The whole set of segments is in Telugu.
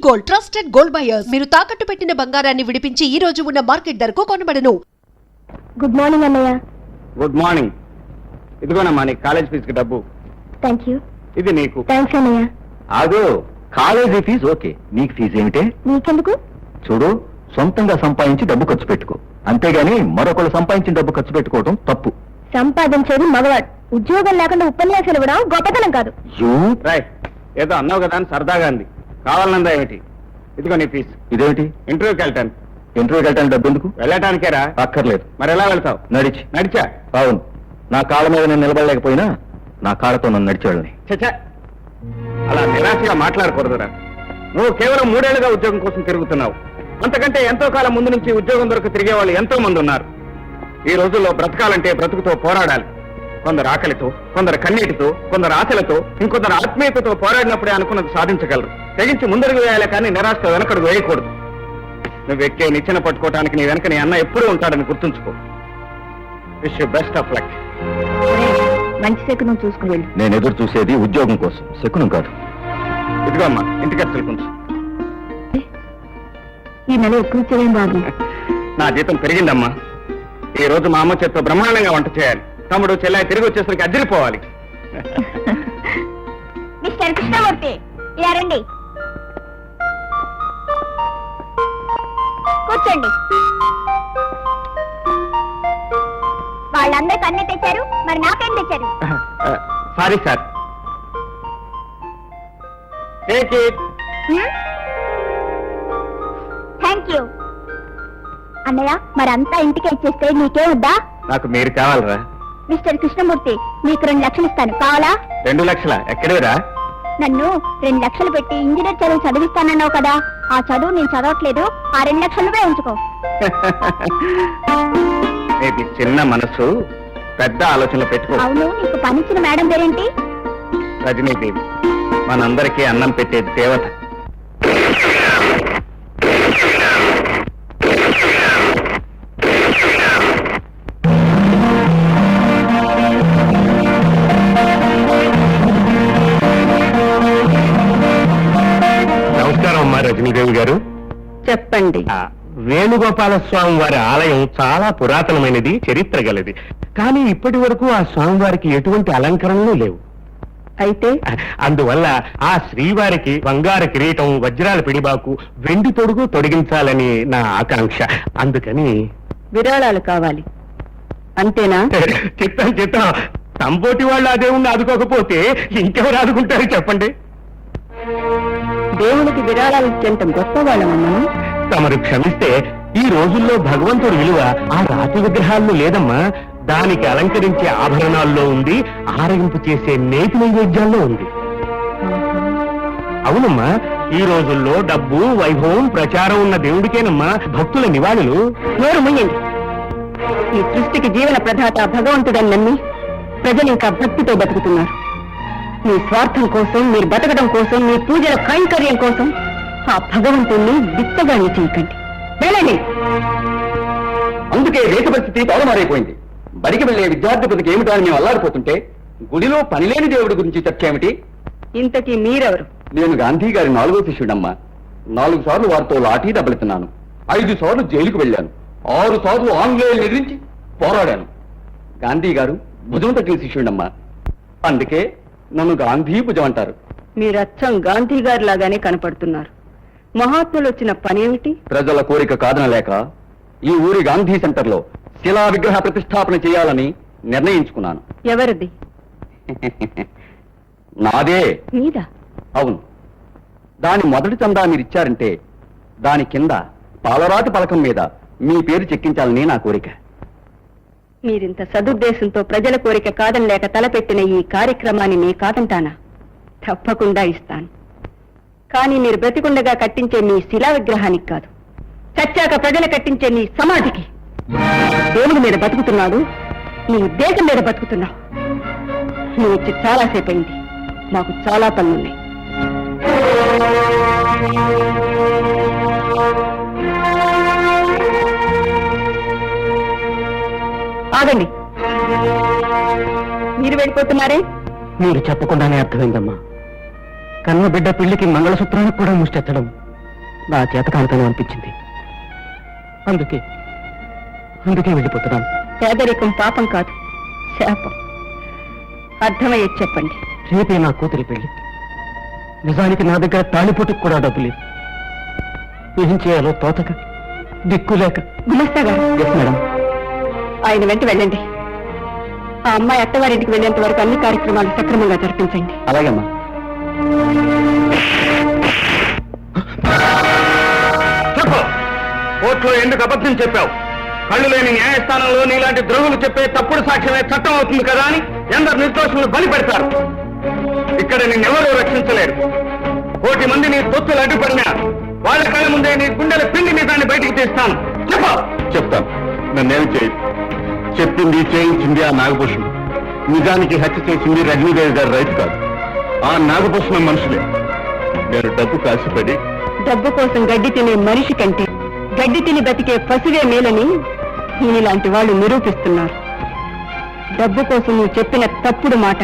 Gold, trusted gold buyers. మీరు తాకట్టు పెట్టిన బంగారాన్ని విడిపించి ఈ రోజు ఉన్న మార్కెట్ ధరకు కొనబడను. గుడ్ మార్నింగ్ అన్నయ్య. Good morning. ఇదిగోనమ్మా నీ కాలేజ్ ఫీజుకి డబ్బు. Thank you. ఇది నీకు. థ్యాంక్స్ అన్నయ్య. ఆగో, కాలేజీ ఫీజు ఓకే, నీకు ఫీజు ఏమిటే? నీకెందుకు? చూడు, సొంతంగా సంపాదించి డబ్బు ఖర్చు పెట్టుకో, అంతేగాని మరొకరు సంపాదించిన డబ్బు ఖర్చు పెట్టుకోవడం తప్పు. సంపాదించేది మగవాడు, ఉద్యోగం లేకుండా ఉపన్యాసాలు ఇవ్వడం గొప్పతనం కాదు. రైట్, ఏదో అన్నావు కదా అని సరదాగా అంది. కావాలన్నదా ఏమిటి? ఇదిగో నీ ఫీజు. ఇదేమిటి? ఇంటర్వ్యూకి వెళ్తాను. ఇంటర్వ్యూకి వెళ్ళటానికి డబ్బు ఎందుకు? వెళ్ళటానికేరా? అక్కర్లేదు. మరి ఎలా వెళ్తావు? నడిచా? అవును, నా కాళ్ళ మీద నేను నిలబడలేకపోయినా నా కాళ్ళతో నన్ను నడిచేవాళ్ళని. చచ్చా, అలా నిరాశగా మాట్లాడకూడదురా. నువ్వు కేవలం 3 ఏళ్లుగా ఉద్యోగం కోసం తిరుగుతున్నావు. అంతకంటే ఎంతో కాలం ముందు నుంచి ఉద్యోగం దొరక తిరిగే వాళ్ళు ఎంతో మంది ఉన్నారు. ఈ రోజుల్లో బ్రతకాలంటే బ్రతుకుతో పోరాడాలి. కొందరు ఆకలితో, కొందరు కన్నీటితో, కొందరు ఆశలతో, ఇంకొందరు ఆత్మీయతతో పోరాడినప్పుడే అనుకున్నది సాధించగలరు. తెగించి ముందడుగు వేయాలి కానీ నిరాశతో వెనకడుగు వేయకూడదు. నువ్వు ఎక్కే నిచ్చెన పట్టుకోవడానికి నీ వెనక నీ అన్న ఎప్పుడూ ఉంటాడని గుర్తుంచుకో. Wish you best of luck. మంచి శకునం చూసుకుని వెళ్ళి. నేను ఎదురు చూసేది ఉద్యోగం కోసం, శకునం కాదు. ఇదిగో అమ్మా ఇంటికి ఖర్చులు కొంచెం. ఈ నెల ఎక్కువ చేయడం బాబు. నా జీతం పెరిగిందమ్మా. ఈ రోజు మా అమ్మ చేత్తో బ్రహ్మాండంగా వంట చేయాలి. తమ్ముడు చెల్లాయి తిరిగి వచ్చేసరికి అదిరిపోవాలి. మిస్టర్ కృష్ణమూర్తి, ఇలా రండి, కూర్చోండి. వాళ్ళందరికి అన్ని తెచ్చారు, మరి నాకేం తెచ్చారు? Sorry sir. Take it. Thank you. అన్నయ్య, మరంతా ఇంటికి ఇచ్చేస్తే నీకేమొద్దా? నాకు మీరు కావాలరా? మిస్టర్ కృష్ణమూర్తి, మీకు 2 లక్షలు ఇస్తాను, కావాలా? 2 లక్షల? ఎక్కడిరా? నన్ను 2 లక్షలు పెట్టి ఇంజనీర్ చదువు చదివిస్తానన్నావు కదా, ఆ చదువు నేను చదవట్లేదు, ఆ 2 లక్షలు ఉంచుకో. ఇది చిన్న మనసు, పెద్ద ఆలోచనలు పెట్టుకో. అవును, నీకు పనిచ్చిన మేడం పేరేంటి? రజనీదేవి, మనందరికీ అన్నం పెట్టే దేవత. నమస్కారం అమ్మా రజనీదేవి గారు. చెప్పండి. వేణుగోపాల స్వామి వారి ఆలయం చాలా పురాతనమైనది, చరిత్ర గలది. కానీ ఇప్పటి వరకు ఆ స్వామివారికి ఎటువంటి అలంకరణలు లేవు. అయితే అందువల్ల ఆ శ్రీవారికి బంగారు కిరీటం, వజ్రాల పిడిబాకు, వెండి తొడుగు తొడిగించాలని నా ఆకాంక్ష. అందుకని విరాళాలు కావాలి, అంతేనా? చిత్తం తంపోటి వాళ్ళు ఆ దేవుణ్ణి ఆదుకోకపోతే ఇంకెవరు ఆదుకుంటారు చెప్పండి? దేవునికి విరాళాలు ఇచ్చేంత గొప్ప వాళ్ళమన్నాను. తమరు క్షమిస్తే ఈ రోజుల్లో భగవంతుడి విలువ ఆ రాతి విగ్రహాల్లో లేదమ్మా, దానికి అలంకరించే ఆభరణాల్లో ఉంది, ఆరగింపు చేసే నేతి నైవేద్యాల్లో ఉంది. అవునమ్మా, ఈ రోజుల్లో డబ్బు, వైభవం, ప్రచారం ఉన్న దేవుడికేనమ్మా భక్తుల నివాళులు. నోరు ముయ్యండి. ఈ సృష్టికి జీవన ప్రదాత భగవంతుడని నమ్మి ప్రజలు ఇంకా భక్తితో బతుకుతున్నారు. మీ స్వార్థం కోసం, మీరు బతకడం కోసం, మీ పూజల కైంకర్యం కోసం ఆ భగవంతుణ్ణి విత్తగాని చేయకండి. వెళ్ళండి. అందుకే దేశ పరిస్థితి తారుమారైపోయింది. బడికి వెళ్లే విద్యార్థి బతికి ఏమిటో అని మేము అల్లాడిపోతుంటే గుడిలో పనిలేని దేవుడి గురించి చర్చ ఏమిటి? ఇంతకీ మీరెవరు? నేను గాంధీ గారి 4వ శిష్యుడమ్మా. 4 సార్లు వారితో లాఠీ దెబ్బలుతున్నాను, 5 సార్లు జైలుకు వెళ్ళాను, 6 సార్లు ఆంగ్లేయులు ఎదిరించి పోరాడాను. గాంధీ గారు భుజం తగ్గిన శిష్యుడమ్మా, అందుకే నన్ను గాంధీ భుజం అంటారు. మీరచ్చం గాంధీ గారి లాగానే కనపడుతున్నారు. మహాత్ములు వచ్చిన పనేమిటి? ప్రజల కోరిక కాదనలేక ఈ ఊరి గాంధీ సెంటర్లో శిలా విగ్రహ ప్రతిష్టాపన చేయాలని నిర్ణయించుకున్నాను. ఎవరిది? నాదే. మీదా? అవును. దాని మొదటి చందా మీరిచ్చారంటే దాని కింద పాలరాతి పలకం మీద మీ పేరు చెక్కించాలని నా కోరిక. మీరింత సదుద్దేశంతో ప్రజల కోరిక కాదనలేక తలపెట్టిన ఈ కార్యక్రమాన్ని నీ కాదంటానా? తప్పకుండా ఇస్తాను. కానీ మీరు బ్రతికుండగా కట్టించే మీ శిలా విగ్రహానికి కాదు, చచ్చాక ప్రజలు కట్టించే నీ సమాధికి. దేవుడి మీద బతుకుతున్నాడు, నీ దేశం మీద బతుకుతున్నావు. నువ్వు వచ్చి చాలాసేపు అయింది, మాకు చాలా పనులున్నాయి. ఆగండి. మీరు వెళ్ళిపోతున్నారే? మీరు చెప్పకుండానే అర్థమైందమ్మా. కన్న బిడ్డ పెళ్లికి మంగళసూత్రానికి కూడా ముష్టెత్తడం నా చేతకానితనం అనిపించింది. అందుకే వెళ్ళిపోతున్నాను. పేదరికం పాపం కాదు, శాపం. అర్థమయ్యేది చెప్పండి. రేపే నా కూతురి పెళ్లి. నిజానికి నా దగ్గర తాళిపోటుకు కూడా డబ్బు లేదు. ఏం చేయాలో తోతక, దిక్కు లేక. గుమస్తా గారు, ఎస్ మేడం. ఆయన వెంట వెళ్ళండి. ఆ అమ్మాయి అత్తవారింటికి వెళ్ళేంత వరకు అన్ని కార్యక్రమాలు సక్రమంగా జరిపించండి. అలాగేమ్మా. చెప్పు, కోర్టులో ఎందుకు అబద్ధం చెప్పావు? కళ్ళు లేని న్యాయస్థానంలో నీలాంటి ద్రోహులు చెప్పే తప్పుడు సాక్ష్యమే చట్టం అవుతుంది కదా అని ఎందరు నిర్దోషులు బలి పెడతారు. ఇక్కడ నిన్నెవరూ రక్షించలేరు. 1,000 మంది నీ తొత్తులు అడ్డుపడినా వాళ్ళ కళ్ళ ముందే నీ గుండెల పిండి నీ దాన్ని బయటికి తీస్తాను. చెప్పు. చెప్తాను. నన్నేం చేయి. చెప్పింది చేయించింది ఆ నాగభూషణం. నిజానికి హత్య చేసింది రజనీదేవి గారి రైతు కాదు, ఆ నాగభూషణం మనుషులే. నేను డబ్బు కాసిపడి డబ్బు కోసం గడ్డి తినే మనిషి కంటే గడ్డి తిని బతికే పశువే మేలని ఈయనలాంటి వాళ్ళు నిరూపిస్తున్నారు. డబ్బు కోసం నువ్వు చెప్పిన తప్పుడు మాట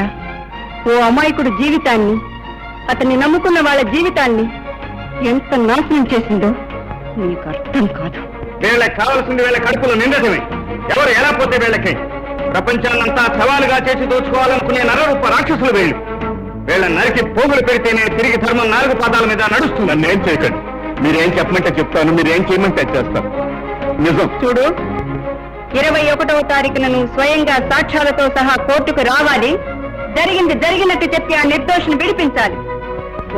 ఓ అమాయకుడు జీవితాన్ని, అతన్ని నమ్ముకున్న వాళ్ళ జీవితాన్ని ఎంత నాశనం చేసిందో నీకు అర్థం కాదు. వీళ్ళకి కావాల్సింది వీళ్ళ కడుపులో నిండటమే. ఎవరు ఎలా పోతే వీళ్ళకి ప్రపంచాన్నంతా సవాలుగా చేసి దోచుకోవాలనుకునే నరరూప రాక్షసులు వీళ్ళు. వీళ్ళ నరికి పోగులు పెడితేనే తిరిగి ధర్మం 4 పాదాల మీద నడుస్తుంది. నన్నేం చేయకండి. మీరేం చెప్పమంటే చెప్తాను, మీరేం చేయమంటే చేస్తాను. నిజం. చూడు, 21వ తారీఖున నువ్వు స్వయంగా సాక్ష్యాలతో సహా కోర్టుకు రావాలి. జరిగింది జరిగినట్టు చెప్పి ఆ నిర్దోషిని విడిపించాలి.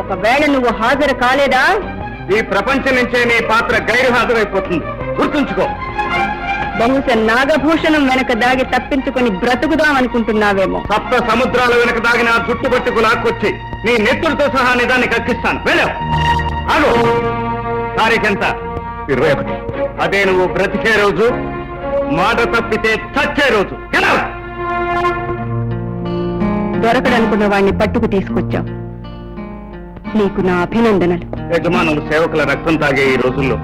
ఒకవేళ నువ్వు హాజరు కాలేదా, ఈ ప్రపంచం నుంచే నీ పాత్ర గైరు హాజరైపోతుంది. గుర్తుంచుకో. బహుశా నాగభూషణం వెనక దాగి తప్పించుకొని బ్రతుకుదామనుకుంటున్నావేమో. 7 సముద్రాల వెనక దాగిన చుట్టుపట్టుకు లాక్కొచ్చి నీ నెత్తులతో సహా నిదాన్ని కక్కిస్తాను. వెళ్ళావు. ఆగు. తారీఖెంత? 21. అదే నువ్వు బ్రతికే రోజు, మాట తప్పితే చచ్చే రోజు. వెళ్ళావు. దొరకడనుకున్న వాణ్ణి పట్టుకు తీసుకొచ్చావు. నీకు నా అభినందనలు. యజమానులు సేవకుల రక్తం తాగే ఈ రోజుల్లో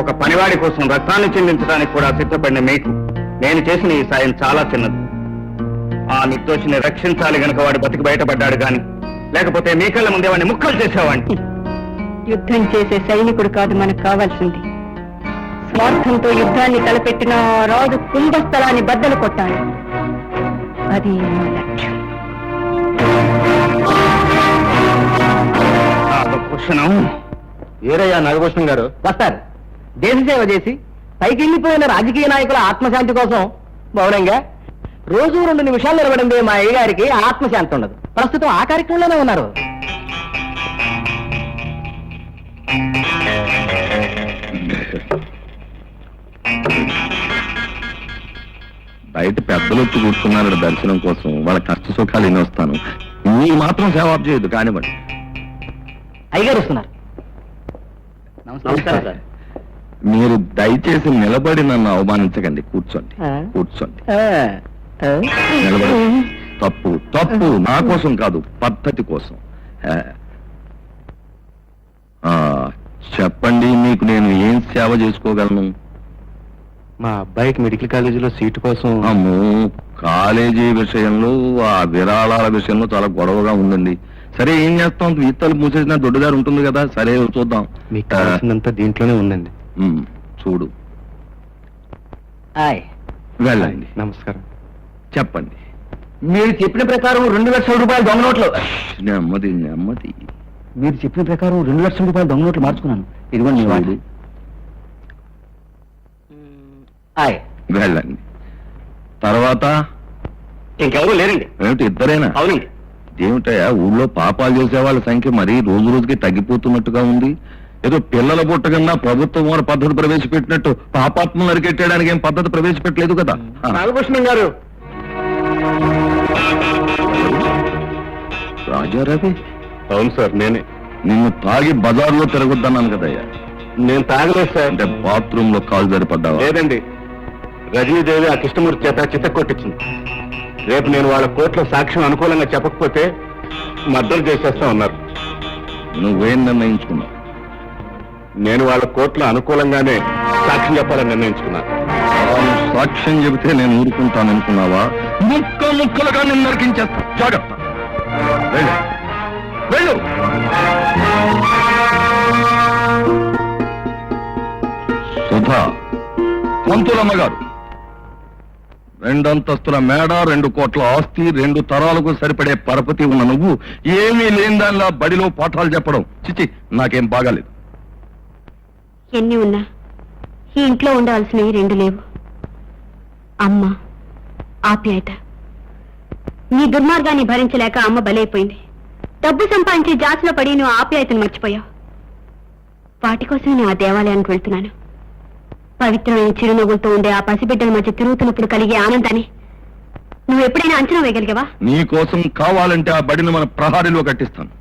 ఒక పనివాడి కోసం రక్తాన్ని చెందించడానికి కూడా సిద్ధపడిన మీకు నేను చేసిన ఈ సాయం చాలా చిన్నది. ఆ నిర్దోషిని రక్షించాలి గనక వాడు బతికి బయటపడ్డాడు గాని, లేకపోతే మీ కళ్ళ ముందే వాడిని ముక్కలు చేసేవాడిని. యుద్ధం చేసే సైనికుడు కాదు మనకు కావాల్సింది. స్వార్థంతో యుద్ధాన్ని తలపెట్టిన ఆ రాజు కుంభస్థలాన్ని బద్దలు కొట్టాలి. అది నా లక్ష్యం. నాగభూషణం. ఏరయ్యా నాగభూషణం గారు వస్తారు. దేశ సేవ చేసి పైకి వెళ్ళిపోయిన రాజకీయ నాయకుల ఆత్మశాంతి కోసం మౌనంగా రోజు 2 నిమిషాలు నిలబడింది మా అయ్య గారికి ఆత్మశాంతి ఉండదు. ప్రస్తుతం ఆ కార్యక్రమంలోనే ఉన్నారు. బయట పెద్దలు వచ్చి కూర్చున్నారు దర్శనం కోసం. వాళ్ళ కష్ట సుఖాలు ఎన్ని వస్తాను. మీరు మాత్రం సేవ ఆప్ చేయొద్దు కానివ్వండి. అయ్యగారు వస్తున్నారు. నమస్కారం సార్. మీరు దయచేసి నిలబడి నన్ను అవమానించకండి. కూర్చోండి, కూర్చోండి. నిలబడి. తప్పు తప్పు. నా కోసం కాదు, పద్ధతి కోసం. చెప్పండి, మీకు నేను ఏం సేవ చేసుకోగలను? మా అబ్బాయికి మెడికల్ కాలేజీలో సీటు కోసం. అమ్మో, కాలేజీ విషయంలో, ఆ విరాళాల విషయంలో చాలా గొడవగా ఉందండి. సరే, ఏం చేస్తాం? ఈతలు మూసేసిన దొడ్డుదారు ఉంటుంది కదా. సరే, చూద్దాం. మీకు కావాల్సిందంతా దీంట్లోనే ఉందండి. చూడు. వెళ్ళండి. నమస్కారం. చెప్పండి. మీరు చెప్పిన ప్రకారం 2 లక్షల రూపాయలు దొంగ నోట్లు. నెమ్మది నెమ్మది. మీరు చెప్పిన ప్రకారం 2 లక్షల రూపాయలు దొంగ నోట్లు మార్చుకున్నాను. ఇదిగోండి. చూడు. వెళ్ళండి. తర్వాత ఇంకెవరూ లేరండి. ఏమిటి, ఇద్దరేనా? అవునండి. ఏమిటయా, ఊళ్ళో పాపాలు చేసే వాళ్ళ సంఖ్య మరీ రోజు రోజుకి తగ్గిపోతున్నట్టుగా ఉంది. ఏదో పిల్లల పుట్టకన్నా ప్రభుత్వం వారి పద్ధతి ప్రవేశపెట్టినట్టు పాపాత్మలు అరికెట్టడానికి ఏం పద్ధతి ప్రవేశపెట్టలేదు కదా. నాగభూషణం గారు. రాజారవి. అవును సార్, నేనే. నిన్ను తాగి బజార్లో తిరగొద్దన్నాను కదయ్యా. నేను తాగలేదు సార్. అంటే బాత్రూమ్ లో కాలు సరిపడ్డావా? లేదండి. రజనీదేవి ఆ కృష్ణమూర్తి చేత చిత్త కొట్టించింది. రేపు నేను వాళ్ళ కోర్టులో సాక్ష్యం అనుకూలంగా చెప్పకపోతే మద్దతు చేసేస్తా ఉన్నారు. నువ్వేం నిర్ణయించుకున్నావు? నేను వాళ్ళ కోర్టులో అనుకూలంగానే సాక్ష్యం చెప్పాలని నిర్ణయించుకున్నాను. సాక్ష్యం చెబితే నేను ఊరుకుంటాననుకున్నావా? ముక్కలుగా నేను నరికించేస్తా. జాగ్రత్త. వెళ్ళు. వెళ్ళు. రాధ, పంతులమ్మ గారు, 2 అంతస్తుల మేడ, 2 కోట్ల ఆస్తి, 2 తరాలకు సరిపడే పరపతి ఉన్న నువ్వు ఏమీ లేని దానిలా బడిలో పాఠాలు చెప్పడం చిచి నాకేం బాగాలేదు. ఎన్ని ఉన్నా ఈ ఇంట్లో ఉండవలసినవి 2 లేవు. అమ్మ, ఆప్యాయత. నీ దుర్మార్గాన్ని భరించలేక అమ్మ బలైపోయింది. డబ్బు సంపాదించి జాతిలో పడి నువ్వు ఆప్యాయతను మర్చిపోయావు. వాటి కోసం నేను ఆ దేవాలయానికి వెళ్తున్నాను. పవిత్రమైన చిరునవ్వులతో ఉండే ఆ పసిబిడ్డల మధ్య తిరుగుతున్నప్పుడు కలిగే ఆనందాన్ని నువ్వు ఎప్పుడైనా అంచనా వేయగలిగావా? నీ కోసం కావాలంటే ఆ బడిని మన ప్రహారీలో కట్టిస్తాను.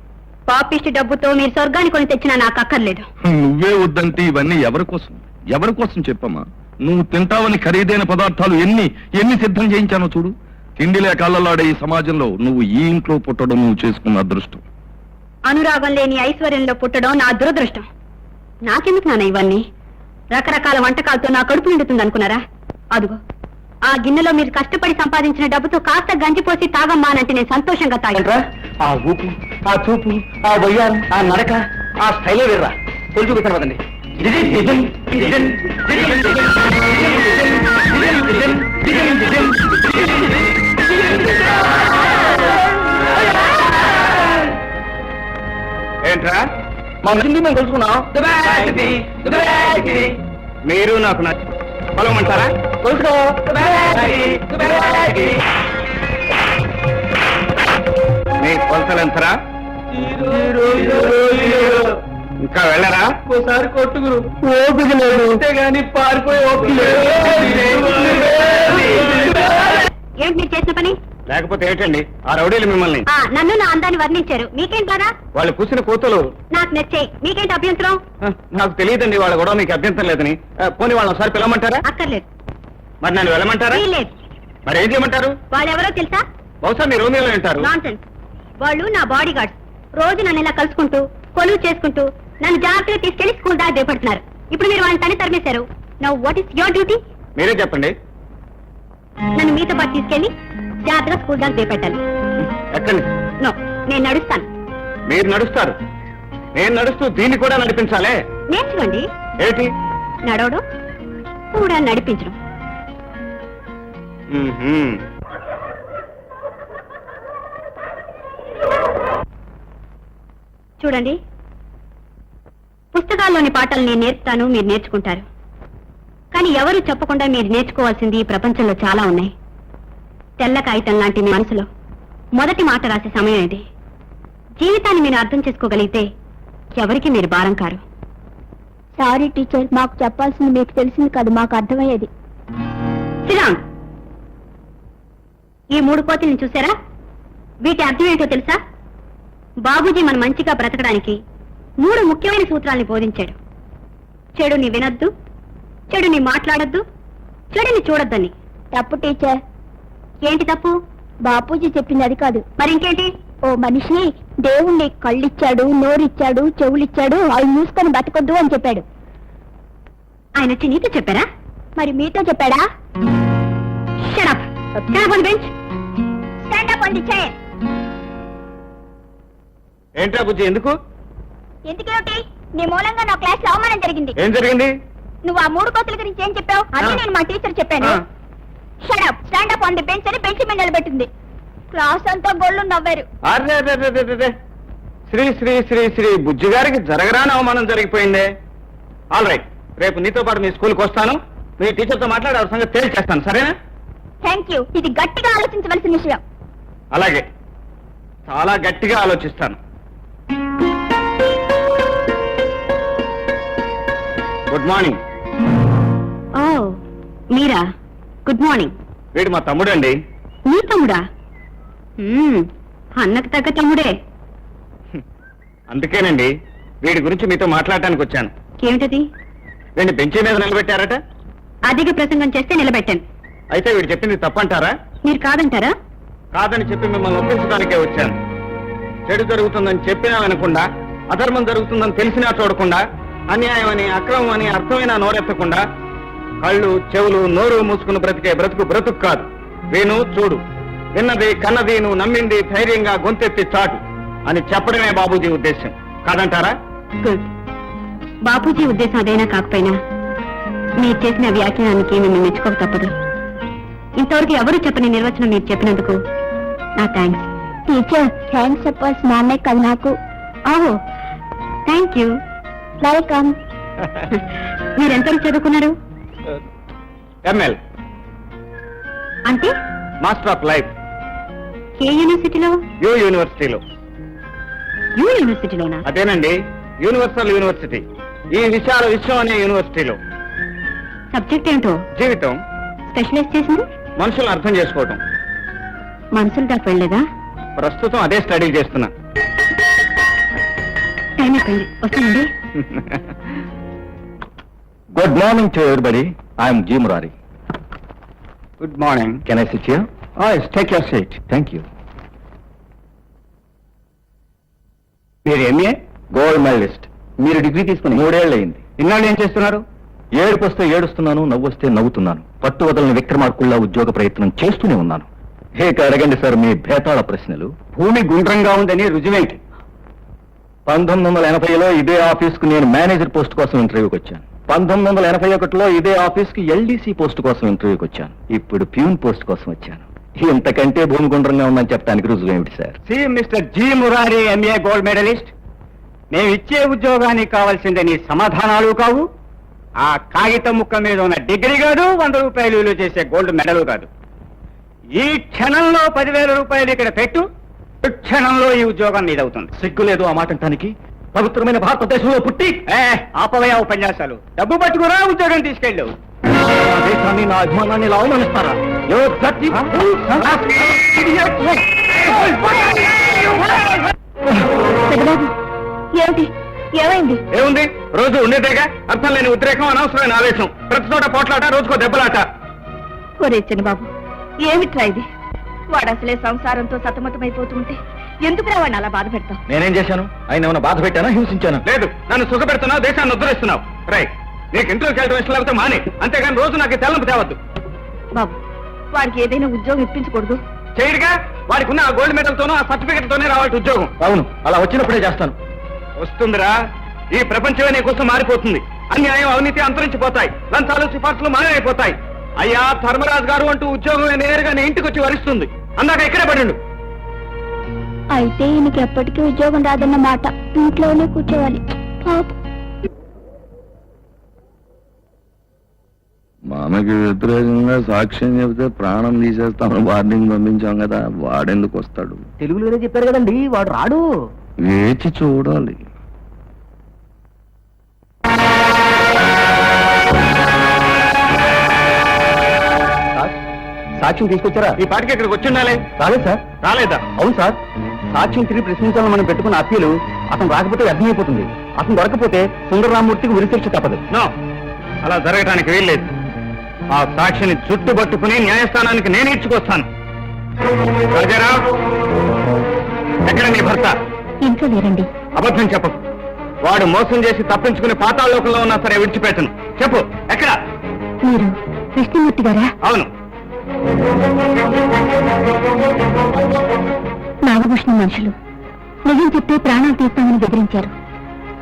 పాపిష్టి డబ్బుతో మీరు స్వర్గాన్ని కొని తెచ్చినా నాకు అక్కర్లేదు. నువ్వే వద్దంటే ఇవన్నీ ఎవరి కోసం చెప్పమ్మా. నువ్వు తింటావని ఖరీదైన పదార్థాలు ఎన్ని సిద్ధం చేయించానో చూడు. తిండిలే కళ్ళలాడే ఈ సమాజంలో నువ్వు ఈ ఇంట్లో పుట్టడం నువ్వు చేసుకున్న అదృష్టం. అనురాగం లేని ఐశ్వర్యంలో పుట్టడం నా దురదృష్టం. నాకెందుకు నాన్న ఇవన్నీ? రకరకాల వంటకాలతో నా కడుపు నిండుతుంది అనుకున్నారా? అదుగో ఆ గిన్నెలో మీరు కష్టపడి సంపాదించిన డబ్బుతో కాస్త గంజిపోసి తాగమ్మానంటే నేను సంతోషంగా తాగంట్రా. ఆ ఊపు, ఆ చూపు, ఆ వయ్యారం, ఆ నడక, ఆ స్టైలే వేర్రా. తొలి చూపిస్తాను. ఏంట్రా మా నచ్చింది మేము తెలుసుకున్నాం. మీరు నాకు నచ్చి పొలమంటారా? తెలుసుకో. మీ కొలతలెంతరా? ఇంకా వెళ్ళరా? ఒకసారి కొట్టుకురు ఓపిక లేదు, అంతేగాని పారిపోయి ఓపిక ఏమిటి మీరు చేసిన పని? లేకపోతే ఏంటండి ఆ రౌడీలు మిమ్మల్ని? నన్ను నా అందాన్ని వర్ణించారు. మీకేం కదా? వాళ్ళు కూసిన కూతులు నాకు నచ్చాయి. మీకేంటి అభ్యంతరం? నాకు తెలియదండి వాళ్ళ కూడా మీకు అభ్యంతరం లేదని. పోనీ వాళ్ళని ఒకసారి పిలవమంటారా? అక్కర్లేదు. మరి నన్ను వెళ్ళమంటారా? లేదు. మరి ఏం చేయమంటారు? వాళ్ళెవరో తెలుసా? బహుశా మీరు రోమియోలో ఉంటారు. నాన్సెన్స్. వాళ్ళు నా బాడీ గార్డ్స్. రోజు నన్ను ఇలా కలుసుకుంటూ కొలువు చేసుకుంటూ నన్ను జాగ్రత్తగా తీసుకెళ్లి స్కూల్ దాకా దిగబడుతున్నారు. ఇప్పుడు మీరు వాళ్ళని తని తరిమేశారు. Now what is your duty? మీరే చెప్పండి. నన్ను మీతో పాటు తీసుకెళ్లి జాగ్రత్తగా స్కూల్ దాకా దిగబెట్టాలి. ఎక్కండి. నో, నేను నడుస్తాను. మీరు నడుస్తారు, నేను నడుస్తూ దీన్ని కూడా నడిపించాలే. నేర్చుకోండి. ఏంటి? నడవడం కూడా నడిపించడం. చూడండి, పుస్తకాల్లోని పాఠాలు నేను నేర్పుతాను, మీరు నేర్చుకుంటారు. కానీ ఎవరు చెప్పకుండా మీరు నేర్చుకోవాల్సింది ఈ ప్రపంచంలో చాలా ఉన్నాయి. తెల్ల కాగితం లాంటి మీ మనసులో మొదటి మాట రాసే సమయం ఇది. జీవితాన్ని మీరు అర్థం చేసుకోగలిగితే ఎవరికి మీరు భారం కారు. సారీ టీచర్, మాకు చెప్పాల్సింది మీకు తెలిసింది కాదు, మాకు అర్థమయ్యేది. శ్రీరామ్, ఈ 3 కోతుల్ని చూసారా? వీటి అర్థం ఏంటో తెలుసా? బాబూజీ మన మంచిగా బ్రతకడానికి 3 ముఖ్యమైన సూత్రాల్ని బోధించాడు. చెడుని వినొద్దు, చెడుని మాట్లాడొద్దు, చెడుని చూడొద్దని. తప్పు టీచర్. ఏంటి తప్పు? బాపూజీ చెప్పింది అది కాదు. మరింకేంటి? ఓ మనిషి దేవుణ్ణి కళ్ళిచ్చాడు, నోరిచ్చాడు, చెవులిచ్చాడు, అవి మూసుకొని బతకొద్దు అని చెప్పాడు. ఆయన వచ్చి నీతో చెప్పారా? మరి మీతో చెప్పాడా? Shut up. Stand up on the bench. Stand up on the chair. ఏంట్రా బుజ్జి, ఎందుకు? ఎందుకేమిటి? నీ మూలంగా నా క్లాస్ లో అవమానం జరిగింది. ఏం జరిగింది? నువ్వు ఆ 3 కోతుల గురించి ఏం చెప్పావు? అదే నేను మా టీచర్ చెప్పాను. Shut up, stand up on the bench అని బెంచ్ మీద నిలబెట్టింది. క్లాస్ అంతా గోళ్ళు నవ్వారు. అరే, శ్రీ శ్రీ శ్రీ శ్రీ బుజ్జి గారికి జరగరాని అవమానం జరిగిపోయిందే. ఆల్ రైట్, రేపు నీతో పాటు మీ స్కూల్కి వస్తాను. మీ టీచర్తో మాట్లాడి ఆ సంగతి తేల్చేస్తాను, సరేనా? Thank you. ఇది గట్టిగా ఆలోచించవలసిన విషయం. అలాగే, చాలా గట్టిగా ఆలోచిస్తాను. Good morning. ఓ మీరా? Good morning. వీడు మా తమ్ముడండి. మీ తమ్ముడా? అన్నకు తగ్గ తమ్ముడే. అందుకేనండి వీడి గురించి మీతో మాట్లాడటానికి వచ్చాను. ఏమిటది? వీడిని బెంచీ మీద నిలబెట్టారట. అధిక ప్రసంగం చేస్తే నిలబెట్టాను. అయితే వీడు చెప్పింది తప్పంటారా? మీరు కాదంటారా? కాదని చెప్పి మిమ్మల్ని ఒప్పించడానికే వచ్చాను. చెడు జరుగుతుందని చెప్పినా వినకుండా, అధర్మం జరుగుతుందని తెలిసినా చూడకుండా, అన్యాయం అని, అక్రమం అని అర్థమైనా నోరెత్తకుండా, కళ్ళు చెవులు నోరు మూసుకుని బ్రతికే బ్రతుకు కాదు. విను, చూడు, విన్నది కన్నది నువ్వు నమ్మింది ధైర్యంగా గొంతెత్తి చాటు అని చెప్పడమే బాబూజీ ఉద్దేశం. కాదంటారా? గుడ్. బాపూజీ ఉద్దేశం అదైనా కాకపోయినా మీరు చేసిన వ్యాఖ్యానానికి మిమ్మల్ని మెచ్చుకోక తప్పదు. ఇంతవరకు ఎవరు చెప్పని నిర్వచనం మీరు చెప్పినందుకు నా థ్యాంక్స్. టీచర్ థ్యాంక్స్ చెప్పాల్సిన నాన్నే కదా నాకు. ఆహో, థ్యాంక్ యూ. వెల్కమ్. మీరెంతవరకు చదువుకున్నారు? ఎంఎల్ అంటే మాస్టర్ ఆఫ్ లైఫ్ ఏ యూనివర్సిటీలో? యూ యూనివర్సిటీలో. యూ యూనివర్సిటీలోనా? అదేనండి, యూనివర్సల్ యూనివర్సిటీ, ఈ విశాల విశ్వం అనే యూనివర్సిటీలో. సబ్జెక్ట్ ఏంటో? జీవితం. స్పెషలైజ్ చేసింది మనుషులను అర్థం చేసుకోవటం. మనుషులు దాకా వెళ్ళలేదా? ప్రస్తుతం అదే స్టడీ చేస్తున్నా. టైం అయిపోయింది, వస్తానండి. Good morning to everybody. I'm G Murari. Good morning. Can I sit here? Take your seat. Thank you. మీరు ఎంఏ గోల్డ్ మెడలిస్ట్. మీరు డిగ్రీ తీసుకుని 3 ఏళ్ళు అయింది. ఇన్నాళ్ళు ఏం చేస్తున్నారు? ఏడుపు వస్తే ఏడుస్తున్నాను, నవ్వు వస్తే నవ్వుతున్నాను. పట్టు వదలని విక్రమార్కుల్లా ఉద్యోగ ప్రయత్నం చేస్తూనే ఉన్నాను. ఇక అడగండి సార్ మీ భేతాళ ప్రశ్నలు. భూమి గుండ్రంగా ఉందని రుజువేంటి? 1980లో ఇదే ఆఫీస్కు నేను మేనేజర్ పోస్ట్ కోసం ఇంటర్వ్యూకి వచ్చాను. 1981లో ఇదే ఆఫీస్కి ఎల్డీసీ పోస్ట్ కోసం ఇంటర్వ్యూకి వచ్చాను. ఇప్పుడు ప్యూన్ పోస్ట్ కోసం వచ్చాను. ఇంతకంటే భూమి గుండ్రంగా ఉందని చెప్పడానికి రుజువేమిటి sir? See mister G Murari, MA gold medalist, మేము ఇచ్చే ఉద్యోగానికి కావాల్సిందే నీ సమాధానాలు కావు, ఆ కాగితం ముక్క మీద ఉన్న డిగ్రీ కాదు, 100 రూపాయలు విలువ చేసే గోల్డ్ మెడల్ కాదు. ఈ క్షణంలో 10,000 రూపాయలు ఇక్కడ పెట్టు, ఈ క్షణంలో ఈ ఉద్యోగం నీదవుతుంది. సిగ్గులేదు ఆ మాట అంటానికి? పవిత్రమైన భారతదేశంలో పుట్టి ఆపవయా ఉపన్యాసాలు. డబ్బు పట్టుకురా, ఉద్యోగం తీసుకెళ్ళు. నా దేశాన్ని, నా అభిమానాన్ని ఇలా అవమానిస్తారా? పెద్దబాబు, ఏమిటి ఏమైంది? ఏముంది, రోజు ఉండేదేగా. అర్థం లేని ఉద్రేకం, అనవసరమైన ఆవేశం, ప్రతి చోట పోట్లాట, రోజుకో దెబ్బలాట. ఒరే చిన్నబాబు, ఏమిట్రా ఇది? వాడు అసలే సంసారంతో సతమతమైపోతుంటే ఎందుకు వాడిని అలా బాధ పెడతావు? నేనేం చేశాను? ఆయన ఏమైనా బాధ పెట్టానా, హింసించాను? లేదు, నన్ను సుఖపెడుతున్నావు, దేశాన్ని ఉద్ధరిస్తున్నావు. రై, నీకు ఇంటర్వ్యూకి వెళ్ళడం ఇష్టం లేకపోతే మానే, అంతేగాని రోజు నాకు తెల్లంపు తేవద్దు. బాబు, వాడికి ఏదైనా ఉద్యోగం ఇప్పించకూడదు? చేయడుగా, వాడికి ఉన్న ఆ గోల్డ్ మెడల్ తోనూ ఆ సర్టిఫికెట్ తోనే రావాలి ఉద్యోగం. అవును, అలా వచ్చినప్పుడే చేస్తాను. వస్తుందిరా, ఈ ప్రపంచమే నీ కోసం మారిపోతుంది. అన్యాయం, అవినీతి అంతరించిపోతాయి, లంచాలు సిఫార్సులు మాయమైపోతాయి. అయ్యా ధర్మరాజు గారు అంటూ ఉద్యోగం నేరుగా నీ ఇంటికి వచ్చి వరిస్తుంది. అందాక ఇక్కడే పడిండు. అయితే ఈయనకి ఎప్పటికీ ఉద్యోగం రాదన్న మాట. ఇంట్లోనే కూర్చోవాలి. పాపం. మనకి వ్యతిరేకంగా సాక్ష్యం చెబితే ప్రాణం తీసేస్తామని వార్నింగ్ పంపించాం కదా, వాడెందుకు వస్తాడు? తెలుగులోనే చెప్పారు కదండి, వాడు రాడు. వేచి చూడాలి. సాక్ష్యం తీసుకొచ్చారా? ఈ పాటికి ఇక్కడికి వచ్చి ఉండాలి. రాలేదు సార్. రాలేదా? అవును సార్, సాక్ష్యం తిరిగి ప్రశ్నించాలని మనం పెట్టుకున్న అప్పీలు అతను రాకపోతే వ్యర్థమైపోతుంది. అతను దొరకపోతే సుందరరామూర్తికి ఉరిశిక్ష తప్పదు. నో, అలా జరగటానికి వీల్లేదు. ఆ సాక్షిని చుట్టుపట్టుకుని న్యాయస్థానానికి నేను ఇచ్చుకొస్తాను. రాజారావు, ఎక్కడ నీ భర్త? ఇంట్లో లేరండి. అబద్ధం చెప్పకు. వాడు మోసం చేసి తప్పించుకుని పాతాళలోకంలో ఉన్నా సరే విడిచిపెట్టను. చెప్పు, ఎక్కడ? మీరు కృష్ణమూర్తి గారా? అవును. నాగభూషణం మనుషులు నిజం చెప్తే ప్రాణాలు తీస్తామని బెదిరించారు.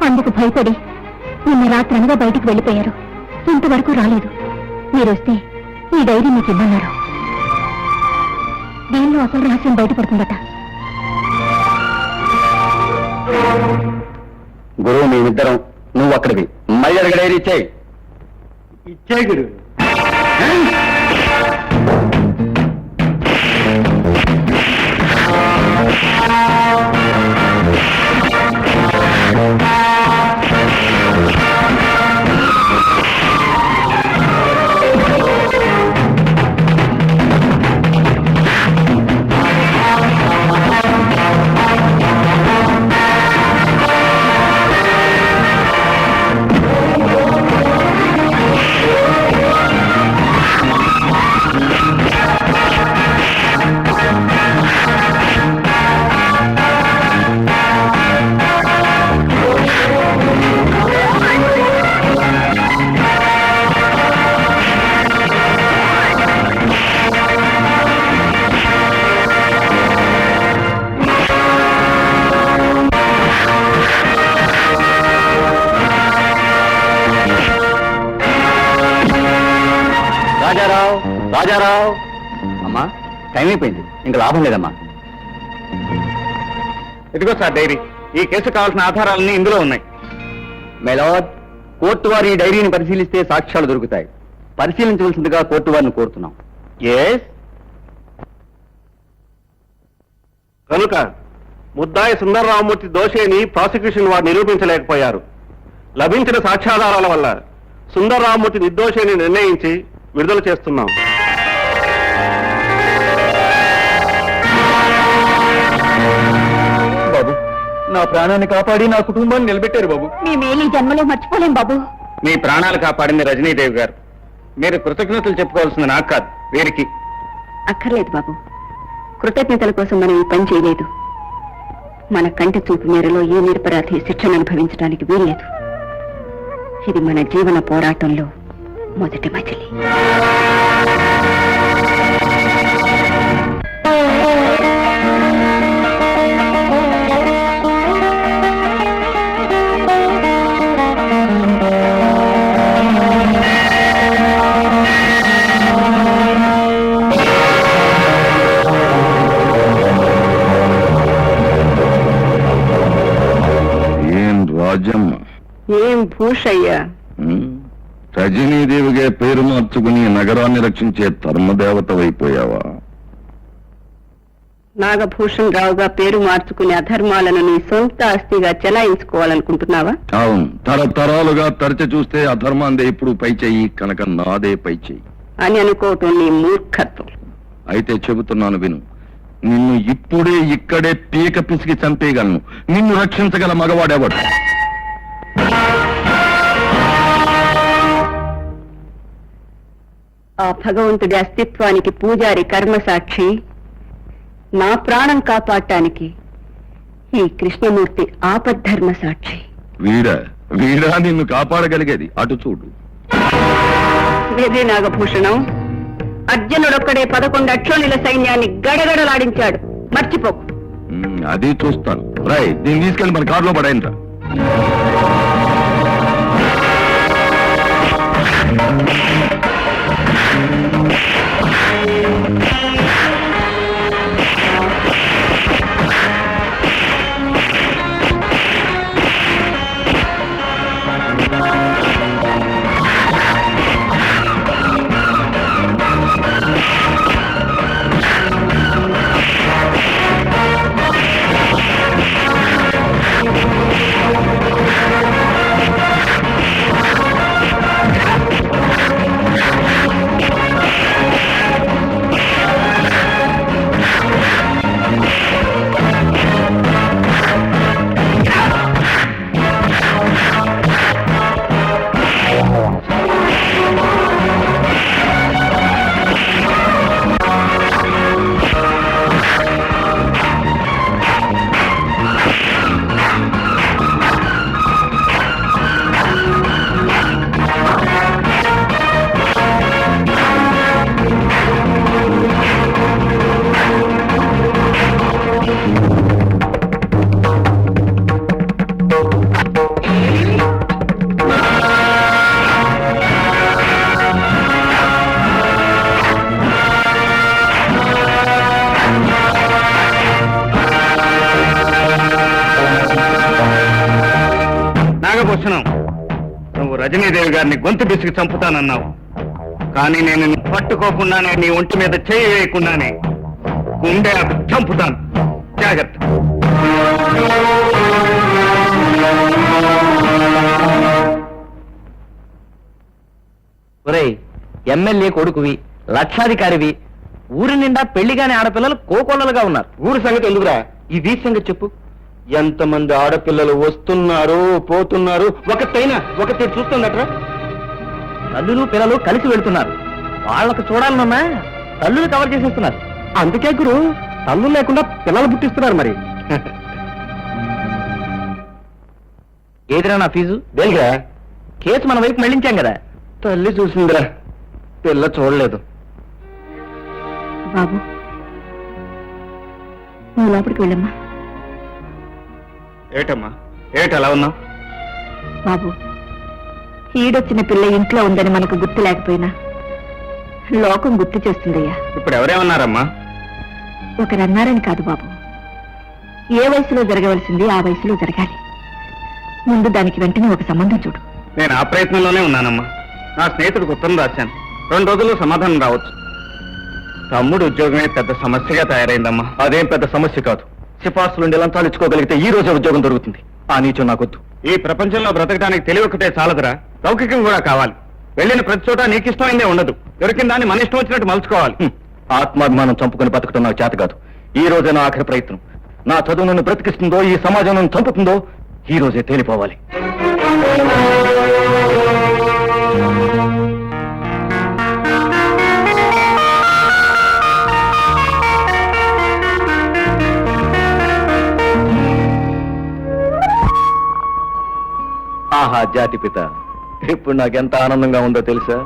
అందుకు భయపడి నిన్న రాత్రి అనగా బయటికి వెళ్ళిపోయారు. ఇంతవరకు రాలేదు. మీరు వస్తే ఈ డైరీ మీకు ఇమ్మన్నారు. దీనిలో అసలు రహస్యం బయటపడుతుందట. గురువు మేమిద్దరం, నువ్వు అక్కడివి. మళ్ళీ అడిగి డైరీ ఇచ్చేయి. ఇచ్చే గురు. రాజారావు అమ్మా, టైం అయిపోయింది, ఇంకా లాభం లేదమ్మా. ఇదిగో సార్ డైరీ. ఈ కేసు కావాల్సిన ఆధారాలన్నీ ఇందులో ఉన్నాయి. మెలాడ్, కోర్టు వారి ఈ డైరీని పరిశీలిస్తే సాక్ష్యాలు దొరుకుతాయి. పరిశీలించవలసిందిగా కోర్టు వారిని కోరుతున్నాం. ఎస్. కనుక ముద్దాయి సుందరరామమూర్తి దోషిని ప్రాసిక్యూషన్ వారు నిరూపించలేకపోయారు. లభించిన సాక్ష్యాధారాల వల్ల సుందరరామమూర్తి నిర్దోషిని నిర్ణయించి విడుదల చేస్తున్నాం. బాబు, నా ప్రాణాన్ని కాపాడి నా కుటుంబాన్ని నిలబెట్టారు బాబు. మేమేలి జన్మలో మర్చిపోలేం బాబు. మీ ప్రాణాలు కాపాడింది రజనీదేవి గారు. మీరు కృతజ్ఞతలు చెప్పుకోవాల్సింది నాకు కాదు, వీరికి. అక్కర్లేదు బాబు, కృతజ్ఞతల కోసం మనం ఈ పని చేయలేదు. మన కంటి చూపు మేరలో ఏ నిరపరాధి శిక్షను అనుభవించడానికి వీల్లేదు. ఇది మన జీవన పోరాటంలో మొదటి మజిలీ. ఏం రాజమ్మ, ఏం భూషయ్యా, రజనీదేవిగా పేరు మార్చుకుని నగరాన్ని రక్షించే ధర్మదేవతవైపోయావా? నాగభూషణ్ రావుగా పేరు మార్చుకునే అధర్మాలను నీ సొంత ఆస్తిగా చెలాయించుకోవాలనుకుంటున్నావా? అవును, తరతరాలుగా తరచి చూస్తే అధర్మాందే ఇప్పుడు పై చెయ్యి, కనుక నాదే పై చెయ్యి అని అనుకోవటం నీ మూర్ఖత్వం. అయితే చెబుతున్నాను విను. నిన్ను ఇప్పుడే ఇక్కడే పీక పిసికి చంపేయగలను. నిన్ను రక్షించగల మగవాడెవడు? ఆ భగవంతుడి అస్తిత్వానికి పూజారి కర్మసాక్షి, నా ప్రాణం కాపాడటానికి ఈ కృష్ణమూర్తి ఆపద్ధర్మ సాక్షి. వీడా నిన్ను కాపాడగలిగేది? అటు చూడు. వేదే నాగభూషణం, అర్జునుడొక్కడే 11 అక్షోణుల సైన్యాన్ని గడగడలాడించాడు, మర్చిపోకు. అది చూస్తాను. రై, దీన్ని తీసుకెళ్ళి మన కారులో పడాయినరా. నాగభూషణం, నువ్వు రజనీదేవి గారిని గొంతు బిసికి చంపుతానన్నావు. కానీ నేను నిన్ను పట్టుకోకుండానే, నీ ఒంటి మీద చేయి వేయకుండానే గుండె చంపుతాను. జాగ్రత్త. ఒరేయ్, ఎమ్మెల్యే కొడుకువి, లక్షాధికారివి, ఊరి నిండా పెళ్లి కాని ఆడపిల్లలు కోకొల్లలుగా ఉన్నారు. ఊరి సంగతి ఎందుకురా, ఈ వీధి సంగతి చెప్పు. ఎంతమంది ఆడపిల్లలు వస్తున్నారు, పోతున్నారు. ఒకటి చూస్తుందట్రా. తల్లులు పిల్లలు కలిసి వెళ్తున్నారు. వాళ్ళకు చూడాలన్నా తల్లులు కవర్ చేసేస్తున్నారు. అందుకే గురు, తల్లు లేకుండా పిల్లలు పుట్టిస్తున్నారు. మరి ఏదిరా నా ఫీజు? దేనికిరా? కేసు మన వైపు మళ్ళించాం కదా. తల్లి చూసిందిరా, పిల్ల చూడలేదు. బాబు, నువ్వు లోపలికి వెళ్ళమ్మా. ఏటమ్మా, అలా ఉన్నావు? బాబు, ఈడొచ్చిన పిల్ల ఇంట్లో ఉందని మనకు గుర్తు లేకపోయినా లోకం గుర్తు చేస్తుందయ్యా. ఇప్పుడు ఎవరేమన్నారమ్మా? ఒకరన్నారని కాదు బాబు, ఏ వయసులో జరగవలసింది ఆ వయసులో జరగాలి. ముందు దానికి వెంటనే ఒక సంబంధం చూడు. నేను ఆ ప్రయత్నంలోనే ఉన్నానమ్మా. నా స్నేహితుడికి ఉత్తరం రాశాను. 2 రోజుల్లో సమాధానం రావచ్చు. తమ్ముడు ఉద్యోగమే పెద్ద సమస్యగా తయారైందమ్మా. అదేం పెద్ద సమస్య కాదు. సిఫార్సులుండి లంచాలు ఇచ్చుకోగలిగితే ఈ రోజే ఉద్యోగం దొరుకుతుంది. ఆ నీచం నాకొద్దు. ఈ ప్రపంచంలో బ్రతకడానికి తెలివి ఒకటే చాలదురా, లౌకికం కూడా కావాలి. వెళ్ళిన ప్రతి చోట నీకు ఇష్టమైందే ఉండదు. దొరికిన దాన్ని మన ఇష్టం వచ్చినట్టు మలుచుకోవాలి. ఆత్మాభిమానం చంపుకొని బతకడం నాకు చేత కాదు. ఈ రోజే నా ఆఖరి ప్రయత్నం. నా చదువు నన్ను బ్రతికిస్తుందో ఈ సమాజం నన్ను చంపుతుందో ఈ రోజే తేలిపోవాలి. ఆహా జాతిపిత, ఇప్పుడు నాకెంత ఆనందంగా ఉందో తెలుసా?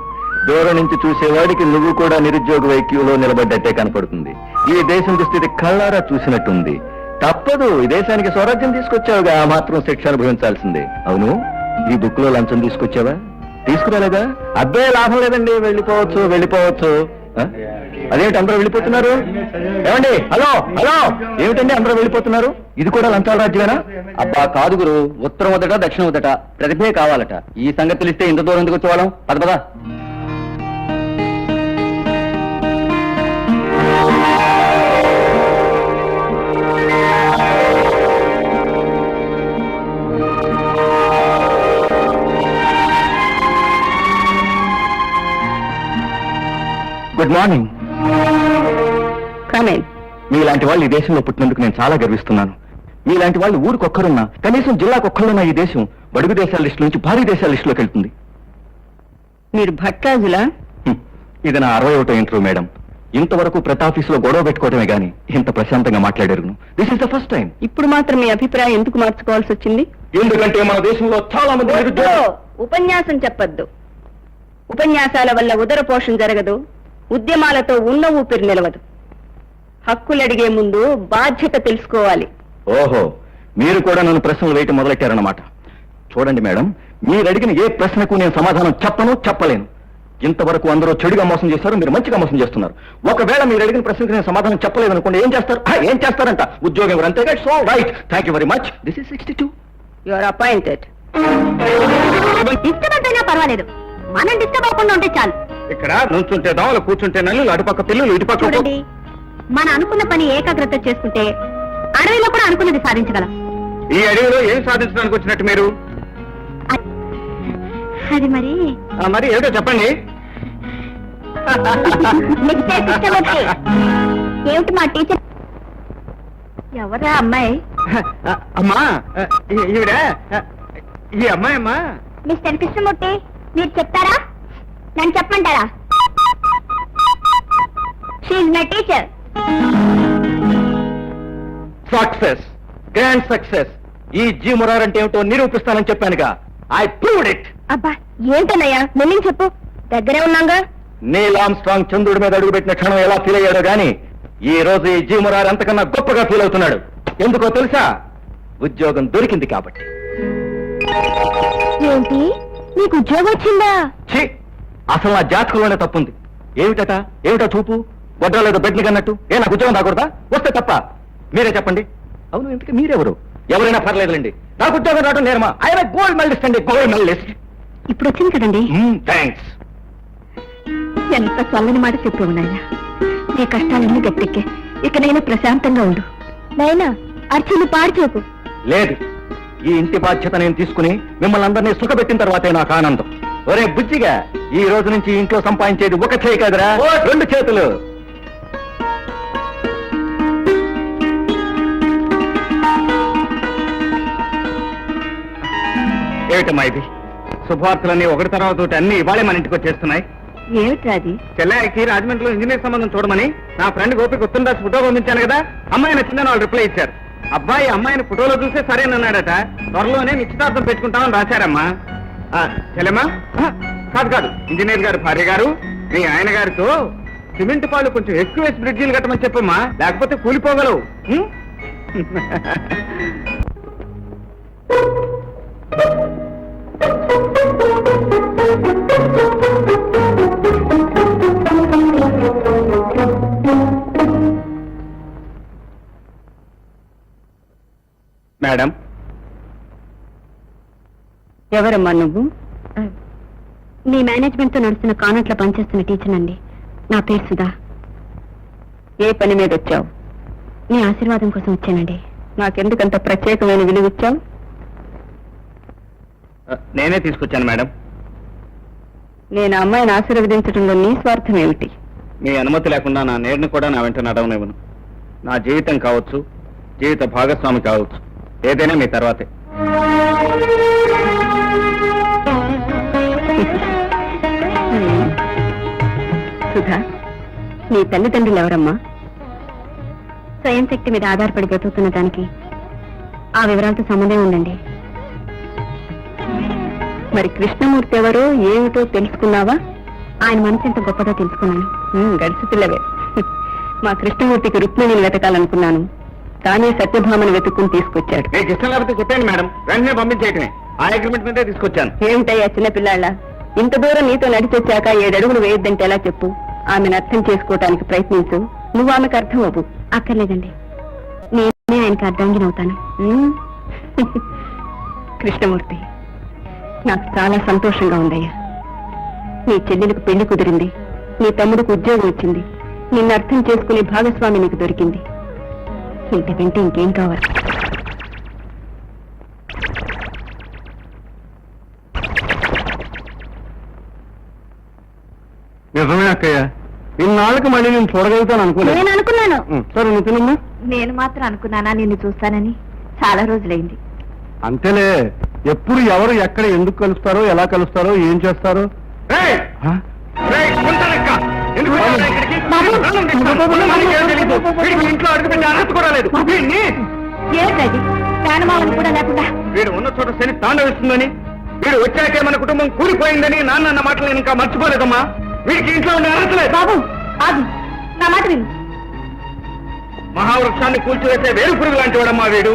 దూరం నుంచి చూసేవాడికి నువ్వు కూడా నిరుద్యోగ వైక్యూలో నిలబడ్డట్టే కనపడుతుంది. ఈ దేశం దుస్థితి కళ్ళారా చూసినట్టుంది. తప్పదు, ఈ దేశానికి స్వరాజ్యం తీసుకొచ్చావుగా, ఆ మాత్రం శిక్ష అనుభవించాల్సిందే. అవును, ఈ బుక్ లో లంచం తీసుకొచ్చావా? తీసుకురాలేదా? అబ్బే లాభం లేదండి, వెళ్ళిపోవచ్చు. అదేమిటి అందరూ వెళ్ళిపోతున్నారు? ఏమండి, హలో హలో, ఏమిటండి అందరూ వెళ్ళిపోతున్నారు? ఇది కూడా లంచాల రాజ్యమేనా? అబ్బా కాదు గురు, ఉత్తరం వదట దక్షిణం వదట, ప్రతిభే కావాలట. ఈ సంగతి తెలిస్తే ఇంత దూరం ఎందుకు వచ్చేవాళ్ళం? పద. Good morning. కామెంట్. మీలాంటి వాళ్ళు ఈ దేశంలో పుట్టినందుకు నేను చాలా గర్విస్తున్నాను. మీలాంటి వాళ్ళు ఊరికొక్కరున్నా, కనీసం జిల్లాకొక్కరున్నా ఈ దేశం బడుగు దేశాల లిస్టు నుంచి భారీ దేశాల లిస్టులోకి వెళ్తుంది. మీరు భట్రాజులా? ఇది నా 61వ ఇంటర్వ్యూ మేడం. ఇంతవరకు ప్రతి ఆఫీసులో గొడవ పెట్టుకోవటమే గానీ ఇంత ప్రశాంతంగా మాట్లాడారు. This is the first time. ఇప్పుడు మాత్రం మీ అభిప్రాయం ఎందుకు మార్చుకోవాల్సి వచ్చింది? ఎందుకంటే మన దేశంలో చాలా మంది ఉపన్యాసం చెప్పొద్దు. ఉపన్యాసాల వల్ల ఉదర పోషణ జరగదు, ఉద్యమాలతో ఉన్న ఊపిరి నిలవదు. హక్కులడిగే ముందు బాధ్యత తెలుసుకోవాలి. ఓహో, మీరు కూడా నన్ను ప్రశ్నలు వేయటం మొదలెట్టారన్నమాట. చూడండి మేడం, మీరు అడిగిన ఏ ప్రశ్నకు నేను సమాధానం చెప్పలేను. ఇంతవరకు అందరూ చెడుగా మోసం చేశారు, మీరు మంచిగా మోసం చేస్తున్నారు. ఒకవేళ మీరు అడిగిన ప్రశ్నకు నేను సమాధానం చెప్పలేదనుకోండి, ఏం చేస్తారంట? ఉద్యోగం ఎవరు? అంతేగా. So right, thank you very much. This is 62. You are appointed. Disturbance అయినా పర్వాలేదు, మనం డిస్టర్బ్ అవ్వకుండా ఉంటే చాలు. ఇక్కడ నుంచుంటే దోమలు, కూర్చుంటే నల్లులు, అటుపక్క పిల్లులు, ఇటుపక్క చూడండి, మన అనుకున్న పని ఏకాగ్రత చేసుకుంటే అడవిలో కూడా అనుకున్నది సాధించగలం. ఈ అడవిలో ఏం సాధించడానికి వచ్చినట్టు మీరు? అది మరి మరి ఏమిటో చెప్పండి. మిస్టర్ కృష్ణమూర్తి, ఏమిటి మా టీచర్? ఎవరా అమ్మాయి? అమ్మా, ఈవిడ ఈ అమ్మాయి అమ్మా. మిస్టర్ కృష్ణమూర్తి, మీరు చెప్తారా, నన్ను చెప్పమంటారా? She's my teacher. Success, grand success. ఈ జీ మురార్ అంటే ఏమిటో నిరూపిస్తానని చెప్పానుగా. I proved it. అబ్బా ఏంటన్నయ్యా, నువ్వు చెప్పు, దగ్గరే ఉన్నాగా. నీల్ ఆర్మ్స్ట్రాంగ్ చంద్రుడి మీద అడుగుపెట్టిన క్షణం ఎలా ఫీల్ అయ్యాడో గానీ ఈ రోజు ఈ జీ మురార్ అంతకన్నా గొప్పగా ఫీల్ అవుతున్నాడు. ఎందుకో తెలుసా? ఉద్యోగం దొరికింది కాబట్టి. ఏంటి, నీకు ఉద్యోగం వచ్చిందా? ఛీ, అసలు నా జాతకంలోనే తప్పుంది. ఏమిటా చూపు? గొడ్డలేదో బెడ్ని కన్నట్టు. నాకు ఉద్యోగం రాకూడదా? వస్తే తప్ప? మీరే చెప్పండి. అవును, ఇంతకీ మీరెవరు? ఎవరైనా పర్లేదులేండి, నాకు ఉద్యోగం రావడం నేరమా? ఆయన గోల్డ్ మెడలిస్ట్ అండి, గోల్డ్ మెడలిస్ట్. ఇప్పుడు వచ్చింది కదండి. థ్యాంక్స్. ఎంత చల్లని మాట చెప్పావు నాయన. నీ కష్టాలన్నీ గట్టెక్కే, ఇక నేను ప్రశాంతంగా ఉండు. నైనా అర్చులు పాడు చూపు. లేదు, ఈ ఇంటి బాధ్యత నేను తీసుకుని మిమ్మల్ని అందరినీ సుఖపెట్టిన తర్వాతే నాకు ఆనందం. ఒరే బుజ్జిగా, ఈ రోజు నుంచి ఇంట్లో సంపాదించేది ఒక చేయి కాదురా, 2 చేతులు. ఏమిటమ్మా ఇది? శుభవార్తలన్నీ ఒకటి తర్వాత ఒకటి అన్ని ఇవాళే మన ఇంటికి వచ్చేస్తున్నాయి. ఏమిట్రాది? చెల్లాయికి రాజమండ్రిలో ఇంజనీర్ సంబంధం చూడమని నా ఫ్రెండ్ గోపికి ఉత్తరం రాసి ఫోటో పంపించాను కదా, అమ్మాయి నచ్చిందని వాళ్ళు రిప్లై ఇచ్చారు. అబ్బాయి అమ్మాయిని ఫోటోలో చూసే సరేనన్నాడట. త్వరలోనే నిశ్చితార్థం పెట్టుకుంటామని రాశారమ్మా. చెల్లెమ్మా, కాదు, ఇంజనీర్ గారు భార్య గారు మీ ఆయన గారితో సిమెంట్ పాలు కొంచెం ఎక్కువ వేసి బ్రిడ్జీలు కట్టమని చెప్పమ్మా, లేకపోతే కూలిపోగలవు. ఎవరమ్మా నువ్వు? మీ మేనేజ్మెంట్ తో నడుస్తున్న కాన్వెంట్ లో పనిచేస్తున్న టీచర్ అండి. నా పేరు సుధా. ఏ పని మీద వచ్చావు? మీ ఆశీర్వాదం కోసం వచ్చానండి. నాకెందుకంత ప్రత్యేకమైన విలువ ఇచ్చావు? నేనే తీసుకొచ్చాను మేడం. నేను అమ్మాయిని ఆశీర్వదించడంలో నీ స్వార్థం ఏమిటి? మీ అనుమతి లేకుండా నా నేరుని కూడా నా వెంట నడవనివ్వను. నా జీవితం కావచ్చు, జీవిత భాగస్వామి కావచ్చు, ఏదైనా మీ తర్వాతే. సుధా, నీ తల్లిదండ్రులు ఎవరమ్మా? స్వయం శక్తి మీద ఆధారపడి బ్రతుకుతున్న దానికి ఆ వివరాలతో సంబంధం ఉండండి. మరి కృష్ణమూర్తి ఎవరో ఏమిటో తెలుసుకున్నావా? ఆయన మనసు ఎంత గొప్పదో తెలుసుకున్నాను. గడిచి పిల్లవే. మా కృష్ణమూర్తికి రుక్మిణిని వెతకాలనుకున్నాను, కానీ సత్యభామను వెతుక్కుని తీసుకొచ్చాడు. మీకు ఇష్టం లేకపోతే చెప్పండి మేడం, వెంటనే పంపించేయటమే. ఆ అగ్రిమెంట్ మీదే తీసుకొచ్చాను. ఏమిటయ్యా చిన్నపిల్లాళ్ళ, ఇంత దూరం నీతో నడిచొచ్చాక 7 అడుగులు వేయొద్దంటే ఎలా చెప్పు? ఆమెను అర్థం చేసుకోవటానికి ప్రయత్నించు, నువ్వు ఆమెకు అర్థం అవ్వు. అక్కర్లేదండి, నేనే ఆయనకి అర్థంగినవుతాను. కృష్ణమూర్తి, నాకు చాలా సంతోషంగా ఉందయ్యా. నీ చెల్లెలకు పెళ్లి కుదిరింది, నీ తమ్ముడికి ఉద్యోగం వచ్చింది, నిన్ను అర్థం చేసుకునే భాగస్వామి నీకు దొరికింది. ఇంతకంటే ఇంకేం కావాలి? నిజమే అక్కయ్య, ఇన్నాళ్ళకి మళ్ళీ నేను చూడగలుగుతాను అనుకోలేదు. నేను అనుకున్నాను. సరే నువ్వు తినమ్మా. నేను మాత్రం అనుకున్నానా నిన్ను చూస్తానని? చాలా రోజులైంది. అంతేలే, ఎప్పుడు ఎవరు ఎక్కడ ఎందుకు కలుస్తారో, ఎలా కలుస్తారో, ఏం చేస్తారో. ఇంట్లో అడుగుపెట్టి అర్హత కూడా లేదు. ఏంటది? ప్రాణమాలను కూడా లేకుండా వీడు ఉన్న చోట శని తాండవిస్తుందని, వీడు వచ్చాకే మన కుటుంబం కూలిపోయిందని నాన్న అన్న మాటలు నేను ఇంకా మర్చిపోలేదమ్మా. వీడికి ఇంట్లో ఉండే అర్హత లేదు. బాబు ఆగు, నా మాట విను. మహావృక్షాన్ని కూల్చివేసే వేరు పురుగు లాంటి వాడమ్మా వీడు.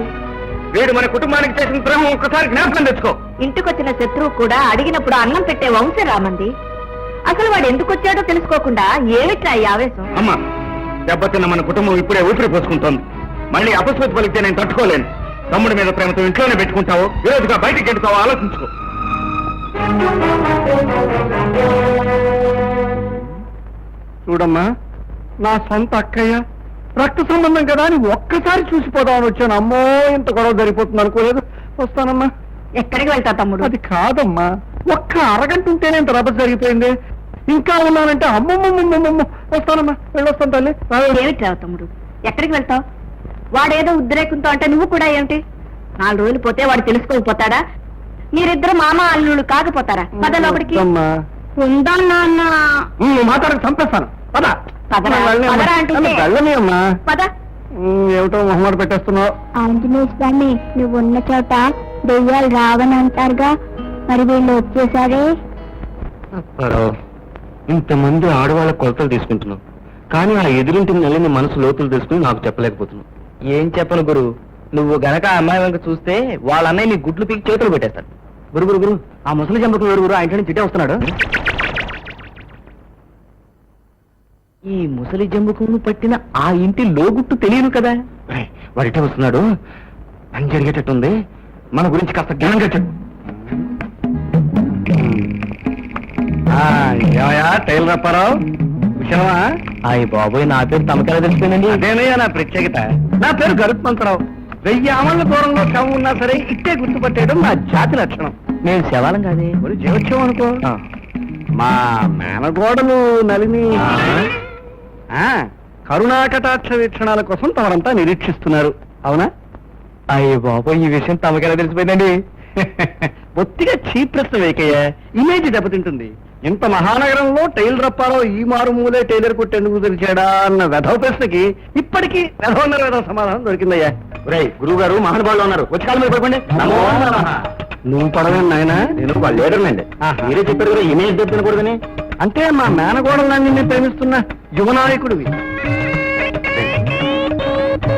వీడు మన కుటుంబానికి చేసిన ద్రోహం ఒక్కసారి జ్ఞాపకం తెచ్చుకో. ఇంటికొచ్చిన శత్రువు కూడా అడిగినప్పుడు అన్నం పెట్టే వంశం రామంది. అసలు వాడు ఎందుకు వచ్చాడో తెలుసుకోకుండా ఏమిట్రా ఈ ఆవేశం? అమ్మా, దెబ్బతిన్న మన కుటుంబం ఇప్పుడే ఊపిరి పోసుకుంటోంది. మళ్ళీ అపస్మృతి పలికితే నేను తట్టుకోలేను. తమ్ముడి మీద ప్రేమతో ఇంట్లోనే పెట్టుకుంటావో, విరోధిగా బయటికి వెళ్తావో ఆలోచించుకో. చూడమ్మా, నా సొంత అక్కయ్య, రక్త సంబంధం కదా అని ఒక్కసారి చూసిపోదామని వచ్చాను. అమ్మో, ఇంత గొడవ జరిగిపోతుంది అనుకోలేదు. వస్తానమ్మా. ఎక్కడికి వెళ్తా తమ్ముడు? అది కాదమ్మా, ఒక్క అరగంట ఉంటేనే ఇంత రభస జరిగిపోయింది. ఇంకా ఉన్నానంటే అమ్మమ్మమ్మమ్మమ్మ. వస్తానమ్మా, వెళ్ళొస్తాను తల్లి. ఏమిట్రా తమ్ముడు, ఎక్కడికి వెళ్తావు? వాడేదో ఉద్రేకంతో అంటే నువ్వు కూడా ఏమిటి? 4 రోజులు పోతే వాడు తెలుసుకోకపోతాడా? మీరిద్దరు మామ అల్లుళ్ళు కాకపోతారా? పద లోపలికి. ఉందా నాన్న? మాట్లాడక చంపేస్తాను. పద. పదరా, పదరా అంటుంటే. వెళ్ళని అమ్మా. పద. ఏమిటో మొహమాట పెట్టేస్తున్నావు. ఆంజనేయ స్వామి, నువ్వు ఉన్న చోట దెయ్యాలు రావని అంటారుగా, మరి వీళ్ళు వచ్చేసారే. ఇంతమంది ఆడవాళ్ళ కొలతలు తీసుకుంటున్నావు, కానీ ఆ ఎదురింటి నెలని మనసు లోతులు తీసుకుని నాకు చెప్పలేకపోతున్నావు. ఏం చెప్పను గురు, నువ్వు గనక ఆ అమ్మాయి వెనక చూస్తే వాళ్ళ అన్నయ్య నీ గుడ్లు పీకి చేతులు పెట్టేస్తాడు. గురు గురు గురు, ఆ ముసలి జంపకు గురు ఆ ఇంటి నుంచి చిట్టే వస్తున్నాడు. ఈ ముసలి జంబుకును పట్టిన ఆ ఇంటి లోగుట్టు తెలియను కదా. వాడిటే వస్తున్నాడు, పని జరిగేటట్టుంది. మన గురించి కాస్త జ్ఞానంగా చెప్పు. టైలర్ అప్పారావు, విషయమా? అయ్యి బాబోయ్, నా పేరు తమకెలా తెలిసిపోయిందండి? అదేనయ్యా నా ప్రత్యేకత. నా పేరు గరుత్మంతరావు. 1000 ఆమళ్ళ దూరంలో శవం ఉన్నా సరే ఇట్టే గుర్తుపట్టేయడం నా జాతి లక్షణం. నేను శవాలం కాదే, మరి జీవోత్సవం అనుకో. మా మేనగోడలు నలిని కరుణాకటాక్ష వీక్షణాల కోసం తమరంతా నిరీక్షిస్తున్నారు, అవునా? అయ్యి బాబోయ్, ఈ విషయం తమకెలా తెలిసిపోయిందండి? బొత్తిగా చీప్ ప్రశ్న వేకయ్యా, ఇమేజ్ దెబ్బతింటుంది. ఇంత మహానగరంలో టైలర్ అప్పారావు ఈ మారుమూలే టైలర్ కొట్టేందుకు తెలిసాడా అన్న వెధవ ప్రశ్నకి ఇప్పటికీ వెధవ సమాధానం దొరికిందయ్యా. గురువు గారు మహానుభావులు ఉన్నారు, వచ్చి కాలం మీద పడుకోండి. నువ్వు పడవేం నాయనా? నేను వాళ్ళ లీడర్నండి. మీరే చెప్పారు కదా ఇమేజ్ దెబ్బతినకూడదని. అంటే మా మేనగోడలన్నీ నిన్ను ప్రేమిస్తున్న యువనాయకుడివి.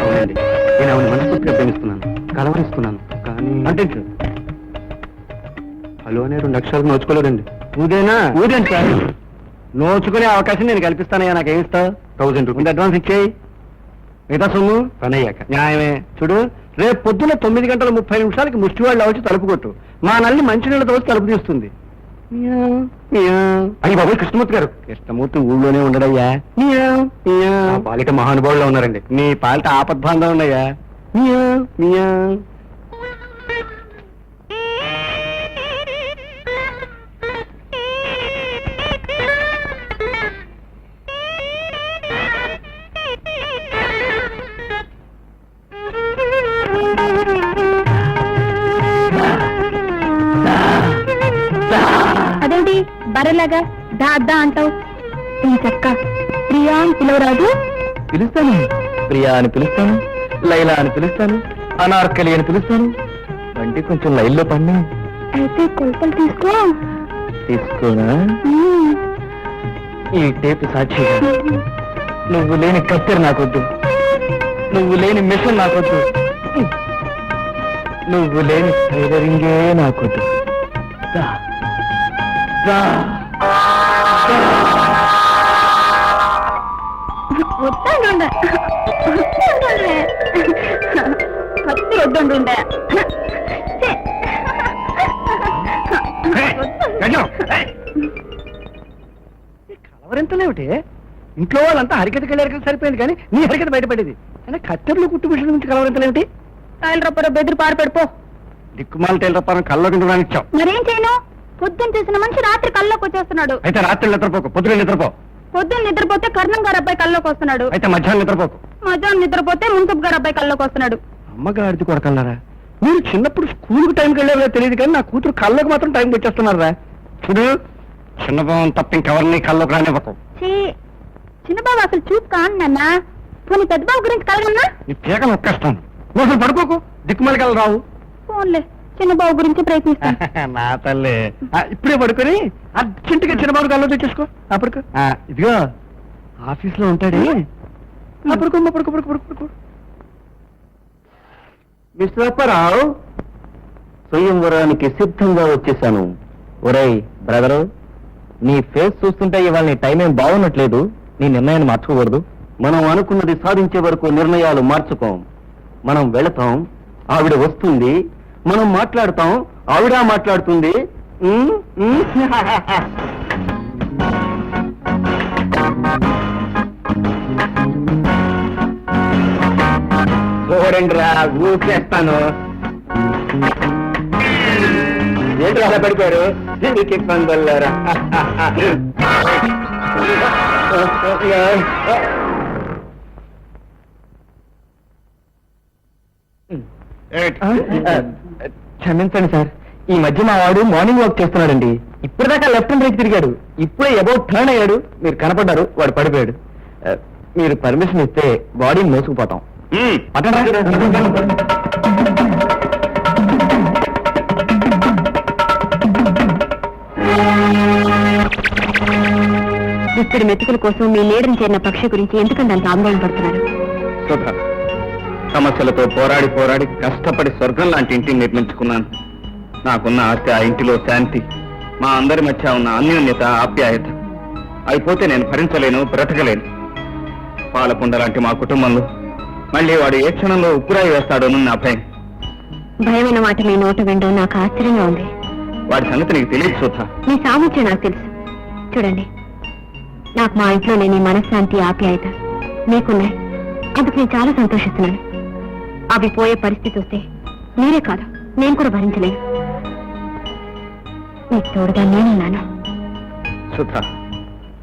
అవునండి, నేను ఆవిడ మనస్ఫూర్తిగా ప్రేమిస్తున్నాను, కలవరిస్తున్నాను. కానీ అంటే హలో అనే 2 అక్షరాలు నోచుకోలేదండి. ఊదేనా? ఊదేంటి సార్, నోచుకునే అవకాశం నేను కల్పిస్తానయ్యా. నాకేమిస్తావు? 1000 రూపీస్ ముందు అడ్వాన్స్ ఇచ్చేయి, మిగతా సొమ్ము పని అయ్యాక. న్యాయమే. చూడు, రేపు పొద్దున్న 9:30 ముష్టివాళ్ళు వచ్చి తలుపు కొట్టు. మా నల్లి మంచినీళ్ళతో వచ్చి తలుపు తీస్తుంది. అయ్యి బాబు కృష్ణమూర్తి గారు. కృష్ణమూర్తి ఊళ్ళోనే ఉండడయ్యా. పాలిట మహానుభావుల్లో ఉన్నారండి. నీ పాలిట ఆపద్బాంధం ఉన్నాయా. అదేంటి బర్రెలాగా దా అద్దా అంటావు? చక్క ప్రియా అని పిలవరాదు? పిలుస్తాను. ప్రియా అని పిలుస్తాను, లైలా అని పిలుస్తాను, అనార్కలి అని పిలుస్తాను. బండి కొంచెం లైన్లో పడినా. అయితే కొలతలు తీసుకో. తీసుకోనా? ఈ టేపు సాక్షిగా నువ్వు లేని కత్తెర నాకొద్దు, నువ్వు లేని మిషన్ నాకొద్దు, నువ్వు లేని టైలరింగే నాకొద్దు. దా, దా, దా. వద్దండి కత్తి వద్దండి. కలవరింతలేమిటి? ఇంట్లో వాళ్ళంతా హరికథకి వెళ్ళారు సరిపోయింది, కానీ నీ హరికథ బయటపడేది. అయినా కత్తెరలు కుట్టు మిషన్ నుంచి కలవరింతలేమిటి? కాయలు రొప్పరో బెదిరి పారిపెడిపో. దిక్కుమాల టైలరప్పారం కల్లో తినడానికి. మరేం చేయను? పొద్దున్న చేసిన మనిషి రాత్రి కల్లోకి వచ్చేస్తున్నాడు. అయితే రాత్రి నిద్రపోకు, పొద్దున నిద్రపో. పొద్దున్న నిద్రపోతే కర్ణం గారు అబ్బాయి కల్లోకి వస్తున్నాడు. అయితే మధ్యాహ్నం నిద్రపోకు. మధ్యాహ్నం నిద్రపోతే మున్సబ్ గారు అబ్బాయి కల్లోకి వస్తున్నాడు. అమ్మగారిది కొడకన్నారా? మీరు చిన్నప్పుడు స్కూల్కి టైంకి వెళ్ళారో తెలియదు, కానీ నా కూతురు కళ్ళకు మాత్రం టైంకి వచ్చేస్తున్నారా? చూడు, చిన్నబాబు తప్ప ఇంకెవరిని కళ్ళకు రానివ్వకు. చిన్నబాబు అసలు చూపు కాను నాన్న. పోనీ పెద్ద బాబు గురించి కలగన్నా? నీ పీక నొక్కేస్తాను. నువ్వు అసలు పడుకోకు, దిక్కుమాలి కళ్ళు రావు. ఫోన్లే చిన్నబాబు గురించి ప్రయత్నిస్తాను. నా తల్లి, ఇప్పుడే పడుకొని అర్జెంటుగా చిన్నబాబు కళ్ళు తెచ్చేసుకో. అప్పటికు ఇదిగో ఆఫీస్లో ఉంటాడే. పడుకో పడుకో పడుకో పడుకో. మిస్టర్ అప్పారావు, స్వయంవరానికి సిద్ధంగా వచ్చేసాను. ఒరేయ్ బ్రదరు, నీ ఫేస్ చూస్తుంటే ఇవాళ నీ టైం ఏం బాగున్నట్లేదు. నీ నిర్ణయాన్ని మార్చుకోకూడదు. మనం అనుకున్నది సాధించే వరకు నిర్ణయాలు మార్చుకోం. మనం వెళతాం, ఆవిడ వస్తుంది. మనం మాట్లాడతాం, ఆవిడ మాట్లాడుతుంది. చూడండి రా, ఊసేస్తాను. ఏంటి అలా పడిపోయారు? దీనికి ఇబ్బందులారా. క్షమించండి సార్, ఈ మధ్య మా వాడు మార్నింగ్ వాక్ చేస్తున్నాడండి. ఇప్పటిదాకా లెఫ్ట్ అండ్ రైట్ తిరిగాడు. ఇప్పుడే అబౌట్ టర్న్ అయ్యాడు, మీరు కనపడ్డారు, వాడు పడిపోయాడు. మీరు పర్మిషన్ ఇస్తే బాడీని మోసుకుపోతాం. ఇక్కడి మెతుకుల కోసం మీ నీడని చేరిన పక్షి గురించి ఎందుకంటే అంత ఆందోళన పడుతున్నారు? సుధా, సమస్యలతో పోరాడి పోరాడి కష్టపడి స్వర్గం లాంటి ఇంటిని నిర్మించుకున్నాను. నాకున్న ఆస్తి, ఆ ఇంటిలో శాంతి, మా అందరి మధ్య ఉన్న అన్యోన్యత, ఆప్యాయత అయిపోతే నేను భరించలేను, బ్రతకలేను. పాలపుండ లాంటి మా కుటుంబంలో మళ్ళీ వాడు ఏ క్షణంలో ఉప్పురాయి వేస్తాడోనని నా భయం. భయమైన మాట మీ నోట వినడం నాకు ఆశ్చర్యంగా ఉంది. వాడి సంగతి నీకు తెలియదు సుధా. మీ సామర్థ్యం నాకు తెలుసు. చూడండి, నాకు మా ఇంట్లో లేని మనశ్శాంతి, ఆప్యాయత మీకున్నాయి. అందుకు నేను చాలా సంతోషిస్తున్నాను. అవి పోయే పరిస్థితి వస్తే మీరే కాదు, నేను కూడా భరించలేను. మీకు తోడుగా నేనున్నాను. సుధా,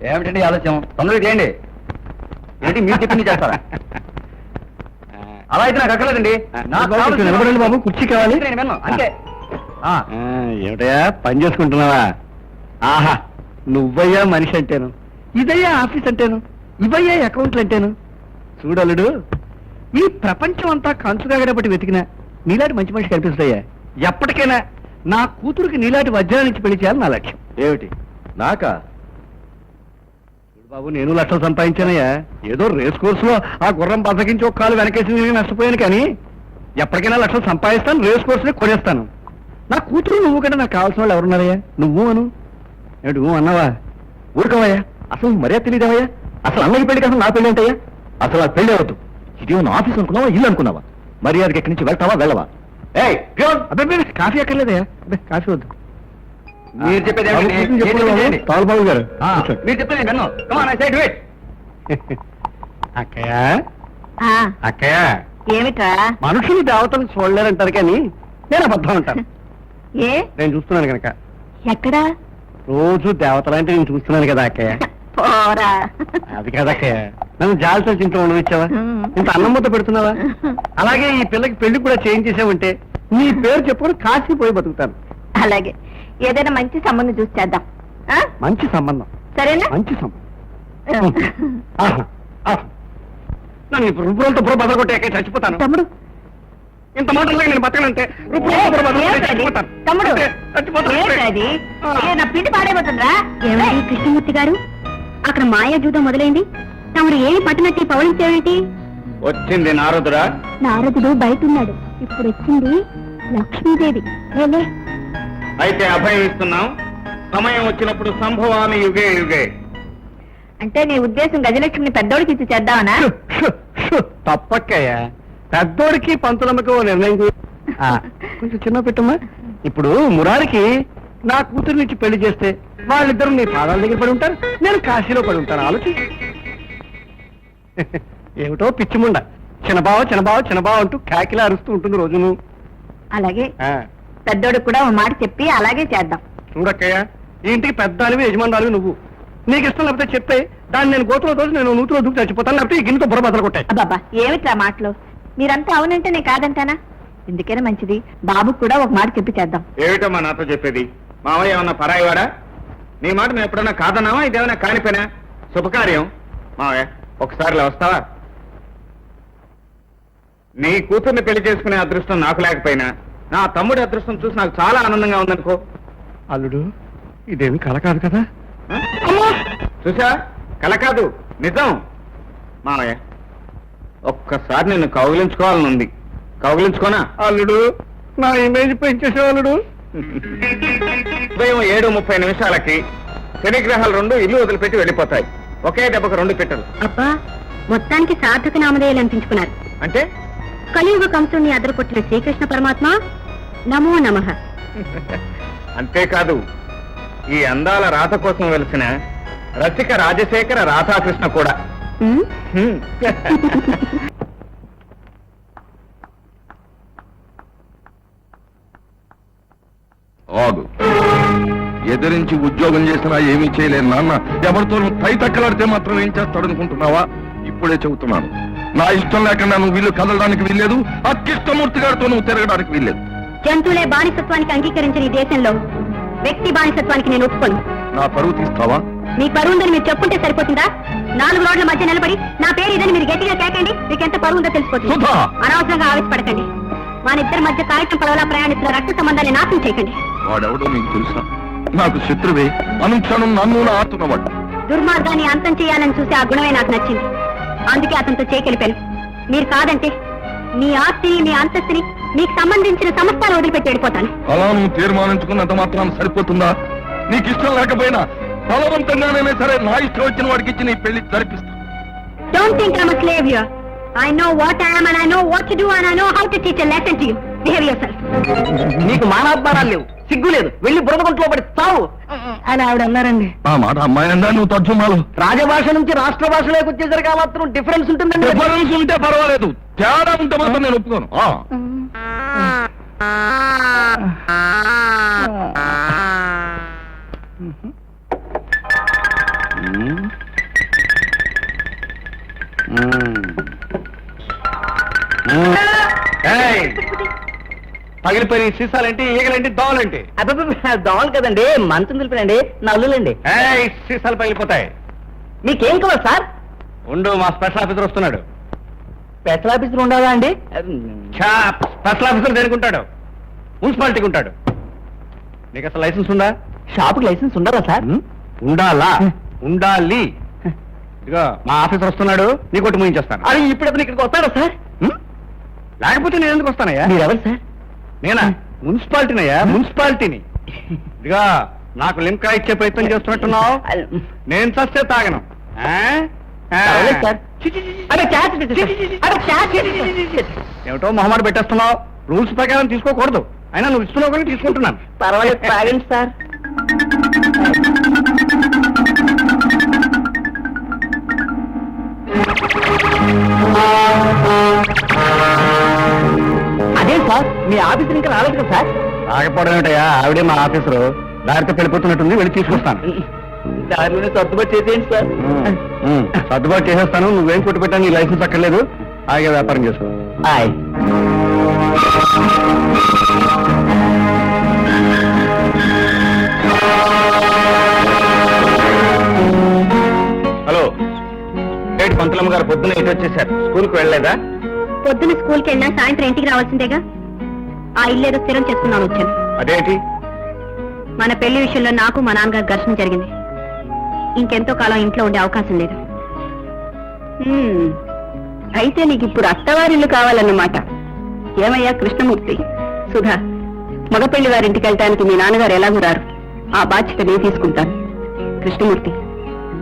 ఏమిటండి ఆలోచన? తొందరగా చేయండి. ఏంటి మీరు చెప్పింది చేస్తారా? అలా అయితే నాకు అక్కర్లేదండి. నిలబడండి బాబు, కుర్చీ కావాలి. నేను విన్ను, అంతే. ఏమిటయా పని చేసుకుంటున్నావా? ఆహా, నువ్వయ్యా మనిషి అంటేను, ఇదయ్యా ఆఫీస్ అంటేను, ఇవయ్యా అకౌంట్లు అంటేను. చూడలుడు, ఈ ప్రపంచం అంతా కంచుగాగడపట్టి వెతికినా నీలాంటి మంచి మనిషి కనిపిస్తాయా? ఎప్పటికైనా నా కూతురికి నీలాంటి వజ్రాల నుంచి పెళ్లి చేయాలి నా లక్ష్యం. ఏమిటి నాకా? బాబు, నేను లక్షలు సంపాదించానయ్యా. ఏదో రేస్ కోర్సులో ఆ గుర్రం బద్దకించి ఒక కాలు వెనకేసి నష్టపోయాను, కానీ ఎప్పటికైనా లక్షలు సంపాదిస్తాను, రేస్ కోర్సుని కొనేస్తాను. నా కూతురు నువ్వు కంటే నాకు కావాల్సిన వాళ్ళు ఎవరున్నారయ్యా? నువ్వు అను. ఏమిటి నువ్వు అన్నావా? ఊరుకోవయ్యా, అసలు మర్యాద తెలియదేవయ్యా. అసలు అన్నయ్య పెళ్లి కాదు నా పెళ్లి ఏంటయ్యా? అసలు ఆ పెళ్లి అవద్దు. ఇది నా ఆఫీస్ అనుకున్నావా, ఇల్లు అనుకున్నావా? మర్యాదకి ఎక్కడి నుంచి వెళ్తావా వెళ్ళవా? ఏయ్ ప్యూన్! అబ్బే కాఫీ ఎక్కర్లేదే, అబ్బే కాఫీ వద్దు. మీరు చెప్పేది ఏమిటి? నేను చెప్పేది ఏంటి? తాల్బాబు గారు ఆ, మీరు చెప్పేది నేను విన్ను. Come on, I said wait. అక్కయ్య అక్కయ్య, ఏమిట్రా? మనుషులు దేవతలు చూడలేరంటారు కానీ నేను అబద్ధం అంటాను. ఏ నేను చూస్తున్నాను కనుక. ఎక్కడా? రోజు దేవతలంటే నేను చూస్తున్నాను కదా అక్కయ్య. పోరా. అది కదా అక్కయ్య, నన్ను జాలితో ఇంట్లో ఉండవిచ్చావా? ఇంత అన్నం ముద్ద పెడుతున్నావా? అలాగే ఈ పిల్లకి పెళ్లి కూడా చేయించేసావంటే నీ పేరు చెప్పుకొని కాశీ పోయి బతుకుతాను. అలాగే ఏదైనా మంచి సంబంధం చూసి చేద్దాం. ఆ? మంచి సంబంధం, సరేనా? మంచి సంబంధం. ఆహా, ఆహా. నన్ను ఇప్పుడు రుబ్బురంతో బుర్ర బదలగొట్టాక చచ్చిపోతాను. తమ్ముడు, ఇంత మాటలు నేను బతకనంటే రుబ్బురంతో బుర్ర బదలగొట్టాక చచ్చిపోతాను. తమ్ముడు, అంతే, చచ్చిపోతాను. ఏంటది? ఆ. ఏ, నా పిండి పాడైపోతుందా? ఏమిటి కృష్ణమూర్తి గారు, అక్కడ మాయా జూదం మొదలైంది. తమరు ఏమి పట్టినట్టు పౌలించేమిటి? వచ్చింది నారదురా. నారదుడు బయట ఉన్నాడు. ఇప్పుడు వచ్చింది లక్ష్మీదేవి. లేలే. అయితే అభయం ఇస్తున్నాం. సమయం వచ్చినప్పుడు సంభవామి యుగే యుగే. అంటే నీ ఉద్దేశం గజలక్ష్మిని పెద్దోడికి ఇచ్చి చేద్దామనా? తప్పక్కయ్యా, పెద్దోడికి పంతులమ్మకి ఓ నిర్ణయం కొంచెం చిన్న పెట్టమ్మా. ఇప్పుడు మురారికి నా కూతురు నుంచి పెళ్లి చేస్తే వాళ్ళిద్దరు నీ పాదాల దగ్గర పడి ఉంటారు, నేను కాశీలో పడి ఉంటాను. ఆలోచి. ఏమిటో పిచ్చిముండ చిన్నబావ చిన్నబావ చిన్నబావ అంటూ కాకిలా అరుస్తూ ఉంటుంది రోజును. అలాగే ఆ, పెద్దోడికి కూడా ఓ మాట చెప్పి అలాగే చేద్దాం. చూడక్కయ్య, ఈ ఇంటికి పెద్దానివి యజమానురాలివి నువ్వు. నీకు ఇష్టం లేకపోతే చెప్తే దాన్ని నేను గోతులో తోసి నేను నూతులో దూకి చచ్చిపోతాను, లేకపోతే ఈ గిన్నెతో బుర్ర బదలు కొట్టాయి. అబ్బాబా ఏమిట్రా మాటలు? మీరంతా అవునంటే నేను కాదంటానా? ఎందుకైనా మంచిది, బాబుకు కూడా ఒక మాట చెప్పి చేద్దాం. ఏమిటమ్మా నాతో చెప్పేది? మావయ్య ఏమన్నా పరాయివాడా? నీ మాట మేము ఎప్పుడన్నా కాదన్నావా? ఇదేమన్నా కానిపోయినా శుభకార్యం. మావయ్య ఒకసారి ఇలా వస్తావా? నీ కూతుర్ని పెళ్లి చేసుకునే అదృష్టం నాకు లేకపోయినా నా తమ్ముడి అదృష్టం చూసి నాకు చాలా ఆనందంగా ఉందనుకో. అల్లుడు, ఇదేమి కల కాదు కదా? ఆ? చూసా, కల కాదు, నిజం. మావయ్య ఒక్కసారి నిన్ను కౌగిలించుకోవాలనుంది. కౌగిలించుకోనా? అల్లుడు, నా ఇమేజ్ పెంచేసే అల్లుడు. ఉదయం 7:30 శనిగ్రహాలు రెండు ఇల్లు వదిలిపెట్టి వెళ్ళిపోతాయి. ఒకే దెబ్బకు రెండు పెట్టలు. అబ్బా, మొత్తానికి సార్థక నామధేయాలు అనిపించుకున్నారు. అంటే కలియుగ కంసుని అదరకొట్టిన శ్రీకృష్ణ పరమాత్మ నమో నమః. అంతేకాదు, ఈ అందాల రాత కోసం వెలిసిన రసిక రాజశేఖర రాధాకృష్ణ కూడా. ఉమ్, హ్మ్. ఆగు. ఎదిరించి ఉద్యోగం చేసినా ఏమీ చేయలేను నాన్న. ఎవరితోనూ తై తక్కలాడితే మాత్రం ఏం చేస్తాడనుకుంటున్నావా? ఇప్పుడే చెబుతున్నాను, నా ఇష్టం లేకుండా నువ్వు వీళ్ళు కదలడానికి వీల్లేదు, ఆ కృష్ణమూర్తి గారితో నువ్వు తిరగడానికి వీల్లేదు. జంతువులే బానిసత్వానికి అంగీకరించిన ఈ దేశంలో వ్యక్తి బానిసత్వానికి నేను ఒప్పుకోను. నా పరువు తీస్తావా? మీ పరువు ఉందని మీరు చెప్పుంటే సరిపోతుందా? 4 రోడ్ల మధ్య నిలబడి నా పేరు ఇదని మీరు గట్టిగా కేకండి, మీకు ఎంత పరువు ఉందో తెలిసిపోతుంది. సుధా! అనవసరంగా ఆవేశపడకండి. మన ఇద్దరి మధ్య కాగితం పడవలా ప్రయాణిస్తున్న రక్త సంబంధాన్ని నాశనం చేయకండి. వాడెవడో నీకు తెలుసా? నాకు శత్రువే, అనుక్షణం నన్ను ఆడుతున్నవాడు. దుర్మార్గాన్ని అంతం చేయాలని చూసి ఆ గుణమే నాకు నచ్చింది. అందుకే అతనితో చేకెళ్ళిపోయాను. మీరు కాదంటే మీ ఆస్తిని, మీ అంతస్తుని, మీకు సంబంధించిన సమస్తాలు వదిలిపెట్టి వెళ్ళిపోతాను. అలా నువ్వు తీర్మానించుకున్నంత మాత్రం సరిపోతుందా? నీకు ఇష్టం లేకపోయినా బలవంతంగానే సరే నా ఇష్టం వచ్చిన వాడికి ఇచ్చి నీ పెళ్లి జరిపిస్తా. Don't think I'm a slave here. I know what I am and I know what to do and I know how to teach a lesson to you. Behave yourself. నీకు మానవద్భారాలు లేవు, సిగ్గు లేదు, వెళ్ళి బురదగుంట్లో పడి తావు అని ఆవిడ అన్నారండి. ఆ మాట అమ్మాయి అందా నువ్వు తర్జుమాలు. రాజభాష నుంచి రాష్ట్ర భాషలోకి వచ్చేసరికి ఆ మాత్రం డిఫరెన్స్ ఉంటుందండి. డిఫరెన్స్ ఉంటే పర్వాలేదు, తేడా ఉంటే మాత్రం నేను ఒప్పుకోను. పగిలిపోయిన సీసాలేంటి, ఈగలేంటి, దోమలేంటి? దోమలు కదండి, మంచం తెలిపినండి, నల్లులండి. సీసాలు పగిలిపోతాయి. మీకేం కావాలి సార్? ఉండు, మా స్పెషల్ ఆఫీసర్ వస్తున్నాడు. స్పెషల్ ఆఫీసర్ ఉండాలా అండి? స్పెషల్ ఆఫీసర్ దేనికుంటాడు? మున్సిపాలిటీకి ఉంటాడు. నీకు అసలు లైసెన్స్ ఉందా? షాపుకి లైసెన్స్ ఉండదా సార్? ఉండాలా? ఉండాలి. ఇదిగో మా ఆఫీసర్ వస్తున్నాడు, నీ కొట్టి ముగించేస్తాను. అది ఇప్పుడు అతను ఇక్కడికి వస్తాడా సార్? లేకపోతే నేను ఎందుకు వస్తానయ్యా? మీరెవరు సార్? నేనా? మున్సిపాలిటీనయ్యా, మున్సిపాలిటీని. ఇదిగా నాకు లింకా ఇచ్చే ప్రయత్నం చేస్తున్నట్టున్నావు. నేను చస్తే తాగను. పర్వాలేదు సార్. అరే, క్యాచ్ ఇది సార్. అరే, క్యాచ్ ఇది సార్. ఏమిటో మొహమాట పెట్టేస్తున్నావు. రూల్స్ ప్రకారం తీసుకోకూడదు. అయినా నువ్వు ఇస్తున్నావు కానీ తీసుకుంటున్నాను. పర్వాలేదు తాగండి సార్. అదే సార్, మీ ఆఫీసర్ ఇంకా రాలేదు కదా సార్? ఆగపోవడం ఏంటయ్యా, ఆవిడే మా ఆఫీసరు. దారితో వెళ్ళిపోతున్నట్టుంది, వెళ్ళి తీసుకొస్తాను. దారిలోనే సర్దుబాటు చేసేయండి సార్. సర్దుబాటు చేసేస్తాను. నువ్వేం కొట్టు పెట్టా, నీ లైసెన్స్ అక్కర్లేదు. ఆగే వ్యాపారం చేసుకో. ఆయ్. హలో, ఏంటి పంతులమ్మ గారు పొద్దున్న ఇటు వచ్చేసారు? స్కూల్కి వెళ్ళలేదా? పొద్దున్న స్కూల్కి వెళ్ళినా సాయంత్రం ఇంటికి రావాల్సిందేగా. ఆ ఇల్లు ఏదో స్థిరం చేసుకున్నాను వచ్చాను. అదేంటి? మన పెళ్లి విషయంలో నాకు మా నాన్నగారు ఘర్షణ జరిగింది. ఇంకెంతో కాలం ఇంట్లో ఉండే అవకాశం లేదు. అయితే నీకు ఇప్పుడు అత్తవారిల్లు కావాలన్నమాట. ఏమయ్యా కృష్ణమూర్తి, సుధా, మగపెళ్లి వారింటికి వెళ్ళటానికి మీ నాన్నగారు ఎలాగూ రారు. ఆ బాధ్యత నేను తీసుకుంటాను. కృష్ణమూర్తి,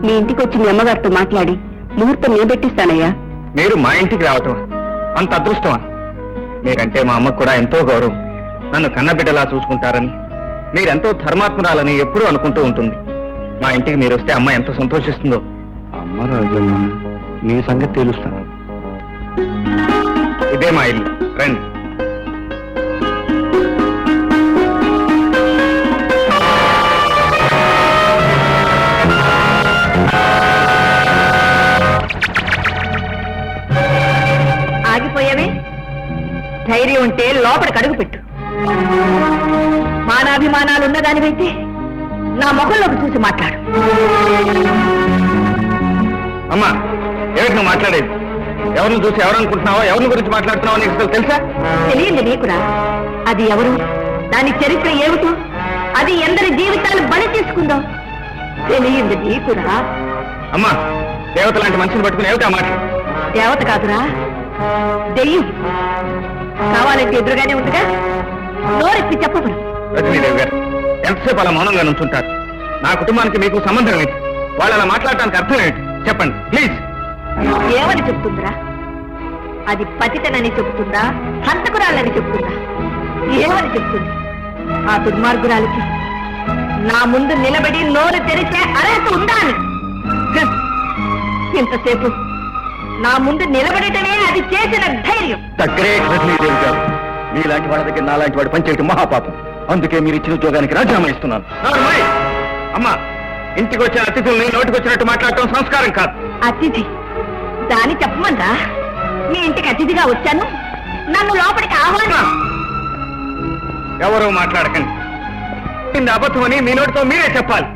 మీ ఇంటికి వచ్చి మీ అమ్మగారితో మాట్లాడి ముహూర్తం నేను పెట్టిస్తానయ్యా. మీరు మా ఇంటికి రావటం అంత అదృష్టమా? మీరంటే మా అమ్మకు కూడా ఎంతో గౌరవం. నన్ను కన్నబిడ్డలా చూసుకుంటారని, మీరెంతో ధర్మాత్మురాలని ఎప్పుడూ అనుకుంటూ ఉంటుంది. మా ఇంటికి మీరు వస్తే అమ్మ ఎంత సంతోషిస్తుందో. అమ్మ రాజమ్మ, నీ సంగతి తెలుస్తాను. ఇదే మా ఇల్లు, రండి. ఆగిపోయావే? ధైర్యం ఉంటే లోపలికి అడుగు పెట్టు. మానాభిమానాలు ఉన్నదానివైతే నా ముఖంలోకి చూసి మాట్లాడు. అమ్మా, ఎవరికి నువ్వు మాట్లాడేది? ఎవరిని చూసి ఎవరనుకుంటున్నావో, ఎవరిని గురించి మాట్లాడుతున్నావో నీకు అసలు తెలుసా? తెలియంది నీకురా. అది ఎవరు, దాని చరిత్ర ఏమిటో, అది ఎందరి జీవితాలు బలి తీసుకుందో తెలియంది నీకురా. అమ్మా, దేవత లాంటి మనిషిని పట్టుకుని ఏమిటా మాట? దేవత కాదురా, దెయ్యం. కావాలంటే ఎదురుగానే ఉందిగా, నోరెత్తి చెప్పరు. రజనీదేవి గారు, ఎంతసేపు అలా మౌనంగా నుంచుంటారు? నా కుటుంబానికి మీకు సంబంధం ఏంటి? వాళ్ళు అలా మాట్లాడటానికి అర్థం ఏంటి? చెప్పండి ప్లీజ్. ఏమని చెప్తుందిరా? అది పతితనని చెప్తుందా, హంతకురాలని చెప్తుందా? ఏమని చెప్తుంది? ఆ దుర్మార్గురాలికి నా ముందు నిలబడి నోరు తెరిచే అర్హత ఉందా అని. ఇంతసేపు నా ముందు నిలబడటమే అది చేసిన ధైర్యం. రజనీదేవి గారు, మీలాంటి వాళ్ళ దగ్గర నాలాంటి వాడు పనిచేయటం మహాపాపం. అందుకే మీరు ఇచ్చిన ఉద్యోగానికి రాజీనామా ఇస్తున్నాను. అమ్మా, ఇంటికి వచ్చిన అతిథుల్ని నోటికి వచ్చినట్టు మాట్లాడటం సంస్కారం కాదు. అతిథి దాని చెప్పమందా? మీ ఇంటికి అతిథిగా వచ్చాను, నన్ను లోపలికి ఆహ్వానం. ఎవరూ మాట్లాడకండి. ఇది అబద్ధమని మీ నోటితో మీరే చెప్పాలి.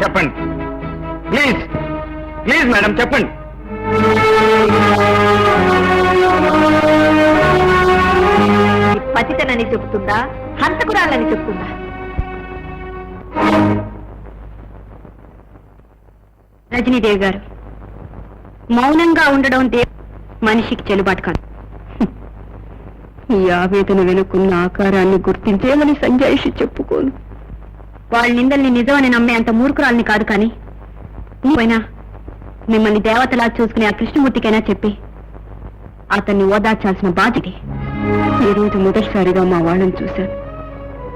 చెప్పండి ప్లీజ్. ప్లీజ్ మేడం, చెప్పండి. పతితనని చెప్తుందా, హంతకురాలని చెప్తుందా? రజనీదేవి గారు, మౌనంగా ఉండడం మనిషికి చెల్లుబాటు కాదు. ఈ ఆవేదన వెనుకున్న ఆకారాన్ని గుర్తించేమని సంజాయిషి చెప్పుకోను. వాళ్ళ నిందల్ని నిజమని నమ్మే అంత మూర్ఖురాల్ని కాదు, కానీ పోయినా మిమ్మల్ని దేవతలా చూసుకునే ఆ కృష్ణమూర్తికైనా చెప్పి అతన్ని ఓదార్చాల్సిన బాధ్యత. ఈ రోజు మొదటిసారిగా మా వాళ్ళని చూశాను.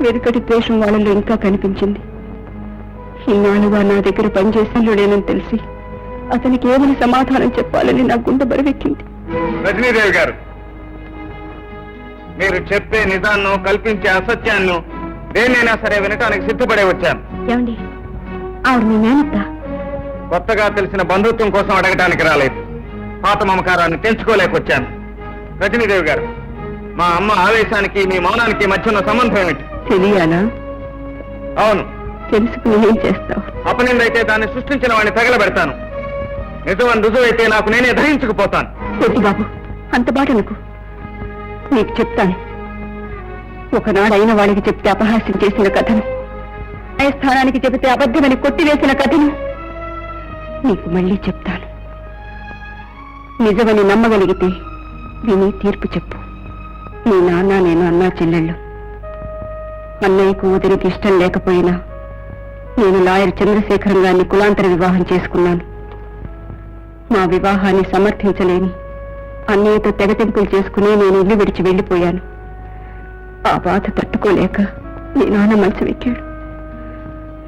వెనుకటి ద్వేషం వాళ్ళలో ఇంకా కనిపించింది. ఇన్నాళ్ళుగా నా దగ్గర పనిచేసినలేనని తెలిసి అతనికి ఏమని సమాధానం చెప్పాలని నా గుండె బరువెక్కింది. రజనీదేవి గారు, మీరు చెప్పే నిజాన్ని, కల్పించే అసత్యాన్ని దేన్నైనా సరే వినటానికి సిద్ధపడే వచ్చాను. ఏమండి, ఆవిడ మీ మేనత్త? కొత్తగా తెలిసిన బంధుత్వం కోసం అడగటానికి రాలేదు. పాత మమకారాన్ని తెంచుకోలేకొచ్చాను. రజనీదేవి గారు, మా అమ్మ ఆవేశానికి మీ మౌనానికి మధ్య ఉన్న సంబంధం ఏమిటి? తెలియాలా? అవును. తెలుసుకుని ఏం చేస్తావు? అపనిందైతే దాన్ని సృష్టించిన వాడిని తగలబెడతాను. నిజమని రుజువైతే నాకు నేనే దహించుకుపోతాను. వద్దు బాబు, అంత బాట అనుకు. నీకు చెప్తాను. ఒకనాడైన వాళ్ళకి చెప్తే అపహాస్యం చేసిన కథను, స్థానానికి చెబితే అబద్ధమని కొట్టివేసిన కథను నీకు మళ్ళీ చెప్తాను. నిజమని నమ్మగలిగితే విని తీర్పు చెప్పు. నీ నాన్న, నేను అన్నా చెల్లెళ్ళు. అన్నయ్యకు వదిలికి ఇష్టం లేకపోయినా నేను లాయర్ చంద్రశేఖరం గారిని కులాంతర వివాహం చేసుకున్నాను. మా వివాహాన్ని సమర్థించలేని అన్నయ్యతో తెగతెంపులు చేసుకుని నేను ఇల్లు విడిచి వెళ్లిపోయాను. ఆ బాధ తట్టుకోలేక మీ నాన్న మంచం ఎక్కాడు.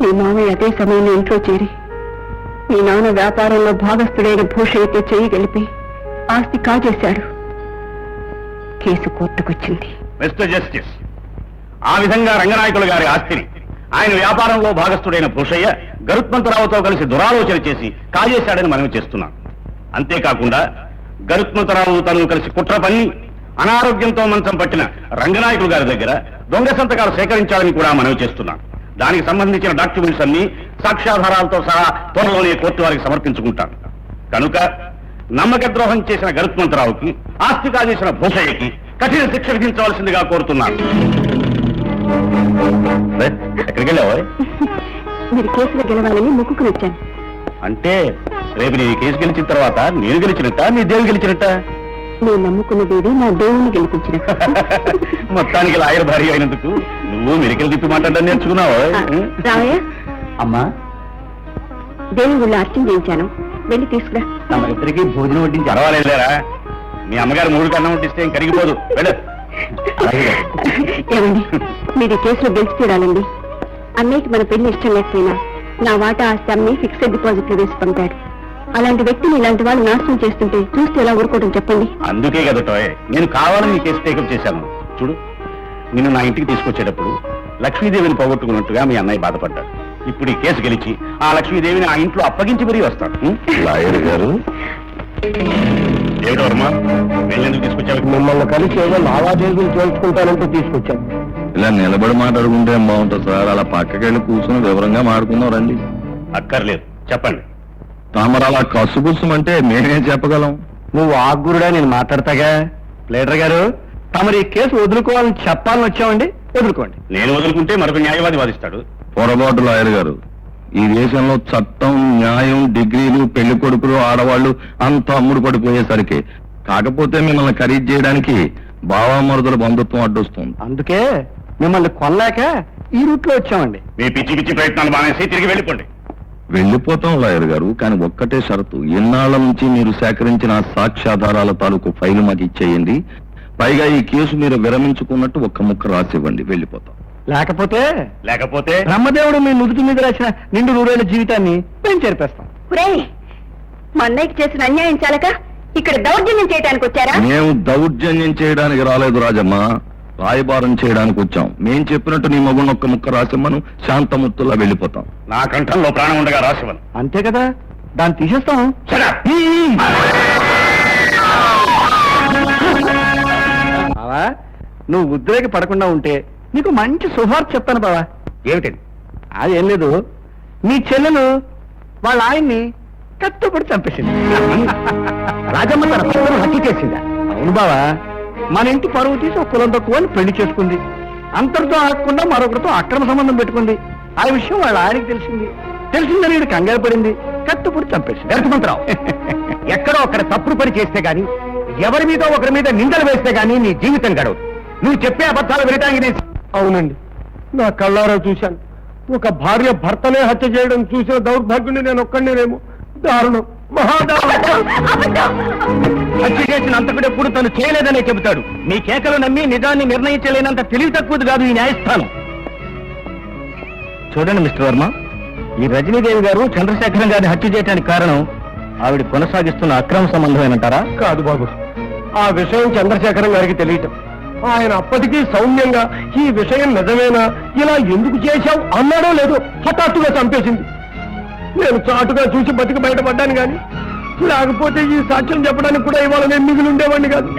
మీ మామయ్య అదే సమయంలో ఇంట్లో చేరి మీ నాన్న వ్యాపారంలో భాగస్థుడైన భూషయ్యతో చేయి గలిపి ఆస్తి కాజేశాడు. కేసు కోర్టుకొచ్చింది. మిస్టర్ జస్టిస్, ఆ విధంగా రంగనాయకులు గారి ఆస్తిని ఆయన వ్యాపారంలో భాగస్థుడైన భూషయ్య గరుత్మంతరావుతో కలిసి దురాలోచన చేసి కాజేశాడని మనవి చేస్తున్నాం. అంతేకాకుండా గరుత్మంతరావు తను కలిసి కుట్ర పన్ని అనారోగ్యంతో మంచం పట్టిన రంగనాయకులు గారి దగ్గర దొంగ సంతకాలు సేకరించాలని కూడా మనవి చేస్తున్నాం. దానికి సంబంధించిన డాక్యుమెంట్స్ అన్ని సాక్ష్యాధారాలతో సహా త్వరలోనే కోర్టు వారికి సమర్పించుకుంటాం. కనుక నమ్మక ద్రోహం చేసిన గరుత్మంతరావుకి, ఆస్తి కాజేసిన భూషయ్యకి కఠిన శిక్ష విధించవలసిందిగా కోరుతున్నాను. ఎక్కడికి వెళ్ళావా? మీరు కేసులో గెలవాలని మొక్కుకుని వచ్చాను. అంటే రేపు నీ కేసు గెలిచిన తర్వాత నేను గెలిచినట్ట, నీ దేవుడు గెలిచినట్ట? నేను నమ్ముకున్నదేది నా దేవుణ్ణి గెలిపించిన. మొత్తానికి లాయర్ భార్య అయినందుకు నువ్వు మెరికలు తిప్పి మాట్లాడడం నేర్చుకున్నావా? రావయ్య, అమ్మా, దేవుని గుళ్ళో అర్చన చేయించాను, వెళ్ళి తీసుకురా. తమరిద్దరికి భోజనం వడ్డించి పర్వాలేదులేరా, మీ అమ్మగారు 3 కన్నం ఉంటిస్తే ఏం కరిగిపోదు. వెళ్ళు. ఏమండి, మీరు ఈ కేసులో గెలిచి తీరాలండి. అన్నయ్యకి మన పెళ్లి ఇష్టం లేకపోయినా నా వాటా ఆస్తి అమ్మి ఫిక్స్డ్ డిపాజిట్ లో వేసి పంపాడు. అలాంటి వ్యక్తిని ఇలాంటి వాళ్ళు నాశనం చేస్తుంటే చూస్తే ఎలా ఊరుకోవడం చెప్పండి. అందుకే కదటోయ్ నేను కావాలని నీ కేసు టేకప్ చేశాను. చూడు, నిన్ను నా ఇంటికి తీసుకొచ్చేటప్పుడు లక్ష్మీదేవిని పోగొట్టుకున్నట్టుగా మీ అన్నయ్య బాధపడ్డాడు. ఇప్పుడు ఈ కేసు గెలిచి ఆ లక్ష్మీదేవిని ఆ ఇంట్లో అప్పగించి మరీ వస్తాడు. లాయర్ గారు, ఏమిటో వర్మ, వెళ్ళేందుకు తీసుకొచ్చావు? మిమ్మల్ని కలిసి ఏదో లావాదేవీలు చేసుకుంటానంటే తీసుకొచ్చాను. ఇలా నిలబడి మాట్లాడుకుంటే ఏం బాగుంటుంది సార్? అలా పక్కకి వెళ్ళి కూర్చొని వివరంగా మాట్లాడుకుందాం రండి. అక్కర్లేదు, చెప్పండి. తామరు అలా కసుగుసమంటే మేమేం చెప్పగలం? నువ్వు ఆగురుడా, నేను మాట్లాడతాగా. లీడర్ గారు, తమరు ఈ కేసు వదులుకోవాలని చెప్పాలని వచ్చామండి. వదులుకోండి. నేను వదులుకుంటే మరొక న్యాయవాది వాదిస్తాడు. పొరపాటు లాయర్ గారు, ఈ దేశంలో చట్టం, న్యాయం, డిగ్రీలు, పెళ్లి కొడుకులు, ఆడవాళ్లు అంతా అమ్ముడు పడిపోయేసరికి కాకపోతే మిమ్మల్ని ఖరీదు చేయడానికి బావామరుదుల బంధుత్వం అడ్డొస్తుంది. అందుకే మిమ్మల్ని కొనలేక ఈ రూట్ లో వచ్చామండి. మీ పిచ్చి పిచ్చి ప్రయత్నాలు మానేసి తిరిగి వెళ్ళిపోండి. వెళ్ళిపోతాం లాయర్ గారు, కానీ ఒక్కటే షరతు. ఎన్నాళ్ల నుంచి మీరు సేకరించిన సాక్ష్యాధారాల తాలూకు ఫైలు మాకు ఇచ్చేయండి. పైగా ఈ కేసు మీరు విరమించుకున్నట్టు ఒక్క ముక్క రాసివ్వండి, వెళ్ళిపోతాం. లేకపోతే బ్రహ్మదేవుడు మీ నుదుటి మీద రాసిన నిండు నూరేళ్ల జీవితాన్ని మేము చేర్పేస్తాం. మా అన్నయ్యకి చేసిన అన్యాయం చాలక ఇక్కడ దౌర్జన్యం చేయడానికి వచ్చారా? మేము దౌర్జన్యం చేయడానికి రాలేదు రాజమ్మ, రాయబారం చేయడానికి వచ్చాం. మేం చెప్పినట్టు నీ మగుని ఒక్క ముక్క రాసిమ్మను, శాంతమూర్తులా వెళ్ళిపోతాం. నా కంఠంలో ప్రాణం ఉండగా రాసివ్వను. అంతే కదా, దాన్ని తీసేస్తాం. బావా, నువ్వు ఉద్రేక పడకుండా ఉంటే నీకు మంచి శుభార్త చెప్తాను బావా. ఏమిటండి? అదేం లేదు, మీ చెల్లెలు వాళ్ళ ఆయన్ని కట్టుబడి చంపేసింది. రాజమ్మ తన భర్తను హత్య చేసిందా? అవును బావా, మన ఇంటి పరువు తీసి ఒక కులం తక్కువ పెళ్లి చేసుకుంది. అంతటితో ఆగకుండా మరొకరితో అక్రమ సంబంధం పెట్టుకుంది. ఆ విషయం వాళ్ళ ఆయనకి తెలిసిందని వీడు కంగారు పడింది, కట్టుబడి చంపేసింది. గరుత్మంతరావు, ఎక్కడో అక్కడ తప్పుడు పని చేస్తే గాని, ఎవరి మీద ఒకరి మీద నిందలు వేస్తే గాని నీ జీవితం గడవదు. నువ్వు చెప్పే అబద్ధాలు వినడానికి నేను... అవునండి, నా కళ్ళారా చూశాను. ఒక భార్య భర్తనే హత్య చేయడం చూసిన దౌర్భాగ్యుని నేను ఒక్కడినేమో. దారుణం, మహాదారుణం. హత్య చేసిన అంతకుడు ఎప్పుడు తను చేయలేదనే చెబుతాడు. మీ కేకలు నమ్మి నిజాన్ని నిర్ణయించలేనంత తెలివి తక్కువది కాదు ఈ న్యాయస్థానం. చూడండి మిస్టర్ వర్మ, ఈ రజనీదేవి గారు చంద్రశేఖరం గారిని హత్య చేయడానికి కారణం ఆవిడ కొనసాగిస్తున్న అక్రమ సంబంధమేనంటారా? కాదు బాబు, ఆ విషయం చంద్రశేఖరం గారికి తెలియటం. ఆయన అప్పటికీ సౌమ్యంగా ఈ విషయం నిజమేనా, ఇలా ఎందుకు చేశావు అన్నాడో లేదో హఠాత్తుగా చంపేసింది. నేను చాటుగా చూసి బతికి బయటపడ్డాను గాని, లేకపోతే ఈ సాక్ష్యం చెప్పడానికి కూడా ఇవాళ నేను మిగిలి ఉండేవాడిని కాదు.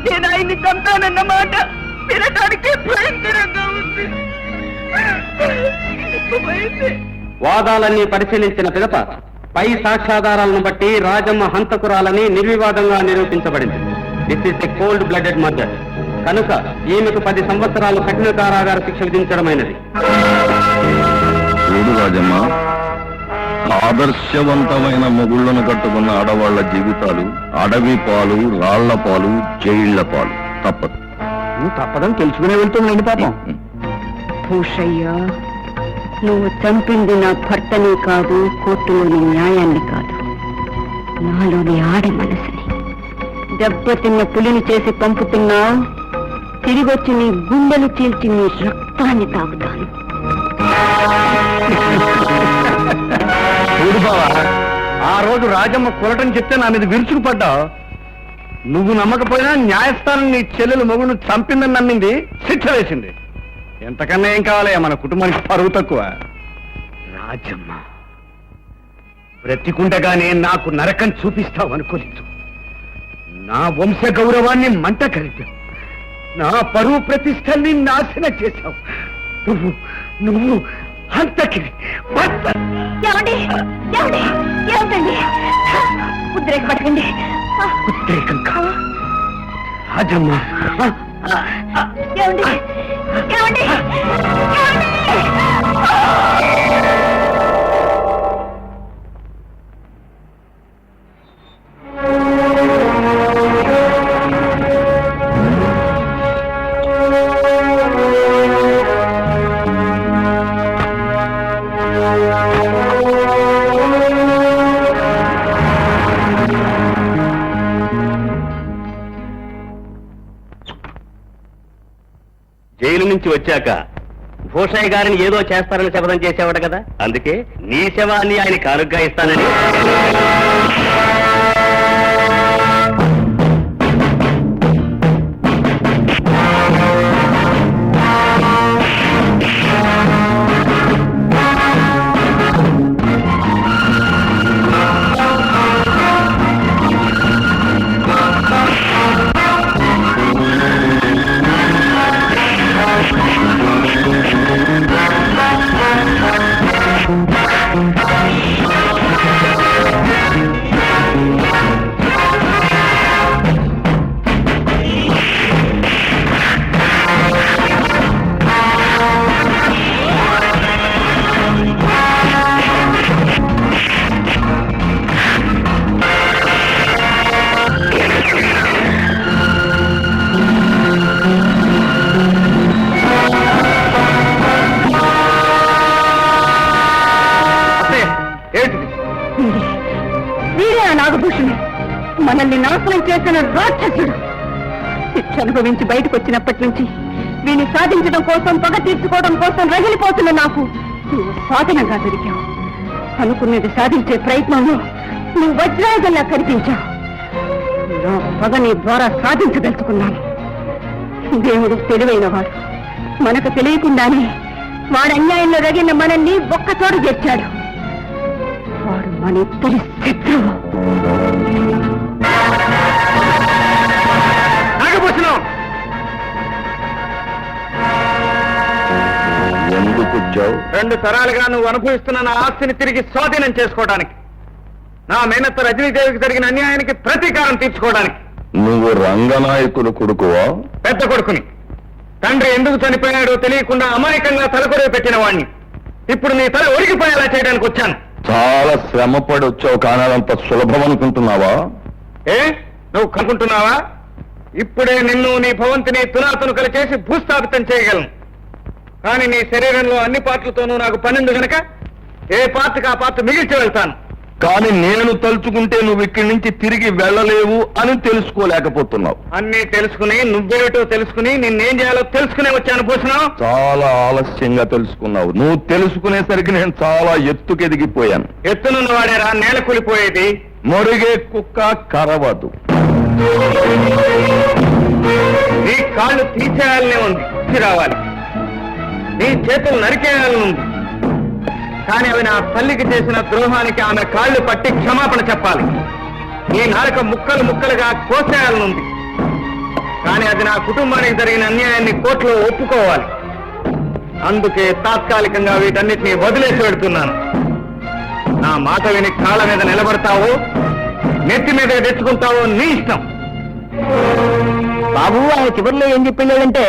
నేను ఆయన్ని చంపానన్నమాట వినటానికి భయంకరంగా ఉంది. వాదాలన్నీ పరిశీలించిన పిదప పై సాక్ష్యాధారాలను బట్టి రాజమ్మ హంతకురాలని నిర్వివాదంగా నిరూపించబడింది. This is a cold blooded murder. కనుక ఈమెకు 10 సంవత్సరాలు కఠిన కారాగార శిక్ష విధించడమైనది. చూడు రాజమ్మ, ఆదర్శవంతమైన మొగుళ్లను కట్టుకున్న ఆడవాళ్ల జీవితాలు అడవి పాలు, రాళ్ల పాలు, జైళ్ల పాలు. తప్పదు. తప్పదని తెలుసుకునే వెళ్తుందండి పాపం. భూషయ్య, నువ్వు చంపింది నా భర్తని కాదు, కోర్టులోని న్యాయాన్ని కాదు, నాలోని ఆడి మనసుని. దెబ్బతిన్న పులిని చేసి పంపుతున్నావు, తిరిగొచ్చి నీ గుండెలు చీల్చి నీ రక్తాన్ని తాగుతాను. చూడు బావా, ఆ రోజు రాజమ్మ కొలటం చెప్తే నా మీద విరుచుకు పడ్డావు. నువ్వు నమ్మకపోయినా న్యాయస్థానం నీ చెల్లెలు మొగుడు చంపిందని నమ్మింది, శిక్ష వేసింది. ఎంతకన్నా ఏం కావాలి మన కుటుంబానికి పరువు తక్కువ. రాజమ్మ, బ్రతికుండగానే నాకు నరకం చూపిస్తావు అనుకోలేదు. నా వంశ గౌరవాన్ని మంట కలిపావు, నా పరువు ప్రతిష్టల్ని నాశనం చేశావు. నువ్వు అంతకి ఏమండి ఏమండి ఏమిటండి ఉద్రేకపడకండి. ఉద్రేకం కాదు రాజమ్మ. ఏమండి ఏమండి జైలు నుంచి వచ్చాక భూషయ్య గారిని ఏదో చేస్తారని శపథం చేసేవాడు కదా, అందుకే నీ శవాన్ని ఆయన కానుగ్గా ఇస్తానని. వీరే ఆ నాగభూషణి, మనల్ని నాశనం చేసిన రాక్షసుడు. శిక్ష అనుభవించి బయటకు వచ్చినప్పటి నుంచి వీని సాధించడం కోసం, పగ తీర్చుకోవడం కోసం రగిలిపోతున్న నాకు నువ్వు సాధనంగా దొరికావు. అనుకున్నది సాధించే ప్రయత్నంలో నువ్వు వజ్రాయుధంలా కనిపించావు. నా పగ నీ ద్వారా సాధించదలుచుకున్నాను. దేవుడు తెలివైన వాడు, మనకు తెలియకుండానే వాడు అన్యాయంలో రగిన మనల్ని ఒక్కచోట చేర్చాడు. వాడు మన ఇద్దరి శత్రువు. ఎందుకు వచ్చావు? 2 తరాలుగా నువ్వు అనుభవిస్తున్న నా ఆస్తిని తిరిగి స్వాధీనం చేసుకోవడానికి, నా మేనత్త రజనీదేవికి జరిగిన అన్యాయానికి ప్రతీకారం తీర్చుకోవడానికి. నువ్వు రంగనాయకులు కొడుకువా? పెద్ద కొడుకుని. తండ్రి ఎందుకు చనిపోయాడో తెలియకుండా అమాయకంగా తలకొరివి పెట్టిన వాణ్ణి. ఇప్పుడు నీ తల ఒరిగిపోయేలా చేయడానికి వచ్చాను. చాలా శ్రమపడి వచ్చావు, కానీ అదంత సులభం అనుకుంటున్నావా? ఏ నువ్వు కనుకుంటున్నావా? ఇప్పుడే నిన్ను, నీ భవంతిని తునాతునుకలు చేసి భూస్థాపితం చేయగలను. కానీ నీ శరీరంలో అన్ని పార్ట్లతోనూ నాకు పనింది గనక ఏ పార్ట్కి ఆ పార్ట్ మిగిల్చి వెళ్తాను. కానీ నేను తలుచుకుంటే నువ్వు ఇక్కడి నుంచి తిరిగి వెళ్ళలేవు అని తెలుసుకోలేకపోతున్నావు. అన్నీ తెలుసుకుని, నువ్వేమిటో తెలుసుకుని, నిన్నేం చేయాలో తెలుసుకునే వచ్చాను భూషణం. చాలా ఆలస్యంగా తెలుసుకున్నావు. నువ్వు తెలుసుకునేసరికి నేను చాలా ఎత్తుకెదిగిపోయాను. ఎత్తునున్న వాడేరా నేల కూలిపోయేది. మొరిగే కుక్క కరవదు. నీ కాళ్ళు తీసేయాలనే ఉంది, రావాలి. నీ చేతులు నరికేయాలని ఉంది, కానీ అవి నా తల్లికి చేసిన ద్రోహానికి ఆమె కాళ్ళు పట్టి క్షమాపణ చెప్పాలి. నీ నాలుక ముక్కలు ముక్కలుగా కోసేయాలనుంది, కానీ అది నా కుటుంబానికి జరిగిన అన్యాయాన్ని కోర్టులో ఒప్పుకోవాలి. అందుకే తాత్కాలికంగా వీటన్నిటినీ వదిలేసి పెడుతున్నాను. నా మాట విని కాళ్ళ మీద నిలబడతావో నెత్తి మీద తెచ్చుకుంటావో నీ ఇష్టం. బాబు ఆయన చివరిలో ఏం చెప్పిందంటే,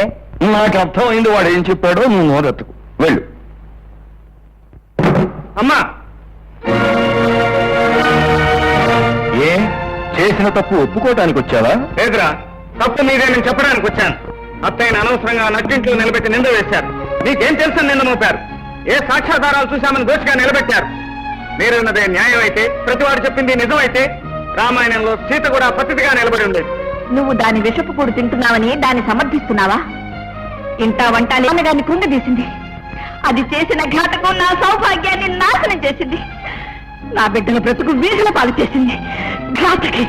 నాకు అర్థమైంది వాడు ఏం చెప్పాడో. నువ్వు నోరెత్తుకు వెళ్ళు. అమ్మా, ఏ చేసిన తప్పు ఒప్పుకోవటానికి వచ్చావా? లేదురా, తప్పు మీదే నేను చెప్పడానికి వచ్చాను. అత్తయ్యను అనవసరంగా నట్టింట్లో నిలబెట్టి నింద వేశారు. మీకేం తెలుసని నిన్న మోపారు? ఏ సాక్ష్యాధారాలు చూశామని దోషిగా నిలబెట్టారు? మీరన్నదే న్యాయం అయితే, ప్రతివాడు చెప్పింది నిజమైతే రామాయణంలో సీత కూడా పద్ధతిగా నిలబడి ఉండేది. నువ్వు దాని విషపు కూడు తింటున్నావని దాన్ని సమర్థిస్తున్నావా? ఇంటా వంట గారిని కుండదీసింది. అది చేసిన ఘాతకం నా సౌభాగ్యాన్ని నాశనం చేసింది. నా బిడ్డల బ్రతుకు వీధుల పాలు చేసింది. ఘాతకి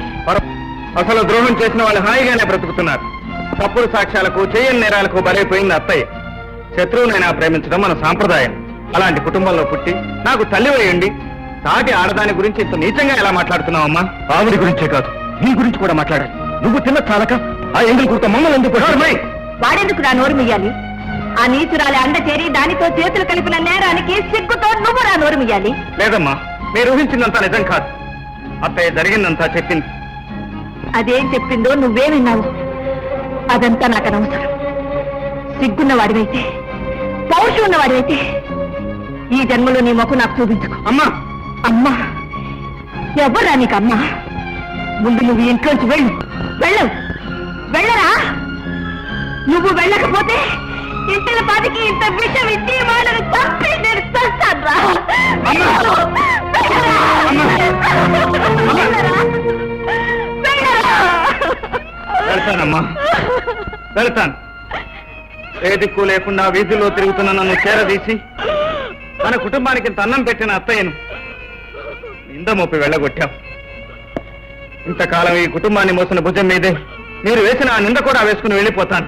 అసలు ద్రోహం చేసిన వాళ్ళు హాయిగానే బ్రతుకుతున్నారు. తప్పుడు సాక్ష్యాలకు, చేయని నేరాలకు బలైపోయింది అత్తయ్య. శత్రువునైనా ప్రేమించడం మన సాంప్రదాయం. అలాంటి కుటుంబంలో పుట్టి నాకు తల్లి వేయండి, సాటి ఆడదాని గురించి ఇంత నీచంగా ఎలా మాట్లాడుతున్నావమ్మా? ఆవిడ గురించే కాదు, నీ గురించి కూడా మాట్లాడాలి. నువ్వు తిన్న చాలక ఆ ఎంగిల్ కుర్త మమ్మల్ని ఎందుకు వాడెందుకు నా నోరు మియ్యాలి? ఆ నీచురాలి అండ చేరి దానితో చేతులు కలిపిన నేరానికి సిగ్గుతో నువ్వు నా నోరు మియ్యాలి. లేదమ్మా, మీరు ఊహించిందంతా నిజం కాదు. అత్తయ్య జరిగిందంతా చెప్పింది. అదేం చెప్పిందో నువ్వే విన్నావు. అదంతా నాకు అనవసరం. సిగ్గున్న వాడివైతే, పౌరుషం ఉన్నవాడివైతే ఈ జన్మలో నీ మొక్కు నాకు చూపించుకో. అమ్మా అమ్మా ఎవ్వరా నీకు అమ్మా? ముందు నువ్వు ఇంట్లోంచి వెళ్ళరా. నువ్వు వెళ్ళకపోతే ఇంటిల పాటికి ఇంత విషం ఇచ్చి వాళ్ళని చంపి నేను చస్తానురా. వెళ్తానమ్మా, వెళ్తాను. ఏ దిక్కు లేకుండా వీధిలో తిరుగుతున్న నన్ను చేరదీసి మన కుటుంబానికి ఇంత అన్నం పెట్టిన అత్తయ్యను నింద మోపి వెళ్ళగొట్టాం. ఇంతకాలం ఈ కుటుంబాన్ని మోసిన భుజం మీదే మీరు వేసిన ఆ నింద కూడా వేసుకుని వెళ్ళిపోతాను.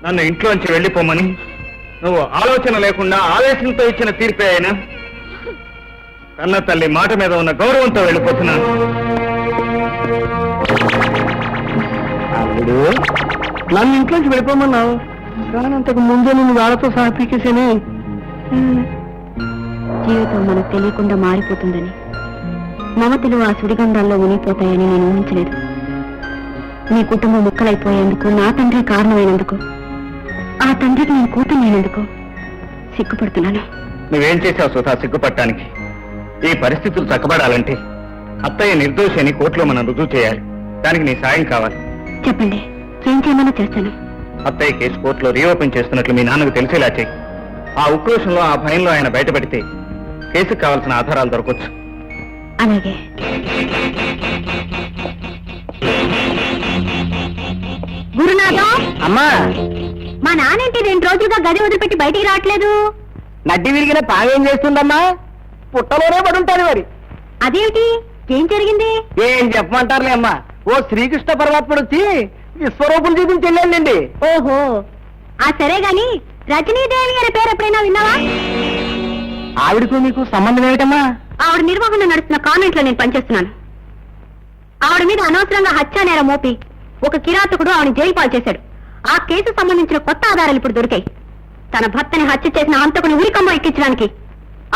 నన్ను ఇంట్లోంచి వెళ్ళిపోమని నువ్వు ఆలోచన లేకుండా ఆవేశంతో ఇచ్చిన తీర్పే అయినా కన్న తల్లి మాట మీద ఉన్న గౌరవంతో వెళ్ళిపోతున్నాను. నన్ను ఇంట్లోంచి వెళ్ళిపోమన్నావు, కానీ అంతకు ముందే నేను వాళ్ళతో సహా పీకేసేనే. జీవితం మనకు తెలియకుండా మారిపోతుందని, మమతలు ఆ సుడిగంధాల్లో మునిగిపోతాయని నేను ఊహించలేదు. నీ కుటుంబం ముక్కలైపోయేందుకు నా తండ్రి కారణమైనందుకు, ఆ తండ్రికి నేను కూతురైనందుకు సిగ్గుపడుతున్నాను. నువ్వేం చేశావు సుధా సిగ్గుపడటానికి? ఈ పరిస్థితులు చక్కబడాలంటే అత్తయ్య నిర్దోషి అని కోర్టులో మనం రుజువు చేయాలి. దానికి నీ సాయం కావాలి. చెప్పండి, ఏం చేయమన్నా చేస్తాను. అత్తయ్య కేసు కోర్టులో రీఓపెన్ చేస్తున్నట్లు మీ నాన్నకు తెలిసేలా చేయి. ఆ ఉక్రోషంలో, ఆ భయంలో ఆయన బయటపడితే కేసుకు కావాల్సిన ఆధారాలు దొరకొచ్చు. అలాగే. గురునాథం, అమ్మా, మా నాన్నేంటి 2 రోజులుగా గది వదిలిపెట్టి బయటికి రావట్లేదు? నడ్డి విరిగిన పావేం చేస్తుందమ్మా? పుట్టలోనే పడుంటారు మరి. అదేమిటి, ఏం జరిగింది? ఏం చెప్పమంటారులే అమ్మా, ఓ శ్రీకృష్ణ పరమాత్ముడు వచ్చి విశ్వరూపులు చూపించి వెళ్ళండి. ఓహో, ఆ సరే గాని రజనీదేవి అనే పేరు ఎప్పుడైనా విన్నావా? ఆవిడకు మీకు సంబంధం ఏమిటమ్మా? ఆవిడ నిర్వహణ నడుస్తున్న కాన్వెంట్ లో నేను పనిచేస్తున్నాను. ఆవిడ మీద అనవసరంగా హత్యా నేరం మోపి ఒక కిరాతకుడు ఆవిడ జైలు పాలు చేశాడు. ఆ కేసు సంబంధించిన కొత్త ఆధారాలు ఇప్పుడు దొరికాయి. తన భర్తని హత్య చేసిన హంతకుని ఉరికమ్మ ఎక్కించడానికి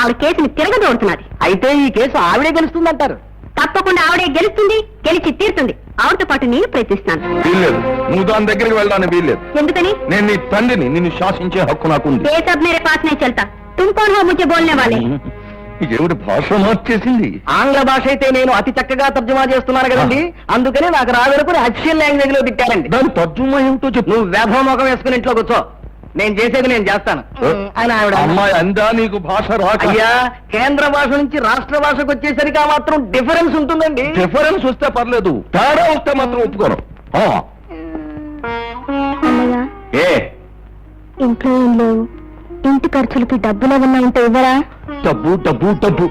ఆవిడ కేసుని తిరగదోడుతున్నది. అయితే ఈ కేసు ఆవిడే గెలుస్తుందంటారు? తప్పకుండా ఆవిడే గెలుస్తుంది, గెలిచి తీరుతుంది. ఆవిడతో పాటు నేను ప్రయత్నిస్తాను. వీల్లేదు, నువ్వు దాని దగ్గరికి వెళ్ళడానికి వీల్లేదు. ఎందుకని? నేను నీ తండ్రిని, నిన్ను శాసించే హక్కు నాకుంది. ఏ సబ్ మేరే పాస్ नहीं चलता, तुम कौन हो मुझे बोलने वाले? ఎవడి భాష మార్చేసింది? ఆంగ్ల భాష అయితే నేను అతి చక్కగా తర్జుమా చేస్తున్నాను కదండి, అందుకని నాకు రాదనుకుని అఫిషియల్ లాంగ్వేజ్ లో తిట్టారండి. దాని తర్జుమా ఏమిటో చెప్పు. నువ్వు వేభవముఖం వేసుకుని ఇంట్లో కూర్చో, నేను చేసేది నేను చేస్తాను అని ఆవిడ. అమ్మాయి అందా నీకు భాష రాక? అయ్యా, కేంద్ర భాష నుంచి రాష్ట్ర భాషకు వచ్చేసరికి ఆ మాత్రం డిఫరెన్స్ ఉంటుందండి. డిఫరెన్స్ వస్తే పర్లేదు, తేడా వస్తే మాత్రం ఒప్పుకోను. అన్నయ్య, ఏ ఇంట్లో ఏం లేవు, ఇంటి ఖర్చులకి డబ్బులు ఏమన్నా ఉంటే ఇవ్వరా? డబ్బు డబ్బు డబ్బు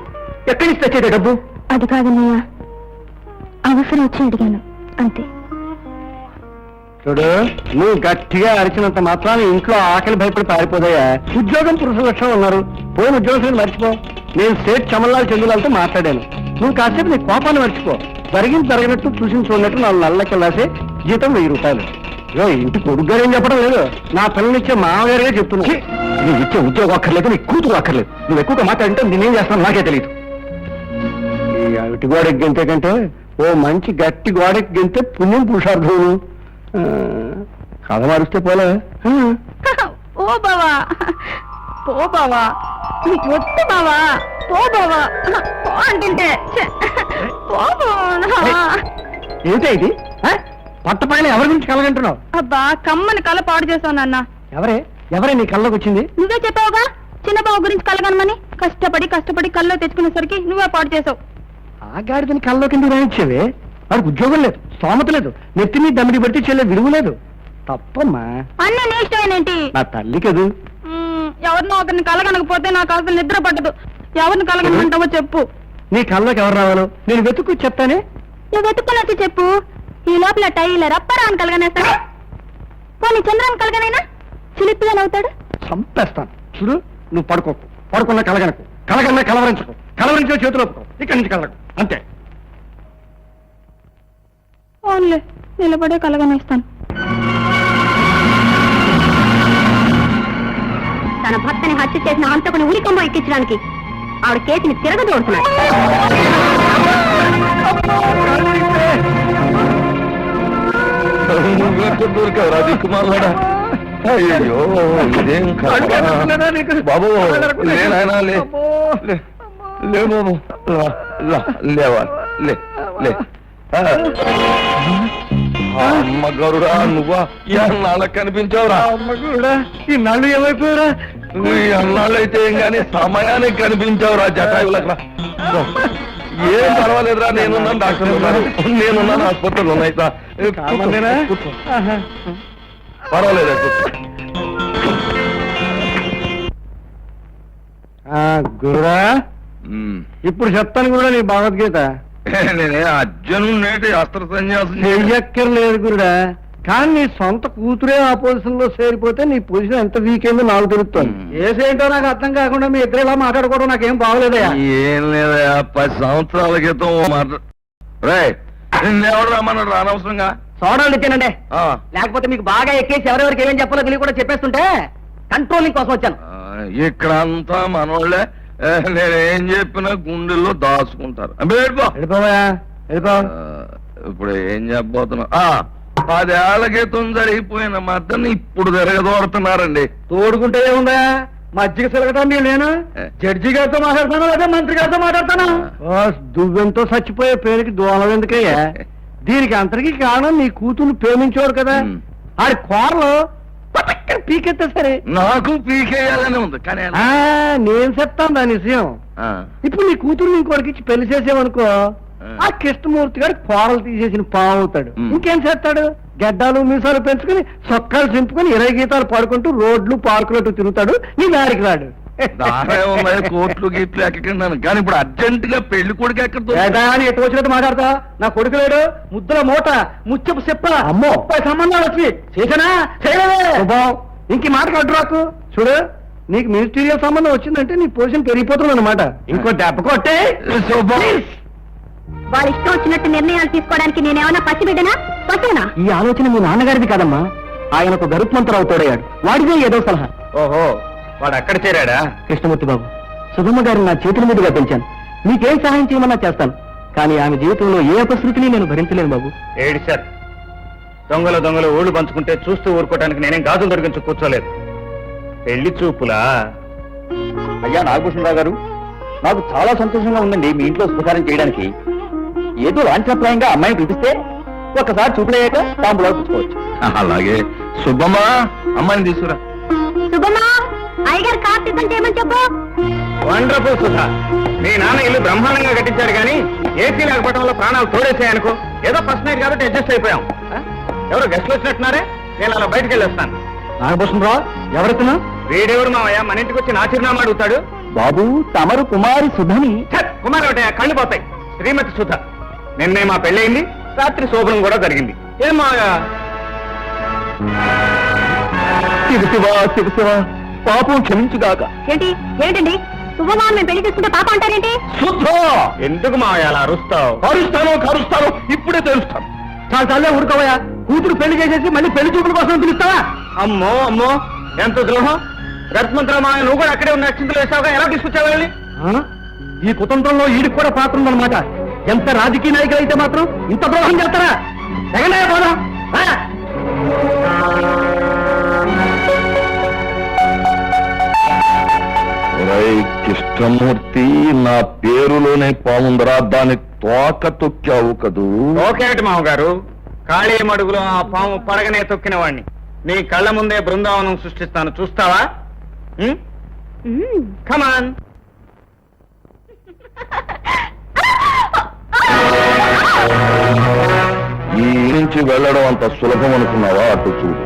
ఎక్కడి నుంచి తెచ్చేది డబ్బు? అది కాదన్నయ్య, అవసరం వచ్చి అడిగాను అంతే. చూడు, నువ్వు గట్టిగా అరిచినంత మాత్రాన్ని ఇంట్లో ఆకలి భయపడి పారిపోదయ్యా. ఉద్యోగం పురుష లక్షణం ఉన్నారు, పోయిన ఉద్యోగం మర్చిపో. నేను సేట్ చమల్లాల్ చందులాలతో మాట్లాడాను. నువ్వు కాసేపు నీ కోపాన్ని మర్చిపో. జరిగింది జరగనట్టు చూసి చూడనట్టు 4 నెలలకి రాసే జీతం 1000 రూపాయలు. ఇంటి కొడుకు గారు ఏం చెప్పడం లేదు, నా పిల్లనిచ్చే మామగారిగా చెప్తున్నా. నువ్వు ఇచ్చే ఉద్యోగం అక్కర్లేదు, నీ కూతురు అక్కర్లేదు. నువ్వు ఎక్కువగా మాట్లాడితే నేనేం చేస్తాను నాకే తెలియదు. ఈ అవిటి గోడకి గెంతే కంటే ఓ మంచి గట్టి గోడకి గెంతే పుణ్యం పురుషార్థం. కథ మారుస్తే పోలే. ఓ బావా, పో బావా, వద్దు బావా, పో బావా, పో అంటుంటే పో బావా. ఏమిటా ఇది? పట్టపైన ఎవరి గురించి కలగంటున్నావు? అబ్బా, కమ్మని కళ పాడు చేశావు నాన్న. ఎవరే? ఎవరే నీ కళ్ళకి వచ్చింది? నువ్వే చెప్పావుగా చిన్న బావ గురించి కలగనమని. కష్టపడి కల్లో తెచ్చుకునేసరికి నువ్వే పాటు చేసావు. ఆ గాడిదని కళ్ళలోకి ఎందుకు రానిచ్చేవే? వాడికి ఉద్యోగం లేదు, స్తోమత లేదు, నెత్తి మీద దమ్మిడి పెట్టి చెల్లె విలువ లేదు. తప్పమ్మా. అన్నీ నీ ఇష్టమేనేంటి? నా తల్లి కదూ. ఎవరినో ఒకరిని కలగనకపోతే నాకు అసలు నిద్ర పట్టదు. ఎవరిని కలగనంటావో చెప్పు. నీ కళ్ళకి ఎవరు రావాలో నేను వెతుక్కు చెప్తానే. నువ్వు వెతుక్కున్నట్టు చెప్పు. ఈ లోపల టైలర్ అప్పారాన్ని కలగనేస్తాడు. పోనీ చంద్రాన్ని కలగనైనా చిలిపిగా నవ్వుతాడు. చంపేస్తాను. చూడు, నువ్వు పడుకున్న కలగనకు, కలగన్నా కలవరించుకో, కలవరించే చేతులు ఒప్పుకో, ఇక్కడి నుంచి కలగకు, అంతే. ఓన్లే నిలబడే కలగనేస్తాను. తన భర్తని హత్య చేసిన హంతకుని ఉరికొమ్మ ఎక్కించడానికి ఆవిడ కేసుని తిరగదోడుతున్నాడు. దొరికావురా దిక్కుమాలాడా. అయ్యో ఇదేం బాబు, లేనాయనా లే బాబు, లేవా లే. అమ్మ గరుడా, నువ్వా ఎన్నాళ్ళకి కనిపించావురా? అమ్మ కూడా ఈ నళ్ళు ఏమైపోయారా? ఎన్నాళ్ళైతే ఏం గానీ సమయానికి కనిపించావురా జటాయులకు. ఏం పర్వాలేదురా, నేనున్నాను, డాక్టర్ ఉన్నారు, నేనున్నాను, ఆసుపత్రులు ఉన్నాయి. కూర్చో, పర్వాలేదు, కూర్చో. గురుడా, ఇప్పుడు చెప్తాను కూడా నీ భగవద్గీత. నేనే అర్జును నేటి అస్త్ర సన్యాసం చెయ్యక్కర్లేదు గురుడా, కానీ నీ సొంత కూతురే ఆ పొజిషన్ లో చేరిపోతే నీ పొజిషన్ ఎంత వీక్ అయిందో నాకు తెలుస్తుంది. ఏసేంటో నాకు అర్థం కాకుండా మీ ఇద్దరు ఇలా మాట్లాడుకోవడం నాకేం బాగోలేదయా. ఏం లేదయా, 10 సంవత్సరాల క్రితం నిన్నెవడు రమ్మన్నాడు అనవసరంగా. చూడండి తినండి, ఆ, లేకపోతే మీకు బాగా ఎక్కేసి ఎవరెవరికి ఏమేం చెప్పాలో తెలియ కూడా చెప్పేస్తుంటే కంట్రోలింగ్ కోసం వచ్చాను. ఇక్కడంతా మనోళ్ళే. నేనేం చెప్పినా గుండెల్లో దాచుకుంటారు. వెళ్ళిపోవా, వెళ్ళిపో. ఇప్పుడు ఏం చెప్పబోతున్నా, 10 ఏళ్ల క్రితం జరిగిపోయిన మద్దన్ని ఇప్పుడు తిరగదోడుతున్నారండి. తోడుకుంటే ఏముందా, మజ్జిగ సిలగటం నేను జడ్జి గారితో మాట్లాడతాను, అదే మంత్రి గారితో మాట్లాడతాను. దువ్వెంతో చచ్చిపోయే పేరుకి దోమలు ఎందుకయ్యా? దీనికి అంతరికి కారణం నీ కూతురు ప్రేమించేవాడు కదా, ఆడి కోరలు పీకెత్తే సరే. నాకు పీకేయాలని ఉంది, కానీ నేను చెప్తాను దాని విషయం. ఇప్పుడు నీ కూతురు ఇంకోటికి ఇచ్చి పెళ్లి చేసేవనుకో, ఆ కృష్ణమూర్తి గారు కోరలు తీసేసిన పావు అవుతాడు. ఇంకేం చేస్తాడు? గడ్డాలు మీసాలు పెంచుకుని సొక్కాలు చింపుకొని 20 గీతాలు పాడుకుంటూ రోడ్లు పార్కులట్టు తిరుగుతాడు, నీ దారికి రాడు. దారే ఉన్నాయి కోట్లు గీట్లు ఎక్కడిన్నాను, కానీ ఇప్పుడు అర్జెంట్ గా పెళ్లి కొడుకు ఎక్కడ ఎటు వచ్చినట్టు మాట్లాడతా? నా కొడుకు లేడు, ముద్దుల మూట, ముచ్చపు చెప్ప, అమ్మో 30 సంబంధాలు వచ్చి చేశానా? చేయలేదే. ఇంక మాటకు అడ్డు రాకు. చూడు, నీకు మినిస్టీరియల్ సంబంధం వచ్చిందంటే నీ పొజిషన్ పెరిగిపోతుంది అనమాట. ఇంకో దెబ్బ కొట్టే. వాళ్ళ ఇష్టం వచ్చినట్టు నిర్ణయాలు తీసుకోవడానికి నేనేమన్నా పసిబిడ్డనా, పశువునా? ఈ ఆలోచన మీ నాన్నగారిది కాదమ్మా, ఆయన ఒక గరుత్మంతుడు అవుతాడయ్యాడు, వాడిదే ఏదో సలహా. ఓహో, వాడు అక్కడ చేరాడా? కృష్ణమూర్తి బాబు, సుధమ్మ గారిని నా చేతుల మీదుగా పెంచాను, మీకేం సహాయం చేయమన్నా చేస్తాను, కానీ ఆమె జీవితంలో ఏ అపశృతిని నేను భరించలేను బాబు. ఏడు సార్, దొంగలు ఊళ్ళు పంచుకుంటే చూస్తూ ఊరుకోవడానికి నేనేం గాజులు దొరికించు కూర్చోలేదు. పెళ్లి చూపులా? అయ్యా నాగభూషణరావు గారు, నాకు చాలా సంతోషంగా ఉందండి మీ ఇంట్లో శుభకార్యం చేయడానికి. ఏదో లాంఛనప్రాయంగా అమ్మాయిని పిలిపిస్తే ఒక్కసారి చూపులయ్యాక తాంబూలాలు పుచ్చుకోవచ్చు. అలాగే. సుబ్బమ్మా, అమ్మాయిని తీసుకురా. శుభమా, అయ్యగారు కార్ సిద్ధం చేయమని చెప్పు. వండర్ఫుల్ సుధా, మీ నాన్న ఇల్లు బ్రహ్మాండంగా కట్టించారు, కానీ ఏసీ లేకపోవడం వల్ల ప్రాణాలు తోడేసాయనుకో. ఏదో ఫస్ట్ నైట్ కాబట్టి అడ్జస్ట్ అయిపోయాం. ఎవరో గెస్ట్లు వచ్చినట్టున్నారే, నేను అలా బయటకు వెళ్ళొస్తాను. నాగభూషణరావు ఎవరెత్తున్నా? వీడెవడు మావయ్య మన ఇంటికి వచ్చి నా చిరునామా అడుగుతాడు? బాబు, తమరు కుమారి సుధని. కుమార్ ఒకటే, కళ్ళు పోతాయి. శ్రీమతి సుధ. నిన్నే మా పెళ్ళయింది, రాత్రి శోభనం కూడా జరిగింది. ఏం మావయ్య? శివశివా, పాపం క్షమించుగాక. ఏంటండి శుభమా మేము పెళ్లి చేసుకుంటే పాప అంటారేంటి? ఎందుకు మావయ్య అలా అరుస్తావు? కరుస్తాను, ఇప్పుడే తెలుస్తాను. చాలా చాలే ఊరుకోవయా, కూతురు పెళ్లి చేసేసి మళ్ళీ పెళ్లి చూపుల కోసం పిలుస్తావా? అమ్మో, ఎంత ద్రోహం. గర్భమంత్రం మావయ్య, నువ్వు కూడా అక్కడే ఉన్న చింతలు వేసావుగా, ఎలా తీసుకొచ్చావు? ఈ కుతంత్రంలో ఈడికి కూడా పాత్ర ఉందన్నమాట. ఎంత రాజకీయ నాయకులు అయితే మాత్రం ఇంత ద్రోహం చేస్తారా? ఎగండా పోదాం. కృష్ణమూర్తి, నా పేరులోనే పాముందరా, దాని తోక తొక్కావు కదూ. ఓకేటి మామగారు, ఖాళీ మడుగులో ఆ పాము పడగనే తొక్కిన వాడిని. నీ కళ్ళ ముందే బృందావనం సృష్టిస్తాను, చూస్తావా? కమాన్. ఈ నుంచి వెళ్ళడం అంత సులభం అనుకున్నావా? అటు చూడు.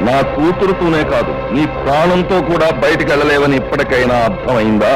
నా కూతురుతోనే కాదు, నీ ప్రాణంతో కూడా బయటికి వెళ్ళలేవని ఇప్పటికైనా అర్థమైందా?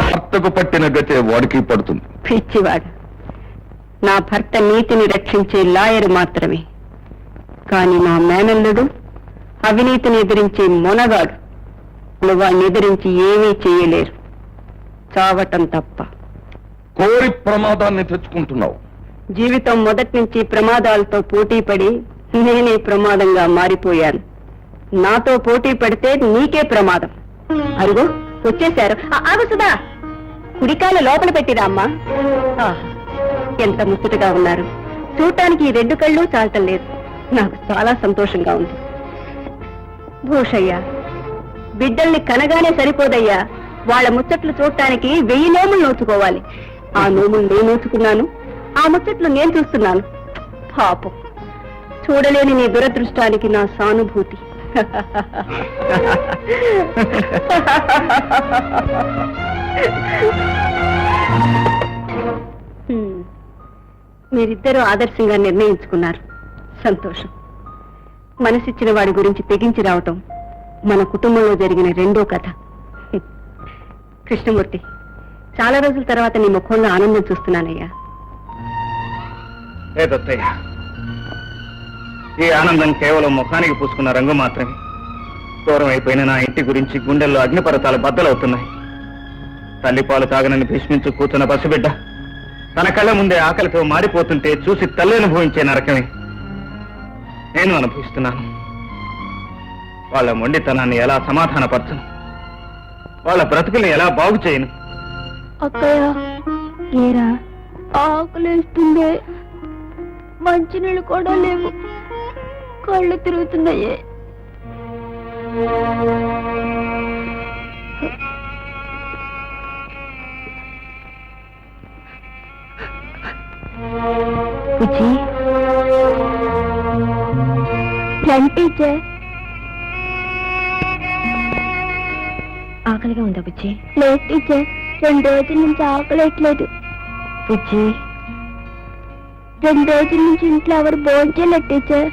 భర్తకు పట్టిన గతే వాడికి పడుతుంది. పిచ్చివాడు. నా భర్త నీతిని రక్షించే లాయర్ మాత్రమే, కాని నా మేనల్లుడు అవినీతిని ఎదిరించే మొనగాడు. వాడిని ఎదిరించి ఏమీ చేయలేరు, చావటం తప్ప. కోరి ప్రమాదాన్ని తెచ్చుకుంటున్నావు. జీవితం మొదటి నుంచి ప్రమాదాలతో పోటీ పడి నేనే ప్రమాదంగా మారిపోయాను. నాతో పోటీ పడితే నీకే ప్రమాదం. అరుగు వచ్చేశారు. ఆగుసుదా, కుడికాల లోపల పెట్టిరా అమ్మా. ఎంత ముచ్చటగా ఉన్నారు. చూడటానికి ఈ 2 కళ్ళు చాలటం లేదు. నాకు చాలా సంతోషంగా ఉంది. భూషయ్య, బిడ్డల్ని కనగానే సరిపోదయ్యా, వాళ్ళ ముచ్చట్లు చూడటానికి 1000 నోములు నోచుకోవాలి. ఆ నోములు నేను నోచుకున్నాను, ఆ ముచ్చట్లు నేను చూస్తున్నాను. పాపం, చూడలేని నీ దురదృష్టానికి నా సానుభూతి. మీరిద్దరూ ఆదర్శంగా నిర్ణయించుకున్నారు. సంతోషం. మనసిచ్చిన వాడి గురించి తెగించి రావటం మన కుటుంబంలో జరిగిన 2వ కథ. కృష్ణమూర్తి, చాలా రోజుల తర్వాత నీ ముఖంలో ఆనందం చూస్తున్నానయ్యా. లేదత్తయ్య, ఈ ఆనందం కేవలం ముఖానికి పూసుకున్న రంగు మాత్రమే. దూరం అయిపోయిన నా ఇంటి గురించి గుండెల్లో అగ్నిపర్వతాలు బద్దలవుతున్నాయి. తల్లిపాలు తాగనని భీష్మించు కూర్చున్న పసిబిడ్డ తన కళ్ళ ముందే ఆకలితో మారిపోతుంటే చూసి తల్లి అనుభవించే నరకమే నేను అనుభవిస్తున్నాను. వాళ్ళ మొండితనాన్ని ఎలా సమాధానపరచను, వాళ్ళ బ్రతుకుల్ని ఎలా బాగు చేయను? అక్కయ్య, ఏరా ఆకలిస్తుందే, మంచినీళ్ళు కూడా లేవు, కళ్ళు తిరుగుతున్నాయే. బుజ్జి, టీచర్, ఆకలిగా ఉందా బుజ్జి? లేదు టీచర్, 2 రోజుల నుంచి ఆకలేట్లేదు. బుజ్జి, 2 రోజుల నుంచి ఇంట్లో ఎవరు భోంచేయలేదు టీచర్.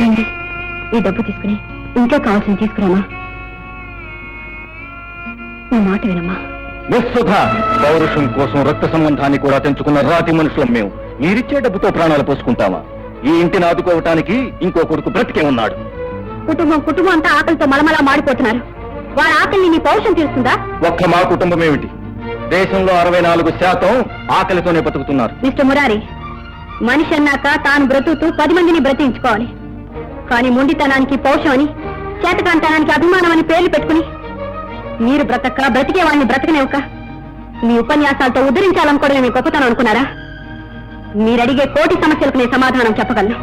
రండి, ఈ డబ్బు తీసుకుని ఇంట్లో కావాల్సింది తీసుకురామా. నా మాట వినమ్మా. నిస్సుధా, పౌరుషం కోసం రక్త సంబంధాన్ని కూడా తెంచుకున్న రాతి మనుషులం మేము. మీరిచ్చే డబ్బుతో ప్రాణాలు పోసుకుంటామా? ఈ ఇంటిని ఆదుకోవటానికి ఇంకో కొడుకు బ్రతికే ఉన్నాడు. కుటుంబం అంతా ఆకలితో మలమలా మాడిపోతున్నారు. వారి ఆకలిని నీ పౌరుషం తీరుస్తుందా? ఒక్క మా కుటుంబం ఏమిటి, దేశంలో 64% ఆకలితోనే బతుకుతున్నారు. మిస్టర్ మురారి, మనిషి అన్నాక తాను బ్రతుకుతూ 10 మందిని బ్రతికించుకోవాలి. కానీ మొండితనానికి పౌరుషం అని, చేతకాంతనానికి అభిమానం అని పేర్లు పెట్టుకుని మీరు బ్రతికే వాడిని బ్రతకనివ్వక మీ ఉపన్యాసాలతో ఉద్ధరించాలనుకోవడం మీ గొప్పతనం అనుకున్నారా? మీరడిగే 1 కోటి సమస్యలకు నేను సమాధానం చెప్పగలను.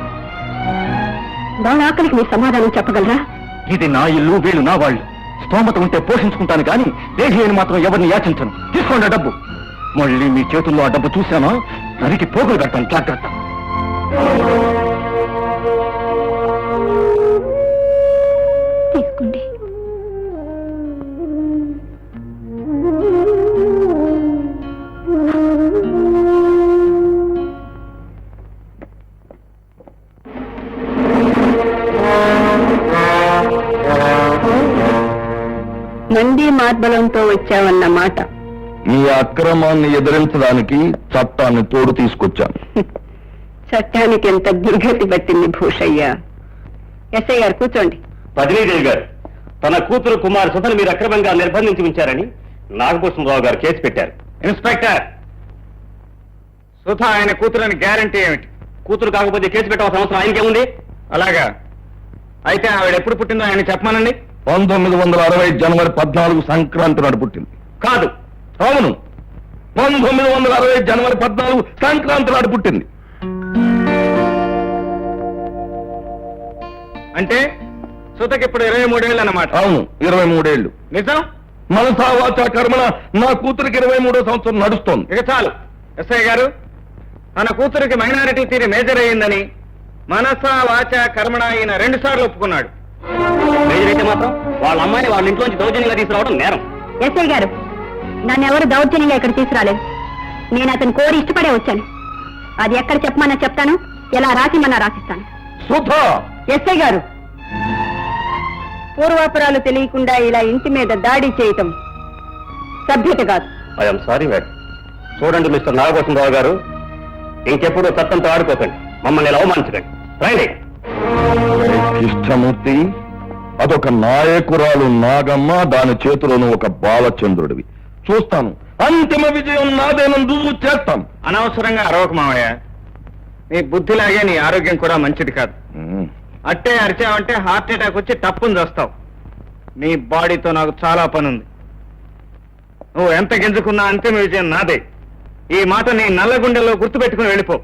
వాళ్ళ ఆకలికి మీరు సమాధానం చెప్పగలరా? ఇది నా ఇల్లు, వీళ్ళు నా వాళ్ళు. స్తోమత ఉంటే పోషించుకుంటాను కానీ దేశీయుని మాత్రం ఎవరిని యాచించను. తీసుకోండి ఆ డబ్బు. మళ్ళీ మీ చేతుల్లో ఆ డబ్బు చూశానో నరికి పోగులు కట్టాను, జాగ్రత్త. తీసుకోండి. మంది మార్బలంతో వచ్చావన్నమాట. మీ అక్రమాన్ని ఎదిరించడానికి చట్టాన్ని తోడు తీసుకొచ్చాను. చట్టానికి ఎంత దుర్గతి పట్టింది భూషయ్య. ఎస్ఐ గారు కూర్చోండి. పదినీదేవి గారు, తన కూతురు కుమార్ సుధను మీరు అక్రమంగా నిర్బంధించి ఉంచారని నాగభూషణరావు గారు కేసు పెట్టారు. ఇన్స్పెక్టర్, సుధా ఆయన కూతురని గ్యారంటీ ఏమిటి? కూతురు కాకపోతే కేసు పెట్టవలసిన అవసరం ఆయనకేముంది? అలాగా అయితే ఆవిడ ఎప్పుడు పుట్టిందో ఆయన చెప్పమానండి. 1960 జనవరి 14 సంక్రాంతి నాడు పుట్టింది. కాదు. అవును, 1960 జనవరి 14 సంక్రాంతి నాడు పుట్టింది. అంటే సుధకి ఇప్పుడు 23 ఏళ్ళు అన్నమాట. అవును, 23 ఏళ్ళు. నిజం? మనసా వాచా కర్మణ నా కూతురికి 23వ సంవత్సరం నడుస్తోంది. ఇక చాలు. ఎస్ఐ గారు, తన కూతురికి మైనారిటీ తీరి మేజర్ అయ్యిందని మనసా వాచ కర్మణ ఈయన 2 సార్లు ఒప్పుకున్నాడు. అయితే మాత్రం వాళ్ళ అమ్మాయిని వాళ్ళ ఇంట్లోంచి దౌర్జన్యంగా తీసుకురావడం నేరం. ఎస్ఐ గారు, నన్ను ఎవరు దౌర్జన్యంగా ఇక్కడ తీసుకురాలేదు. నేను అతను కోరి ఇష్టపడే వచ్చాను. అది ఎక్కడ చెప్పమన్నా చెప్తాను, ఎలా రాసిమన్నా రాసిస్తాను. సుధా, ఎస్ఐ గారు, పూర్వాపరాలు తెలియకుండా ఇలా ఇంటి మీద దాడి చేయటం సభ్యత కాదు. I'm sorry madam. చూడండి మిస్టర్ నాగభూషణరావు గారు, ఇంకెప్పుడు చట్టంతో ఆడుకోకండి, మమ్మల్ని ఇలా అవమానించకండి. రైట్. కృష్ణమూర్తి, అదొక నాయకురాలు నాగమ్మ, దాని చేతిలోను ఒక బాలచంద్రుడివి. చూస్తాను, అంతిమ విజయం నాదేనని రుజువు చేస్తాం. అనవసరంగా అరవకు మావయ్య. నీ బుద్ధిలాగే నీ ఆరోగ్యం కూడా మంచిది కాదు. అట్టే అరిచావంటే హార్ట్ అటాక్ వచ్చి తప్పుని చేస్తావు. నీ బాడీతో నాకు చాలా పని ఉంది. నువ్వు ఎంత గింజుకున్నా అంతిమ విజయం నాదే. ఈ మాట నీ నల్ల గుండెల్లో గుర్తుపెట్టుకుని వెళ్ళిపో.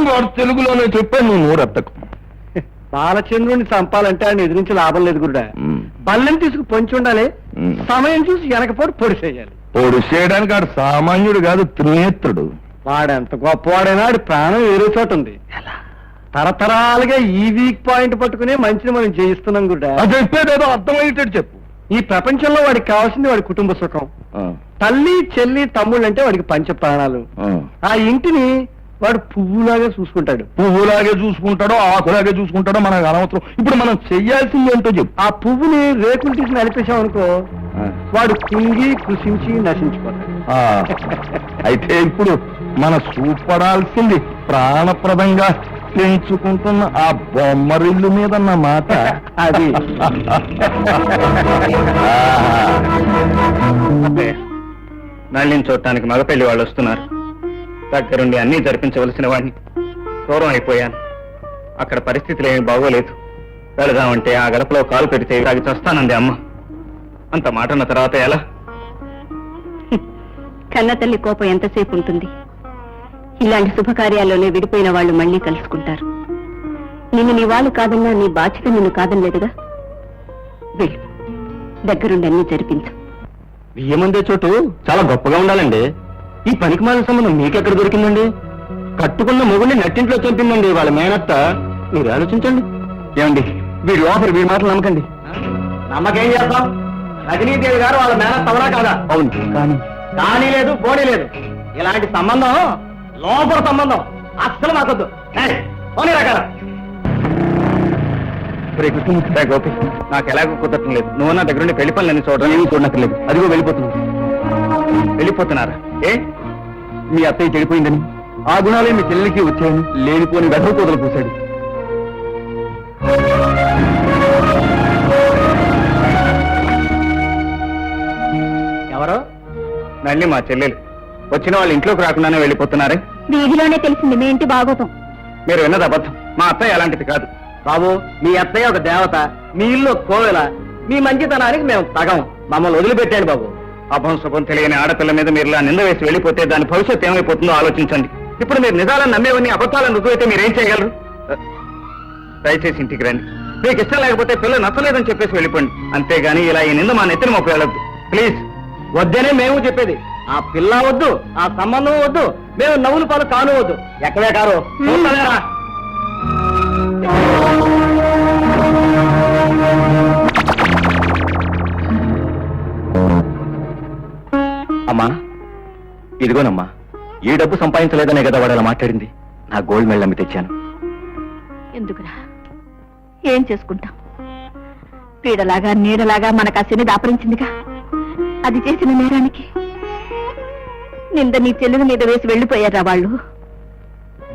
వాడు తెలుగులోనే చెప్పాను, నువ్వు నోరెత్తకు. బాలచంద్రుడిని చంపాలంటే ఆయన ఎదిరించి లాభం లేదు గురుడా. బల్లని తీసుకు పొంచి ఉండాలి, సమయం చూసి వెనకపోటు పొడి చేయాలి. పొడి చేయడానికి ఆడు సామాన్యుడు కాదు, త్రినేత్రుడు. వాడెంత గొప్పవాడైనా ఆడి ప్రాణం వేరే చోట ఉంది. తరతరాలుగా ఈ వీక్ పాయింట్ పట్టుకునే మంచిని మనం జయిస్తున్నాం గురుడా. అది చెప్పేదేదో అర్థమయ్యేటట్టు చెప్పు. ఈ ప్రపంచంలో వాడికి కావాల్సింది వాడి కుటుంబ సుఖం. తల్లి చెల్లి తమ్ముళ్ళు అంటే వాడికి పంచ ప్రాణాలు. ఆ ఇంటిని వాడు పువ్వులాగే చూసుకుంటాడు. పువ్వులాగే చూసుకుంటాడో ఆకులాగే చూసుకుంటాడో మనకు అనవసరం. ఇప్పుడు మనం చెయ్యాల్సింది ఏంటో చెప్పు. ఆ పువ్వుని రేకులు తీసి నలిపేశాం అనుకో, వాడు కుంగి కృషించి నశించిపోతాడు. అయితే ఇప్పుడు మన చూపడాల్సింది ప్రాణప్రదంగా పెంచుకుంటున్న ఆ బొమ్మరిల్లు మీద మాట అది. నళ్ళిని చూడటానికి మగపెళ్లి వాళ్ళు వస్తున్నారు. దగ్గరుండి అన్నీ జరిపించవలసిన వాడిని దూరం అయిపోయాను. అక్కడ పరిస్థితులు ఏమీ బాగోలేదు. వెళదామంటే ఆ గడపలో కాలు పెడితే తాగి చస్తానంది అమ్మ. అంత మాట అన్న తర్వాత ఎలా? కన్న తల్లి కోపం ఎంతసేపు ఉంటుంది? ఇలాంటి శుభకార్యాల్లోనే విడిపోయిన వాళ్ళు మళ్ళీ కలుసుకుంటారు. నిన్ను నీ వాళ్ళు కాదన్నా నీ బాధ్యత నిన్ను కాదనలేదుగా. వెళ్ళు, దగ్గరుండి అన్ని జరిపించు. బియ్యమందే చోటు చాలా గొప్పగా ఉండాలండి. ఈ పనికి మాలిన సంబంధం మీకెక్కడ దొరికిందండి? కట్టుకున్న మొగుడిని నట్టింట్లో చంపిందండి వాళ్ళ మేనత్త. మీరు ఆలోచించండి. ఏమండి, వీడి ఆఫర్ వీడి మాటలు నమ్మకండి. నమ్మకేం చేస్తాం? రజనీదేవి గారు వాళ్ళ మేనత్త అవునా కాదా? అవును, కానీ కానీ లేదు, పోనీ లేదు. ఇలాంటి సంబంధం లోపల సంబంధం అస్సలు మాకొద్దు. పోనీ రకాల గోపి, నాకు ఎలాగో కుదరటం లేదు. నువ్వు నా దగ్గరుండి పెళ్లి పనులన్నీ చూడడం ఏమీ చూడనక్కర్లేదు. అదిగో వెళ్ళిపోతున్నాను. వెళ్ళిపోతున్నారా? ఏ? మీ అత్తయ్య చెడిపోయిందని, ఆ గుణాలే మీ చెల్లెలికి వచ్చాయని లేనిపోని వెధవ కూదలు పూశాడు. ఎవరు? నల్లి మా చెల్లెలు. వచ్చిన వాళ్ళు ఇంట్లోకి రాకుండానే వెళ్ళిపోతున్నారే. వీధిలోనే తెలిసింది మీ ఇంటి బాగోతం. మీరు విన్నది అబద్ధం. మా అత్తయ్య అలాంటిది కాదు. బాబు, మీ అత్తయ్య ఒక దేవత, మీ ఇల్లు ఒక కోవెల. మీ మంచితనానికి మేము తగం. మమ్మల్ని వదిలిపెట్టాడు బాబు. అభం శుభం తెలియని ఆడపిల్ల మీద మీరు ఇలా నింద వేసి వెళ్ళిపోతే దాని భవిష్యత్తు ఏమైపోతుందో ఆలోచించండి. ఇప్పుడు మీరు నిజాలను నమ్మేవని అబద్ధాలను రుజువైతే మీరేం చేయగలరు? దయచేసి ఇంటికి రండి. మీకు ఇష్టం లేకపోతే పిల్ల నచ్చలేదని చెప్పేసి వెళ్ళిపోండి. అంతేగాని ఇలా ఈ నింద మా నెత్తిని మోపి వెళ్ళొద్దు ప్లీజ్. వద్దనే మేము చెప్పేది. ఆ పిల్ల వద్దు, ఆ సంబంధం వద్దు, మేము నవ్వులు పాలు కాను వద్దు. ఎక్కడే కారు చూడలేరా? అమ్మా, ఇదిగోనమ్మా, ఈ డబ్బు సంపాదించలేదనే కదా వాడు అలా మాట్లాడింది. నా గోల్డ్ మెడల్ అమ్మి తెచ్చాను. ఎందుకురా? ఏం చేసుకుంటాం? పీడలాగా నీడలాగా మనకు ఆ శని దాపరించిందిగా. అది చేసిన నేరానికి నింద నీ చెల్లెల మీద వేసి వెళ్ళిపోయారా వాళ్ళు.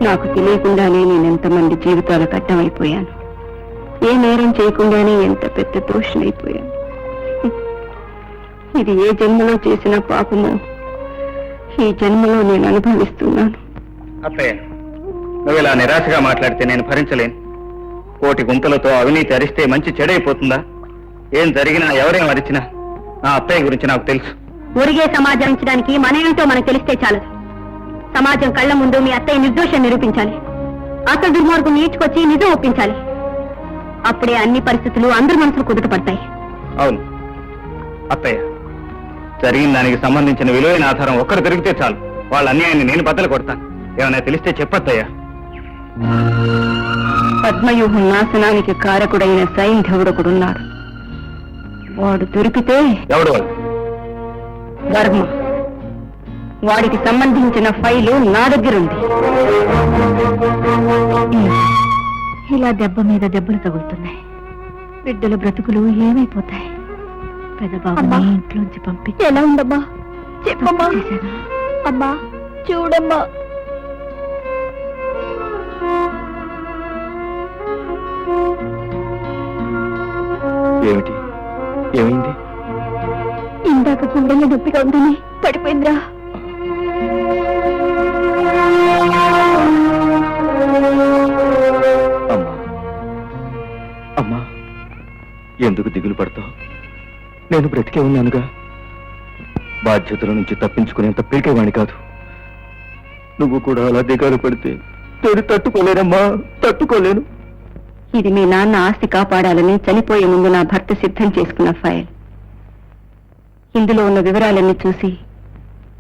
నాకు తెలియకుండానే నేనెంతమంది జీవితాలకు అడ్డమైపోయాను. ఏ నేరం చేయకుండానే ఎంత పెద్ద దోషులైపోయాను. ఇది ఏ జన్మలో చేసిన పాపమో ఈ జన్మలో నేను అనుభవిస్తున్నాను. అత్తయ్య, నువ్వు ఇలా నిరాశగా మాట్లాడితే నేను భరించలేను. కోటి గుంతలతో అవినీతి అరిస్తే మంచి చెడైపోతుందా? ఏం జరిగినా ఎవరేం అరిచినా నా అత్తయ్య గురించి నాకు తెలుసు. ఒరిగే సమాజానికి మన ఏంటో మనకు తెలిస్తే చాలదు. సమాజం కళ్ళ ముందు మీ అత్తయ్య నిర్దోషం నిరూపించాలి. అసలు దుర్మార్గం నీచుకొచ్చి నిజం ఒప్పించాలి. అప్పుడే అన్ని పరిస్థితులు అందరి మనసులు కుదుటపడతాయి. అవును అత్తయ్య, జరిగిన దానికి సంబంధించిన విలువైన ఆధారం ఒక్కరు దొరికితే చాలు. వాళ్ళ అన్యాయాన్ని నేను బద్దలు కొడతాను. ఏమైనా తెలిస్తే చెప్పత్తయ్యా. పద్మవ్యూహం నాశనానికి కారకుడైన సైంధవుడొకడున్నాడు. వాడు దొరికితే ఎవడు వాడు? వర్మ. వాడికి సంబంధించిన ఫైలు నా దగ్గరుంది. ఇలా దెబ్బ మీద దెబ్బలు తగులుతున్నాయి. బిడ్డల బ్రతుకులు ఏమైపోతాయి? పెదబాబుని ఇంట్లోంచి పంపించి ఎలా ఉండమ్మా? చెప్పమ్మా. అమ్మా చూడమ్మా. ఏమిటి? ఏమైంది? ఇందాక గుండెల్లో నొప్పిగా ఉందని పడిపోయిందిరా. అమ్మా, అమ్మా, ఎందుకు దిగులు పడతావు? నేను బ్రతికే ఉన్నానుగా. బాధ్యతల నుంచి తప్పించుకునేంత పీకేవాణ్ణి కాదు. నువ్వు కూడా అలా దిగాలు పడితే నేను తట్టుకోలేనమ్మా, తట్టుకోలేను. ఇది మీ నాన్న ఆస్తి కాపాడాలని చనిపోయే ముందు నా భర్త సిద్ధం చేసుకున్న ఫైల్. ఇందులో ఉన్న వివరాలన్నీ చూసి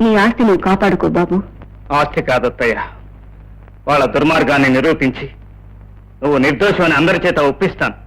నీ ఆస్తి నువ్వు కాపాడుకో బాబు. ఆస్తి కాదత్తయ్య, వాళ్ళ దుర్మార్గాన్ని నిరూపించి నువ్వు నిర్దోషమని అందరి చేత ఒప్పిస్తాను.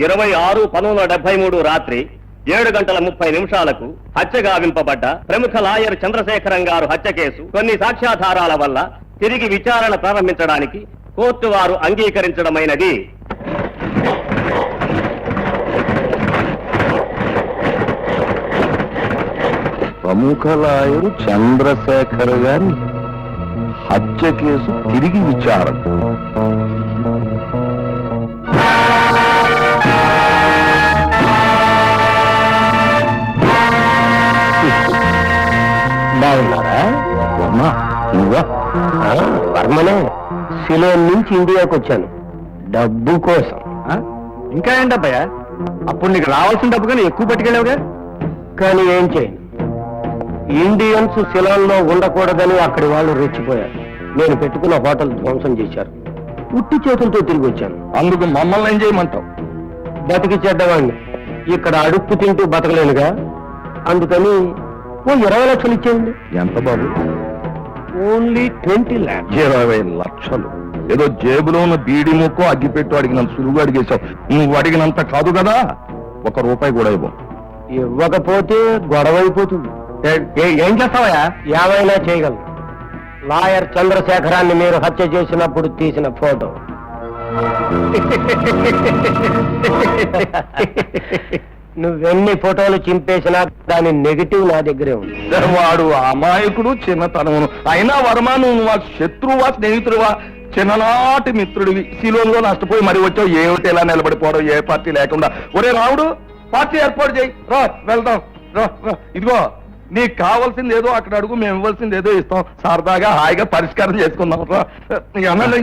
ఇరవై 6/1973 రాత్రి 7:30 హత్య గావింపబడ్డ ప్రముఖ లాయర్ చంద్రశేఖరం గారు హత్య కేసు కొన్ని సాక్ష్యాధారాల వల్ల తిరిగి విచారణ ప్రారంభించడానికి కోర్టు వారు అంగీకరించడమైనది. ప్రముఖ లాయరు చంద్రశేఖర్ గారి హత్య కేసు తిరిగి విచారణ. బాగున్నారా? అమ్మా నువ్వా? వర్మనే. సిలోన్ నుంచి ఇండియాకి వచ్చాను డబ్బు కోసం. ఇంకా ఏంటబ్బయ్యా, అప్పుడు నీకు రావాల్సిన డబ్బు కానీ ఎక్కువ పట్టుకెళ్ళావుగా. కానీ ఏం చేయను, ఇండియన్స్ సిలోన్లో ఉండకూడదని అక్కడి వాళ్ళు రెచ్చిపోయారు. నేను పెట్టుకున్న హోటల్ ధ్వంసం చేశారు. ఉట్టి చేతులతో తిరిగి వచ్చాను. అందుకు మమ్మల్ని ఏం చేయమంటావు? బతికి చెడ్డవాడిని. ఇక్కడ అడుక్కు తింటూ బతకలేనుగా. అందుకని ఓ 20 లక్షలు ఇచ్చేయండి. ఎంత బాబు? Only 20 lakhs. 20 లక్షలు? ఏదో జేబులో ఉన్న బీడి ముక్కో అగ్గిపెట్టు అడిగినంత సులువుగా అడిగేశావు. నువ్వు అడిగినంత కాదు కదా, ₹1 కూడా ఇవ్వం. ఇవ్వకపోతే గొడవ అయిపోతుంది. ఏం చేస్తావయ్యా? ఏమైనా చేయగలను. లాయర్ చంద్రశేఖరాన్ని మీరు హత్య చేసినప్పుడు తీసిన ఫోటో. నువ్వెన్ని ఫోటోలు చింపేసినా దాని నెగిటివ్ నా దగ్గరే ఉంది. వాడు అమాయకుడు, చిన్నతనమును. అయినా వర్మ, నువ్వు మాకు శత్రువా స్నేహితుడువా? చిన్ననాటి మిత్రుడివి. సిలోన్లో నష్టపోయి మరి వచ్చావు. ఏమిటి ఇలా నిలబడిపోవడం, ఏ పార్టీ లేకుండా? ఒరే రావుడు, పార్టీ ఏర్పాటు చేయి. రా వెళ్దాం. రా రా. ఇదిగో నీకు కావాల్సింది ఏదో అక్కడ అడుగు, మేము ఇవ్వాల్సింది ఏదో ఇస్తాం. సరదాగా హాయిగా పరిష్కారం చేసుకుందాం. రా. ఈ అన్నలే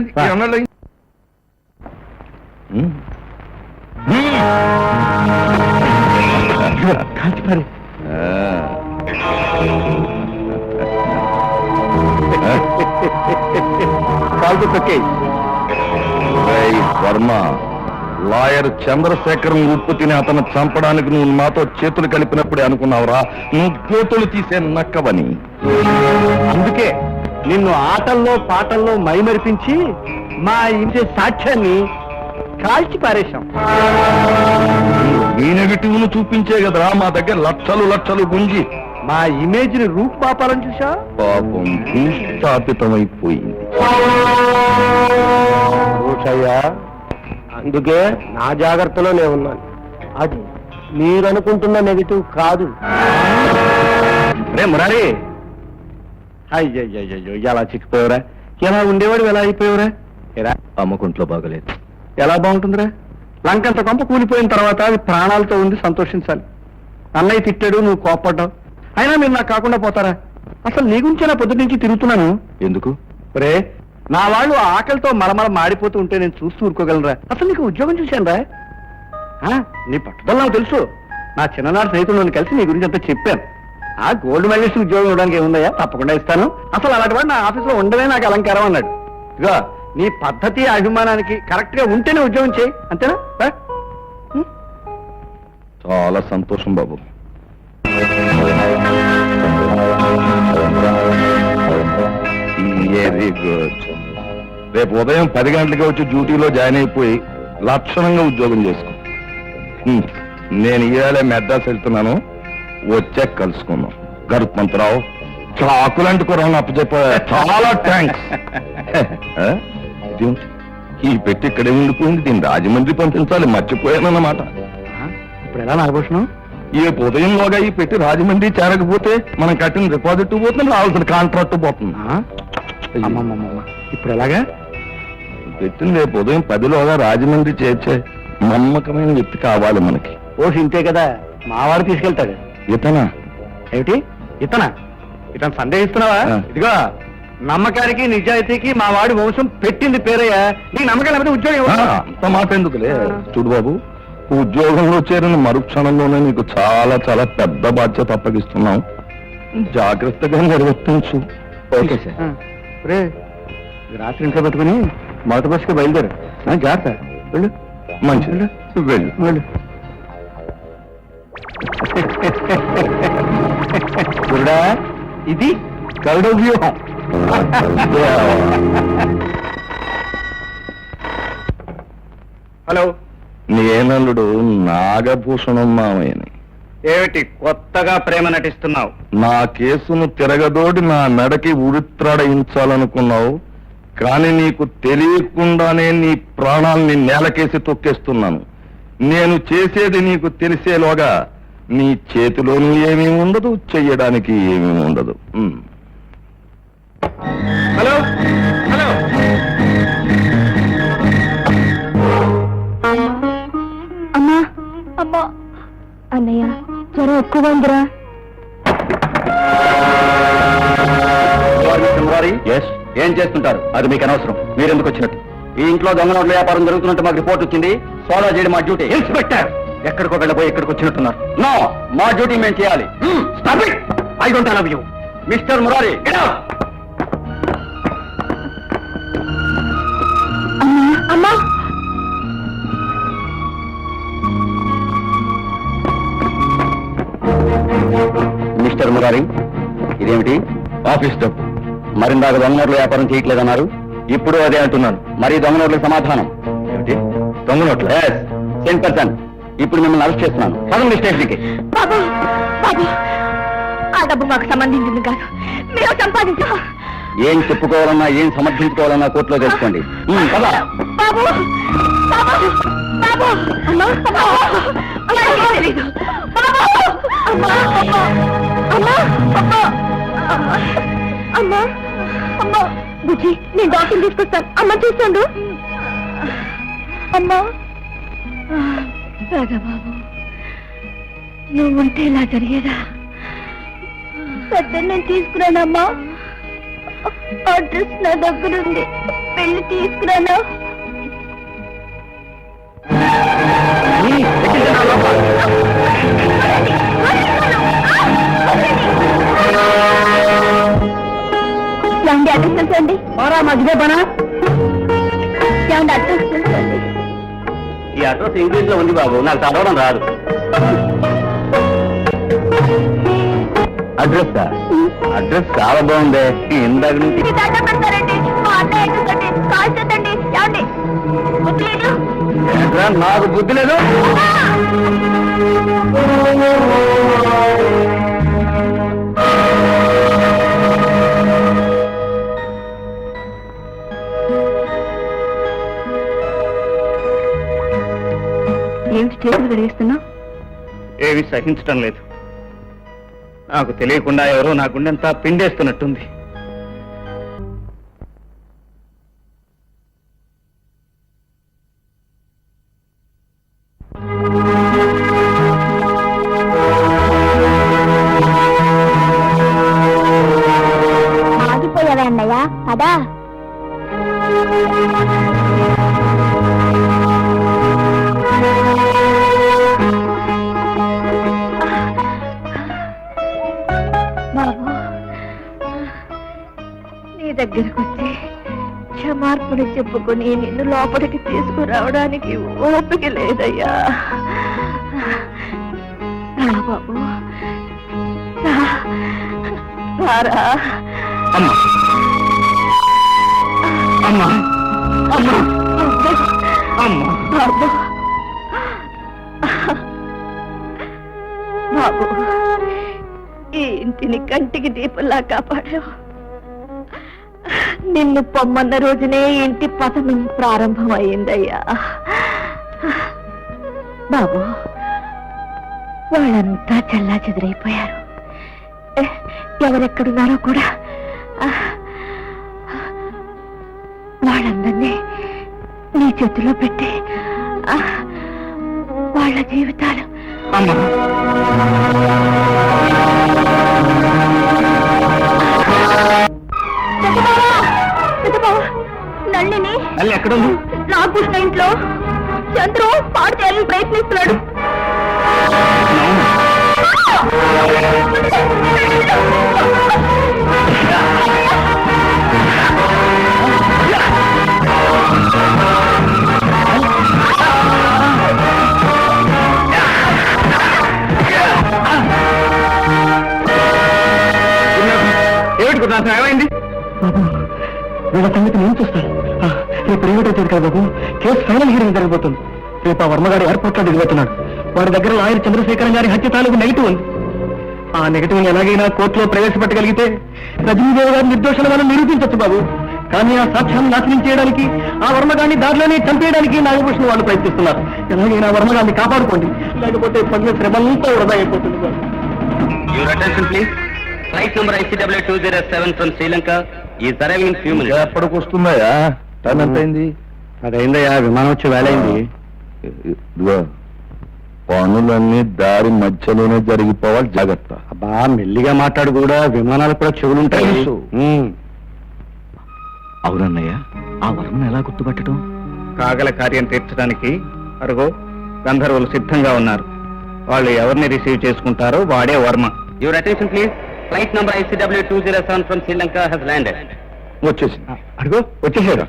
కాల్చిపారు. కాల్తో తొక్కే. వర్మ, లాయర్ చంద్రశేఖరం ఉప్పు తిని అతను చంపడానికి నువ్వు నాతో చేతులు కలిపినప్పుడే అనుకున్నావురా నువ్వు గోతులు తీసే నక్కవని. అందుకే నిన్ను ఆటల్లో పాటల్లో మైమరిపించి మా ఇంటి సాక్ష్యాన్ని కాల్చి పారేశాం. ఈ నెగిటివ్ ను చూపించే కదరా మా దగ్గర లక్షలు లక్షలు గుంజి మా ఇమేజ్ ని రూపుమాపాలని చూసా. పాపం భూస్థాపితమైపోయింది. అందుకే నా జాగ్రత్తలోనే ఉన్నాను. అది మీరు అనుకుంటున్న నెగిటివ్ కాదు. రే మురారి, అయ్యయ్యో ఎలా చిక్కిపోయావురా? ఎలా ఉండేవాడు ఎలా అయిపోయావురా? ఎరా అమ్మకుంట్లో బాగలేదు. ఎలా బాగుంటుందిరా? లంకంత కొంప కూలిపోయిన తర్వాత అది ప్రాణాలతో ఉంది, సంతోషించాలి. అన్నయ్య తిట్టాడు, నువ్వు కోప్పడ్డావు. అయినా మీరు నాకు కాకుండా పోతారా? అసలు నీ గురించి నా పొద్దు నుంచి తిరుగుతున్నాను. ఎందుకు? రే, నా వాళ్ళు ఆకలితో మలమల మాడిపోతూ ఉంటే నేను చూస్తూ ఊరుకోగలరా? అసలు నీకు ఉద్యోగం చూశాను రా. నీ పట్టుదల నాకు తెలుసు. నా చిన్ననాటి స్నేహితులను కలిసి నీ గురించి అంతా చెప్పాను. ఆ గోల్డ్ మెడలిస్ట్ ఉద్యోగం ఇవ్వడానికి ఏముందయ్యా, తప్పకుండా ఇస్తాను. అసలు అలాంటి వాడు నా ఆఫీసులో ఉండవే నాకు అలంకారం అన్నాడు. ఇదిగో నీ పద్ధతి అభిమానానికి కరెక్ట్ గా ఉంటేనే ఉద్యోగం చేయి, అంతేనా? చాలా సంతోషం బాబు. Very good. రేపు ఉదయం 10 గంటలకి వచ్చి డ్యూటీలో జాయిన్ అయిపోయి లక్షణంగా ఉద్యోగం చేసుకో. నేను ఇవాళ మెడ్రాస్ వెళ్తున్నాను, వచ్చాక కలుసుకుందాం. గరుత్మంతరావు, చాకులాంటి కూరని అప్పచెప్ప చాలా థ్యాంక్స్. ఈ పెట్టి ఇక్కడే ఉండిపోయింది, దీన్ని రాజమండ్రి పంపించాలి, మర్చిపోయానన్నమాట. ఇప్పుడు ఎలా నాగభూషణం? ఈ ఉదయంలోగా ఈ పెట్టి రాజమండ్రి చేరకపోతే మనం కట్టిన డిపాజిట్ పోతుంది, రావాల్సిన కాంట్రాక్ట్ పోతుంది. ఇప్పుడు ఎలాగా? పెట్టిన రేపు ఉదయం 10లోగా రాజమండ్రి చేర్చే నమ్మకమైన వ్యక్తి కావాలి మనకి. ఓ ఇంతే కదా, మావాడు తీసుకెళ్తాడు. ఇతనా? ఏమిటి ఇతనా? ఇతను సందేహిస్తున్నావా? ఇదిగో, నమ్మకానికి నిజాయితీకి మా వాడి వంశం పెట్టింది పేరయ్యా. నీ నమ్మకం లేకపోతే ఉద్యోగం అంత మాట ఎందుకులే. చూడు బాబు, ఉద్యోగంలో చేరిన మరుక్షణంలోనే నీకు చాలా చాలా పెద్ద బాధ్యత అప్పగిస్తున్నాం. జాగ్రత్తగా నిర్వర్తించు. Okay sir. రే, రాత్రి ఇంట్లో పెట్టుకుని మొదటి బస్సుకి బయలుదేరు. జాగ్రత్త, వెళ్ళు. మంచిది, వెళ్ళు వెళ్ళు. గురుడా, ఇది గరుడ వ్యూహం. హలో, నేనల్లుడు నాగభూషణం మామయ్యని. ఏమిటి కొత్తగా ప్రేమ నటిస్తున్నావు? నా కేసును తిరగదోడి నా మెడకి ఉరిత్రాడయించాలనుకున్నావు, కానీ నీకు తెలియకుండానే నీ ప్రాణాల్ని నేలకేసి తొక్కేస్తున్నాను. నేను చేసేది నీకు తెలిసేలోగా నీ చేతిలోనూ ఏమీ ఉండదు, చెయ్యడానికి ఏమీ ఉండదు. హలో హలో, అమ్మా అమ్మా, అన్నయ్య జ్వరం ఎక్కువ ఉందిరా. ఏం చేస్తుంటారు? అది మీకు అనవసరం. మీరెందుకు వచ్చినట్టు? ఈ ఇంట్లో దొంగ నోట్ల వ్యాపారం జరుగుతున్నట్టు మాకు రిపోర్ట్ వచ్చింది. సోదా చేయడం మా డ్యూటీ. ఇన్స్పెక్టర్, ఎక్కడికో వెళ్ళబోయి ఎక్కడికి వచ్చినట్టున్నారు. నో, మా డ్యూటీ మేము చేయాలి. Stop it. I don't love you. Mister Murari, అమ్మా, మిస్టర్ మురారి, ఇదేమిటి? ఆఫీస్ డబ్బు. మరిందాక దొంగ నోట్ల వ్యాపారం చేయట్లేదన్నారు, ఇప్పుడు అదే అంటున్నాను. మరి దొంగ నోట్లకు సమాధానం ఏమిటి? దొంగ నోట్ల? 10%. ఇప్పుడు మిమ్మల్ని అరెస్ట్ చేస్తున్నాను. పదండి స్టేషన్కి. బాబు బాబు, ఆ డబ్బు మాకు సంబంధించింది కాదు, మేము సంపాదించా. ఏం చెప్పుకోవాలన్నా ఏం సమర్థించుకోవాలన్నా కోర్టులో తెలుసుకోండి. కదా బాబు బాబు బాబు, అమ్మా అమ్మా, తెలీదు బాబు. అమ్మా అమ్మా అమ్మా అమ్మా అమ్మా అమ్మా, బుజ్జి నేను డాక్టర్ తీసుకొస్తాను. అమ్మ చూస్తాడు. అమ్మా రాగా బాబు, నువ్వు ఉంటే ఇలా జరిగేదా? పెద్ద నేను తీసుకురానమ్మా, అడ్రస్ నా దగ్గరుంది, వెళ్ళి తీసుకురానా? ఇదే పనా? ఏమంటే అడ్రస్ తెలుసండి? ఈ అడ్రస్ ఇంగ్లీష్ లో ఉంది బాబు, నాకు చదవడం రాదు. అడ్రస్ అడ్రస్ చాలా బాగుంది. ఇందాక నుంచి మీకు దండం పెడతారండి, మా అన్నయ్య అడ్రస్ అండి, కాల్ చేద్దండి. ఏమండి బుద్ధి లేదు? ఏంట్రా, నాకు బుద్ధి లేదు. ఏమిటి చేతులు గడిస్తున్నావు? ఏవి సహించటం లేదు. నాకు తెలియకుండా ఎవరో నా గుండెంతా పిండేస్తున్నట్టుంది. ఆగిపోయావా అన్నయ్య? పదా. బాబు, నీ దగ్గరకు వచ్చి క్షమార్పణ చెప్పుకొని నిన్ను లోపలికి తీసుకురావడానికి ఓపిక లేదయ్యా. రా బాబు, రారా. అమ్మా అమ్మా అమ్మా అమ్మా బాబు, బాబు, ఈ ఇంటిని కంటికి దీపంలా కాపాడావు. నిన్ను పొమ్మన్న రోజునే ఇంటి పతనం ప్రారంభమైందయ్యా. బాబు, వాళ్ళంతా చల్లా చెదిరైపోయారు. ఎవరెక్కడున్నారో కూడా వాళ్ళందరినీ నీ చేతిలో పెట్టి వాళ్ళ జీవితాలు అమ్మా నల్లిని అల్లి ఎక్కడుంది? నాగకృష్ణ ఇంట్లో చంద్రు పాడు చేయాలని ప్రయత్నిస్తున్నాడు. ఏమిటి గురునాథం, ఏమైంది? బాబు, వీళ్ళ సంగతి నేను చూస్తాను. రేపు రేవటి వచ్చేది కదా బాబు, కేసు ఫైనల్ హీరింగ్ జరగబోతుంది. రేపు ఆ వర్మగారు ఎయిర్పోర్ట్ లో దిగిపోతున్నాడు. వాడి దగ్గర లాయర్ చంద్రశేఖరం గారి హత్య తాలూకు నెగిటివ్ ఉంది. ఆ నెగిటివ్ ఎలాగైనా కోర్టులో ప్రవేశపెట్టగలిగితే రజనీదేవి గారి నిర్దోషాలు మనం నిరూపించవచ్చు బాబు. కానీ ఆ సాక్ష్యాన్ని నాశనం చేయడానికి, ఆ వర్మగాన్ని దారిలోనే చంపేయడానికి నాగభూషణ్ వాళ్ళు ప్రయత్నిస్తున్నారు. ఎలాగైనా వర్మగాన్ని కాపాడుకోండి, లేకపోతే పడిన శ్రమంతా వృధా అయిపోతుంది బాబు. Your attention please. Flight number ICW207 from Sri Lanka is arriving in few minutes. ఎప్పటికి వస్తుందయ్యా? టైం ఎంత అయింది? అదైందయ్యా, విమానం వచ్చి వేలైంది. ఇదిగో, పనులన్నీ దారి మధ్యలోనే జరిగిపోవాలి, జాగ్రత్త. అబ్బా, మెల్లిగా మాట్లాడు, కూడా విమానాలు కూడా చెవులుంటాయి. తెలుసు. అవునన్నయ్య, ఆ వర్మను ఎలా గుర్తుపట్టడం? కాగల కార్యం తీర్చడానికి అరుగో గంధర్వులు సిద్ధంగా ఉన్నారు. వాళ్ళు ఎవరిని రిసీవ్ చేసుకుంటారో వాడే Varma. Your attention please. Flight number ICW207 from Sri Lanka he's landed. వచ్చేసి అడుగు, వచ్చేసాడు.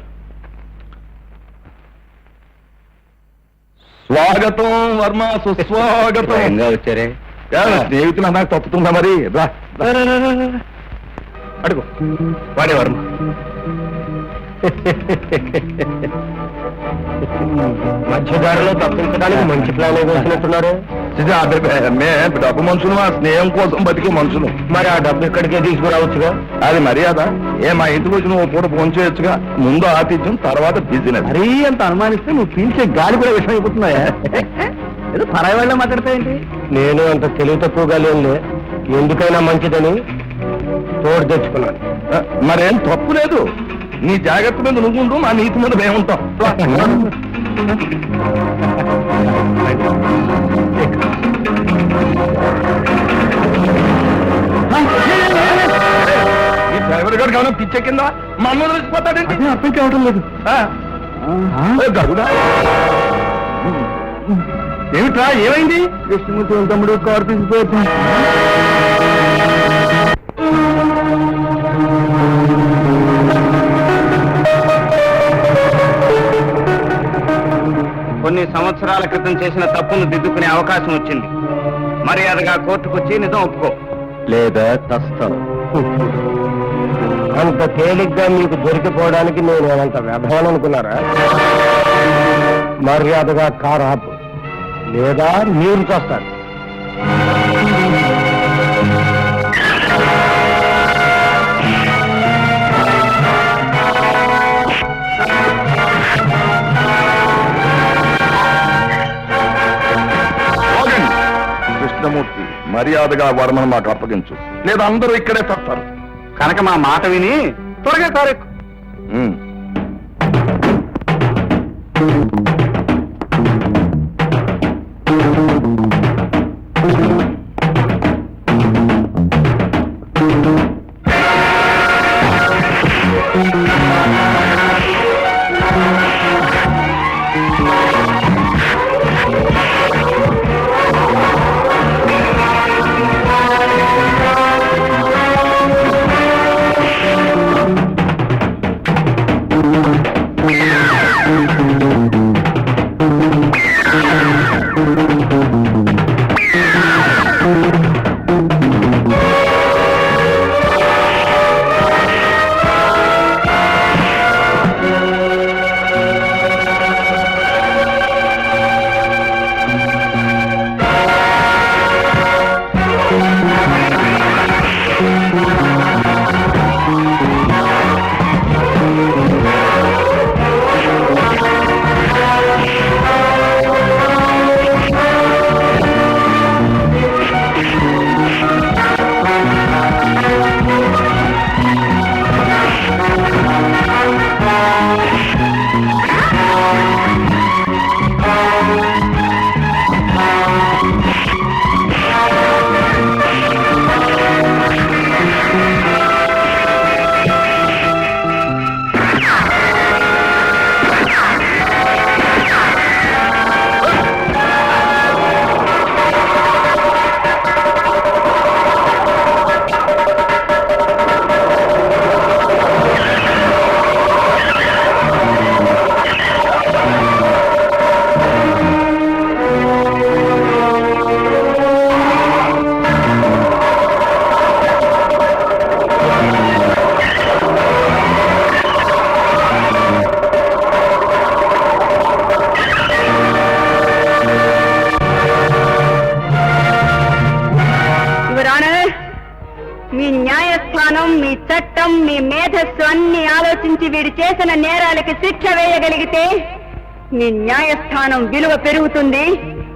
స్వాగతం వర్మ, సుస్వాగతం. వచ్చారే. స్నేహితులు నాకు తప్పుతుందా మరి? రా అడుగు, వాడే వర్మ. మధ్యదారిలో తప్పించడానికి మంచి ప్లాన్ ఏదో వచ్చినట్టున్నారు. డబ్బు మనుషులు, మా స్నేహం కోసం బతికే మనుషులు. మరి ఆ డబ్బు ఇక్కడికే తీసుకురావచ్చుగా. అది మర్యాద. మా ఇంటికి వచ్చి నువ్వు పూట ఫోన్ చేయొచ్చుగా. ముందు ఆతిథ్యం, తర్వాత బిజినెస్. మరీ అంత అనుమానిస్తే నువ్వు పీల్చే గాలి కూడా విషయం అయిపోతున్నాయా? ఏదో పరాయి వాళ్ళ మాట్లాడతాయండి. నేను అంత తెలివి తక్కువగా లేనులే, ఎందుకైనా మంచిదని తోడు తెచ్చుకున్నాను. మరేం తప్పు లేదు. నీ జాగ్రత్త మీద నువ్వుండు, మా నీతి మీద మేముంటాం. ఈ డ్రైవర్ గారు కావాలి పిచ్చెక్కిందా? మా అమ్మ తెలిసిపోతాడండి. అదే అర్థం కావటం లేదు. గరుడా, ఏమిట్రా, ఏమైంది? కృష్ణమూర్తి తమ్ముడు కారు తీసుకుపోయి కొన్ని సంవత్సరాల క్రితం చేసిన తప్పును దిద్దుకునే అవకాశం వచ్చింది. మర్యాదగా కోర్టుకొచ్చి నిజం ఒప్పుకో. లేదా తస్తాను. అంత తేలిగ్గా మీకు దొరికిపోవడానికి నేను అంత వ్యర్థం అనుకున్నారా? మర్యాదగా కారు ఆపు, లేదా మీరు చేస్తారు. కృష్ణమూర్తి, మర్యాదగా వర్మను మాకు అప్పగించు, లేదా అందరూ ఇక్కడే చస్తారు. కనుక మా మాట విని త్వరగా కారెక్కు. మీ న్యాయస్థానం, మీ చట్టం, మీ మేధస్సు అన్ని ఆలోచించి వీడు చేసిన నేరాలకి శిక్ష వేయగలిగితే మీ న్యాయస్థానం విలువ పెరుగుతుంది,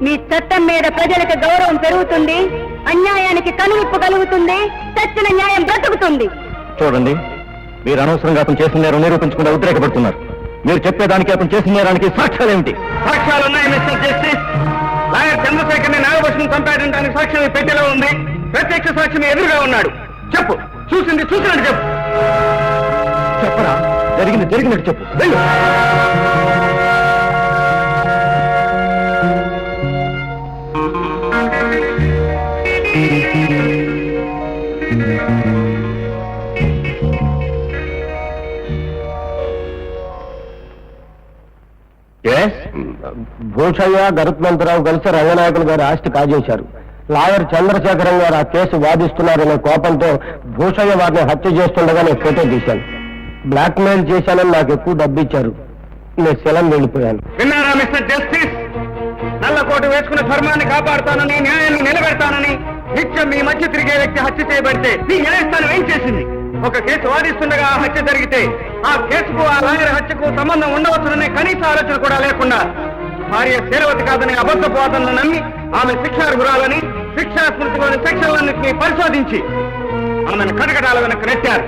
మీ చట్టం మీద ప్రజలకు గౌరవం పెరుగుతుంది, అన్యాయానికి కనువిప్పు కలుగుతుంది, చచ్చిన న్యాయం బ్రతుకుతుంది. చూడండి, మీరు అనవసరంగా అతను చేసిన నేరం నిరూపించకుండా ఉద్రేకపడుతున్నారు. మీరు చెప్పేదానికి అతను చేసిన నేరానికి సాక్ష్యాలేమిటి? సాక్ష్యాలున్నాయి మిస్టర్ జస్టిస్. లాయర్ చంద్రశేఖర్ని నాగభూషణ్ చంపాడడానికి సాక్ష్యం ఈ పెట్టెలో ఉంది. ప్రత్యక్ష సాక్షిని ఎదురుగా ఉన్నాడు. చెప్పు, చూసింది చూసినట్టు చెప్పు. చెప్పరా? జరిగింది జరిగినట్టు చెప్పు. వెళ్ళు. భూషయ్య, గరుత్మంతరావు కలిసి రంగనాయకులు గారి ఆస్తి కాజేశారు. లాయర్ చంద్రశేఖరం గారు ఆ కేసు వాదిస్తున్నారనే కోపంతో భూషయ్య వారిని హత్య చేస్తుండగా నేను ఫోటో తీశాను. బ్లాక్ మెయిల్ చేశానని నాకు ఎక్కువ డబ్బు ఇచ్చారు. నేను శిలం వెళ్ళిపోయాను. విన్నారా మిస్టర్ జస్టిస్? నల్లకోటు వేసుకున్న ధర్మాన్ని కాపాడుతానని, న్యాయాన్ని నిలబెడతానని నిత్యం మీ మధ్య తిరిగే వ్యక్తి హత్య చేయబడితే మీ న్యాయస్థానం ఏం చేసింది? ఒక కేసు వాదిస్తుండగా ఆ హత్య జరిగితే ఆ కేసుకు, ఆ లాయర్ హత్యకు సంబంధం ఉండవచ్చుననే కనీస ఆలోచన కూడా లేకుండా భార్య శీలవతి కాదని అబద్ధపు వాదనలు నమ్మి ఆమె శిక్షార్హురాలని, శిక్షా స్మృతిలోని సెక్షన్లన్నింటినీ పరిశోధించి ఆమెను కటకటాల వెనక్కి నెట్టారు.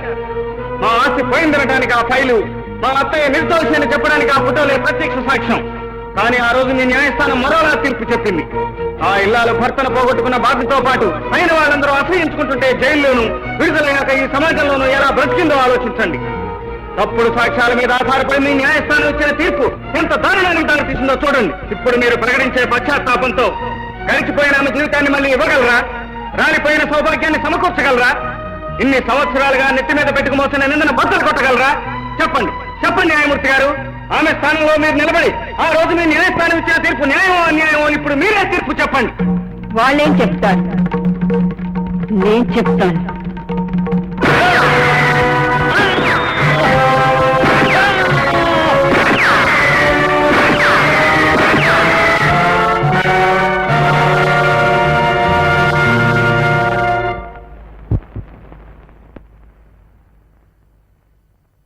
మా ఆస్తి పోయిందనడానికి ఆ ఫైలు, మా అత్తయ్య నిర్దోషి అని చెప్పడానికి ఆ ఫోటోలే ప్రత్యక్ష సాక్ష్యం. కానీ ఆ రోజు మీ న్యాయస్థానం మరోలా తీర్పు చెప్పింది. ఆ ఇల్లాలు భర్తను పోగొట్టుకున్న బాధతో పాటు అయిన వాళ్ళందరూ అసహించుకుంటుంటే జైల్లోనూ, విడుదలయ్యాక ఈ సమాజంలోనూ ఎలా బ్రతికిందో ఆలోచించండి. తప్పుడు సాక్ష్యాల మీద ఆధారపడి మీ న్యాయస్థానం ఇచ్చిన తీర్పు ఎంత దారుణానికి దారితీసిందో చూడండి. ఇప్పుడు మీరు ప్రకటించే పశ్చాత్తాపంతో గడిచిపోయిన ఆమె జీవితాన్ని మళ్ళీ ఇవ్వగలరా? రాలిపోయిన సౌభాగ్యాన్ని సమకూర్చగలరా? ఇన్ని సంవత్సరాలుగా నెత్తి మీద పెట్టుకు మోసిన నిందన బద్దలు కొట్టగలరా? చెప్పండి, చెప్పండి న్యాయమూర్తి గారు. ఆమె స్థానంలో మీరు నిలబడి ఆ రోజు మీ న్యాయస్థానం ఇచ్చిన తీర్పు న్యాయమో అన్యాయమో ఇప్పుడు మీరే తీర్పు చెప్పండి. వాళ్ళేం చెప్తారు, నేను చెప్తాను.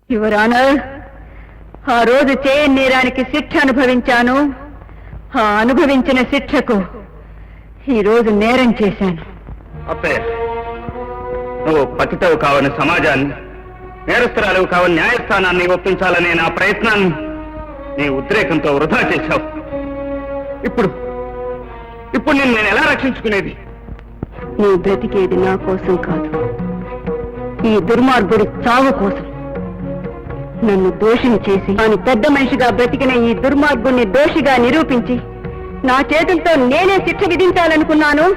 యువర్ ఆనర్, ఆ రోజు చేయని నేరానికి శిక్ష అనుభవించాను. ఆ అనుభవించిన శిక్షకు ఈ రోజు నేరం చేశాను. అప్పే, నువ్వు పతితవు కావని సమాజాన్ని, నేరస్తురాలు కావని న్యాయస్థానాన్ని ఒప్పించాలనే నా ప్రయత్నాన్ని నీ ఉద్రేకంతో వృధా చేశావు. ఇప్పుడు నిన్ను నేను ఎలా రక్షించుకునేది? నువ్వు బ్రతికేది నా కోసం కాదు, ఈ దుర్మార్గుడి చావు కోసం. నన్ను దోషిని చేసి తాను పెద్ద మనిషిగా బ్రతికిన ఈ దుర్మార్గుణ్ణి దోషిగా నిరూపించి నా చేతులతో నేనే శిక్ష విధించాలనుకున్నాను.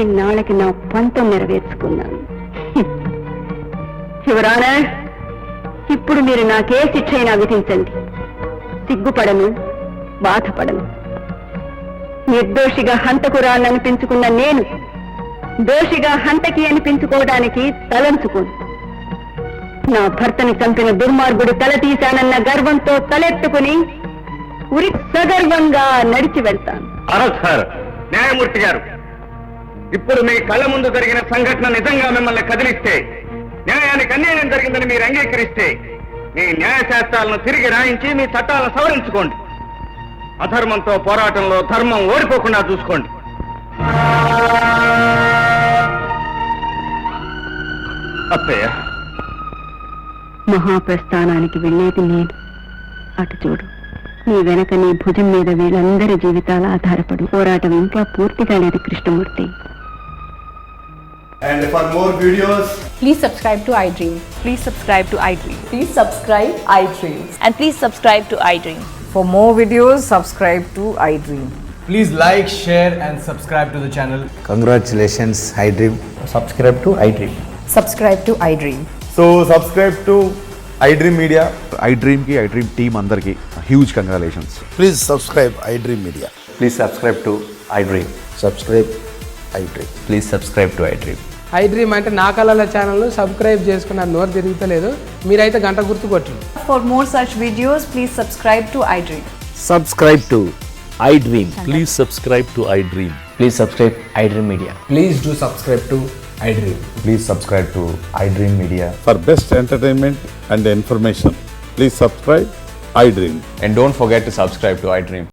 ఇన్నాళ్ళకి నా పంతం నెరవేర్చుకున్నాను. శివరానా, ఇప్పుడు మీరు నాకే శిక్ష అయినా విధించండి. సిగ్గుపడను, బాధపడను. నిర్దోషిగా హంతకురాలను అనిపించుకున్న నేను దోషిగా హంతకి అనిపించుకోవడానికి తలంచుకోను. నా భర్తని చంపిన దుర్మార్గుడు తల తీశానన్న గర్వంతో తలెత్తుకుని ఉరి సగర్వంగా నడిచి వెళ్తాను. సార్, న్యాయమూర్తి గారు, ఇప్పుడు మీ కళ్ళ ముందు జరిగిన సంఘటన నిజంగా మిమ్మల్ని కదిలిస్తే, న్యాయానికి అన్యాయం జరిగిందని మీరు అంగీకరిస్తే, మీ న్యాయశాస్త్రాలను తిరిగి రాయించి మీ చట్టాలను సవరించుకోండి. అధర్మంతో పోరాటంలో ధర్మం ఓడిపోకుండా చూసుకోండి. అత్తయ్య, మహాప్రస్థానానికి వెళ్ళేది నేను. అటు చూడు, నీ వెనక నీ భుజం మీద వీళ్ళందరి జీవితాలు ఆధారపడి పోరాటం ఇంకా పూర్తి కాలేదు Krishnamurthy. And for more videos, Please subscribe to iDream. Please subscribe to iDream. Please subscribe iDream. And please subscribe to iDream. For more videos, subscribe to iDream. please like, share and subscribe to the channel. Congratulations, iDream. Subscribe to iDream. Subscribe to iDream. So subscribe to iDream Media. iDream ki iDream team andarki huge congratulations. Please subscribe iDream Media. Please subscribe to iDream. Subscribe iDream. Please subscribe to iDream. iDream అంటే నా కళల ఛానల్ను సబ్స్క్రైబ్ చేసుకున్న నోరు తిరుగుతలేదు. మీరైతే గంట గుర్తు కొట్టండి. For more such videos, please subscribe to iDream. Subscribe to iDream. Please subscribe to iDream. Please subscribe iDream Media. Please do subscribe to iDream. Please subscribe to iDream Media. For best entertainment and information, please subscribe iDream. And don't forget to subscribe to iDream.